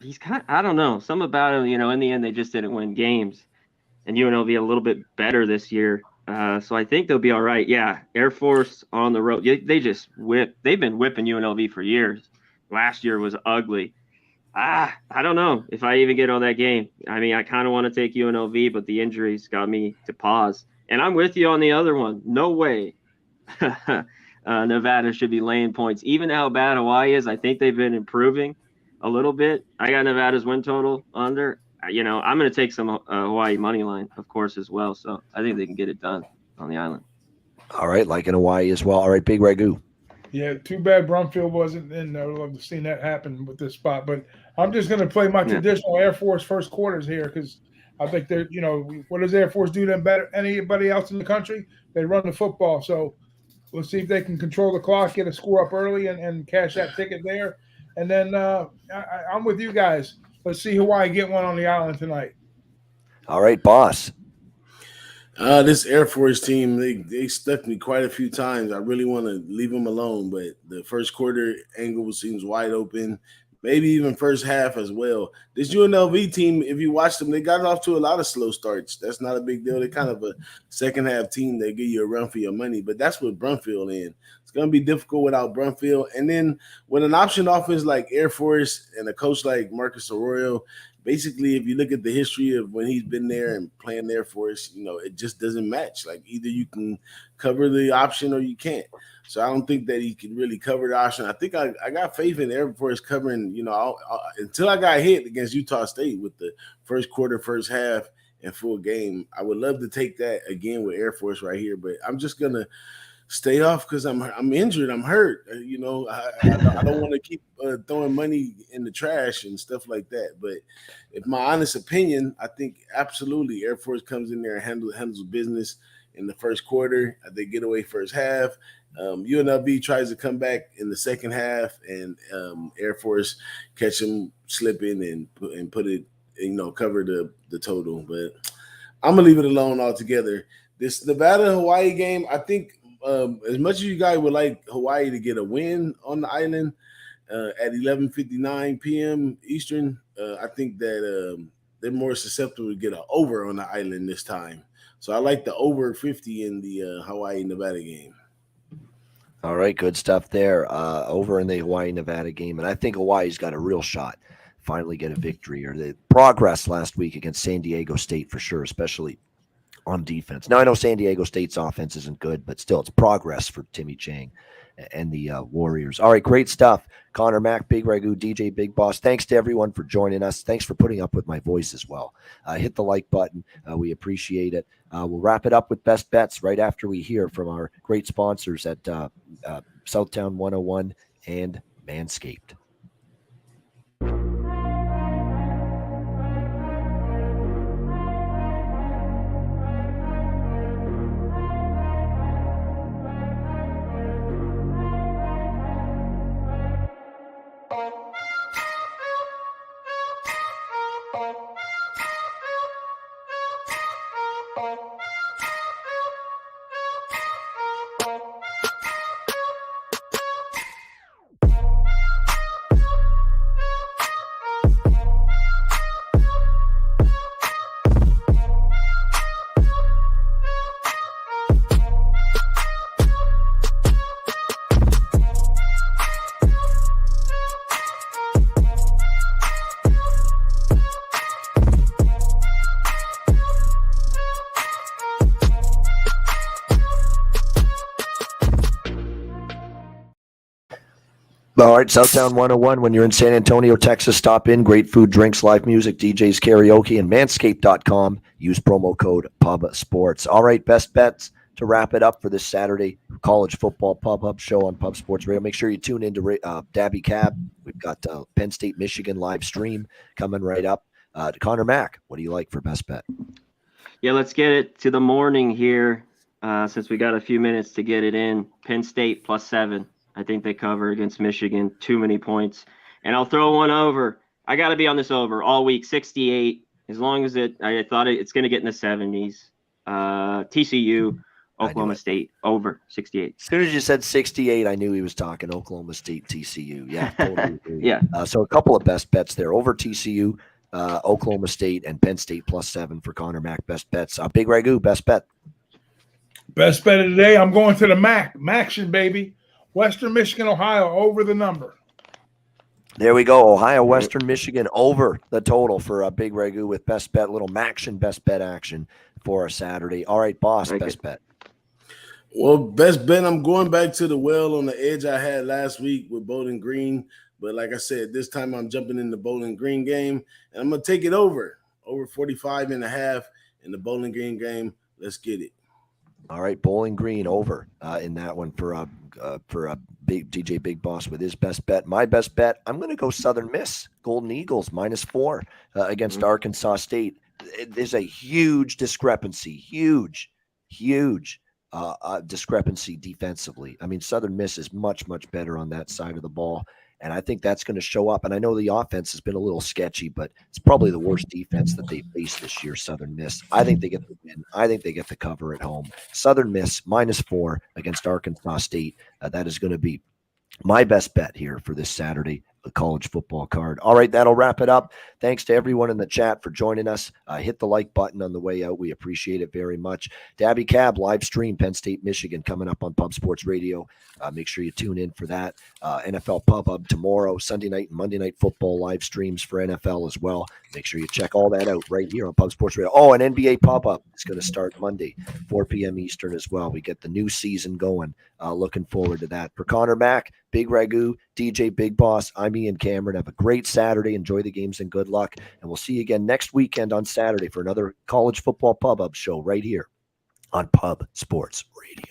He's I don't know, something about him, in the end, they just didn't win games. And UNLV a little bit better this year. So I think they'll be all right. Yeah, Air Force on the road. They just they've been whipping UNLV for years. Last year was ugly. I don't know if I even get on that game. I mean, I kind of want to take UNLV, but the injuries got me to pause. And I'm with you on the other one. No way. Nevada should be laying points. Even how bad Hawaii is, I think they've been improving a little bit. I got Nevada's win total under. I'm going to take some Hawaii money line, of course, as well. So I think they can get it done on the island. All right, like in Hawaii as well. All right, Big Ragoo. Yeah, too bad Brumfield wasn't in. I would love to see that happen with this spot. But I'm just going to play my traditional Air Force first quarters here because I think they're, what does Air Force do them better than anybody else in the country? They run the football. So let's see if they can control the clock, get a score up early, and cash that ticket there. And then I'm with you guys. Let's see Hawaii get one on the island tonight. All right, boss. This Air Force team, they stuck me quite a few times. I really want to leave them alone, but the first quarter angle seems wide open, maybe even first half as well. This UNLV team, if you watch them, they got off to a lot of slow starts. That's not a big deal. They're kind of a second half team. They give you a run for your money, but that's what Brumfield in. It's going to be difficult without Brumfield. And then with an option offense like Air Force and a coach like Marcus Arroyo, basically, if you look at the history of when he's been there and playing there for us, it just doesn't match. Like either you can cover the option or you can't. So I don't think that he can really cover the option. I think I got faith in Air Force covering, until I got hit against Utah State with the first quarter, first half, and full game. I would love to take that again with Air Force right here, but I'm just going to stay off because I'm injured. I'm hurt. I don't want to keep throwing money in the trash and stuff like that. But if my honest opinion, I think absolutely Air Force comes in there and handles business in the first quarter. They get away first half. UNLV tries to come back in the second half, and Air Force catch them slipping and put it, cover the total. But I'm gonna leave it alone altogether. This Nevada-Hawaii game, I think as much as you guys would like Hawaii to get a win on the island at 11:59 p.m. Eastern, I think that they're more susceptible to get an over on the island this time. So I like the over 50 in the Hawaii-Nevada game. All right, good stuff there. Over in the Hawaii-Nevada game, and I think Hawaii's got a real shot finally get a victory, or the progress last week against San Diego State for sure, especially on defense. Now, I know San Diego State's offense isn't good, but still it's progress for Timmy Chang and the Warriors. All right, great stuff. Conor Mac, Big Ragoo, DJ Big Boss. Thanks to everyone for joining us. Thanks for putting up with my voice as well. Hit the like button. We appreciate it. We'll wrap it up with best bets right after we hear from our great sponsors at Southtown 101 and Manscaped. All right, Southtown 101. When you're in San Antonio, Texas, stop in. Great food, drinks, live music, DJs, karaoke, and manscaped.com. Use promo code PUBSports. All right, best bets to wrap it up for this Saturday college football Pub Hub show on Pub Sports Radio. Make sure you tune into Dabby Cab. We've got Penn State, Michigan live stream coming right up. Conor Mac, what do you like for best bet? Yeah, let's get it to the morning here since we got a few minutes to get it in. Penn State +7. I think they cover against Michigan. Too many points. And I'll throw one over. I got to be on this over all week, 68. As long as I thought it's going to get in the 70s. TCU, Oklahoma State, over 68. As soon as you said 68, I knew he was talking Oklahoma State, TCU. Yeah, totally agree. Yeah. So a couple of best bets there. Over TCU, Oklahoma State, and Penn State +7 for Conor Mac. Best bets. Big Ragoo, best bet. Best bet of the day, I'm going to the Maction, baby. Western Michigan, Ohio, over the number. There we go. Ohio, Western Michigan, over the total for a Big Ragoo with best bet, little Maction best bet action for a Saturday. All right, boss, best bet. Well, best bet, I'm going back to the well on the edge I had last week with Bowling Green. But like I said, this time I'm jumping in the Bowling Green game, and I'm going to take it over 45.5 in the Bowling Green game. Let's get it. All right, Bowling Green over in that one for a big DJ Big Boss with his best bet. My best bet, I'm going to go Southern Miss, Golden Eagles -4 against Arkansas State. There's a huge discrepancy, huge discrepancy defensively. I mean, Southern Miss is much, much better on that side of the ball. And I think that's going to show up. And I know the offense has been a little sketchy, but it's probably the worst defense that they've faced this year, Southern Miss. I think they get the win. I think they get the cover at home. Southern Miss -4 against Arkansas State. That is going to be my best bet here for this Saturday, the college football card. All right, that'll wrap it up. Thanks to everyone in the chat for joining us. Hit the like button on the way out. We appreciate it very much. Dabby Cab live stream Penn State, Michigan coming up on Pub Sports Radio. Make sure you tune in for that. NFL Pub Hub tomorrow, Sunday night and Monday night football live streams for NFL as well. Make sure you check all that out right here on Pub Sports Radio. Oh, an NBA Pub Up is going to start Monday, 4 p.m. Eastern as well. We get the new season going. Looking forward to that. For Conor Mac, Big Ragoo, DJ Big Boss, I'm Ian Cameron. Have a great Saturday. Enjoy the games and good luck. And we'll see you again next weekend on Saturday for another college football Pub Up show right here on Pub Sports Radio.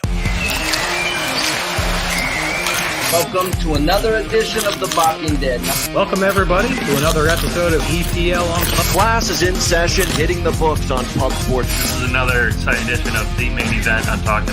Welcome to another edition of The Barking Dead. Welcome, everybody, to another episode of EPL on Class is in session, hitting the books on Pub Sports. This is another exciting edition of the main event on Talking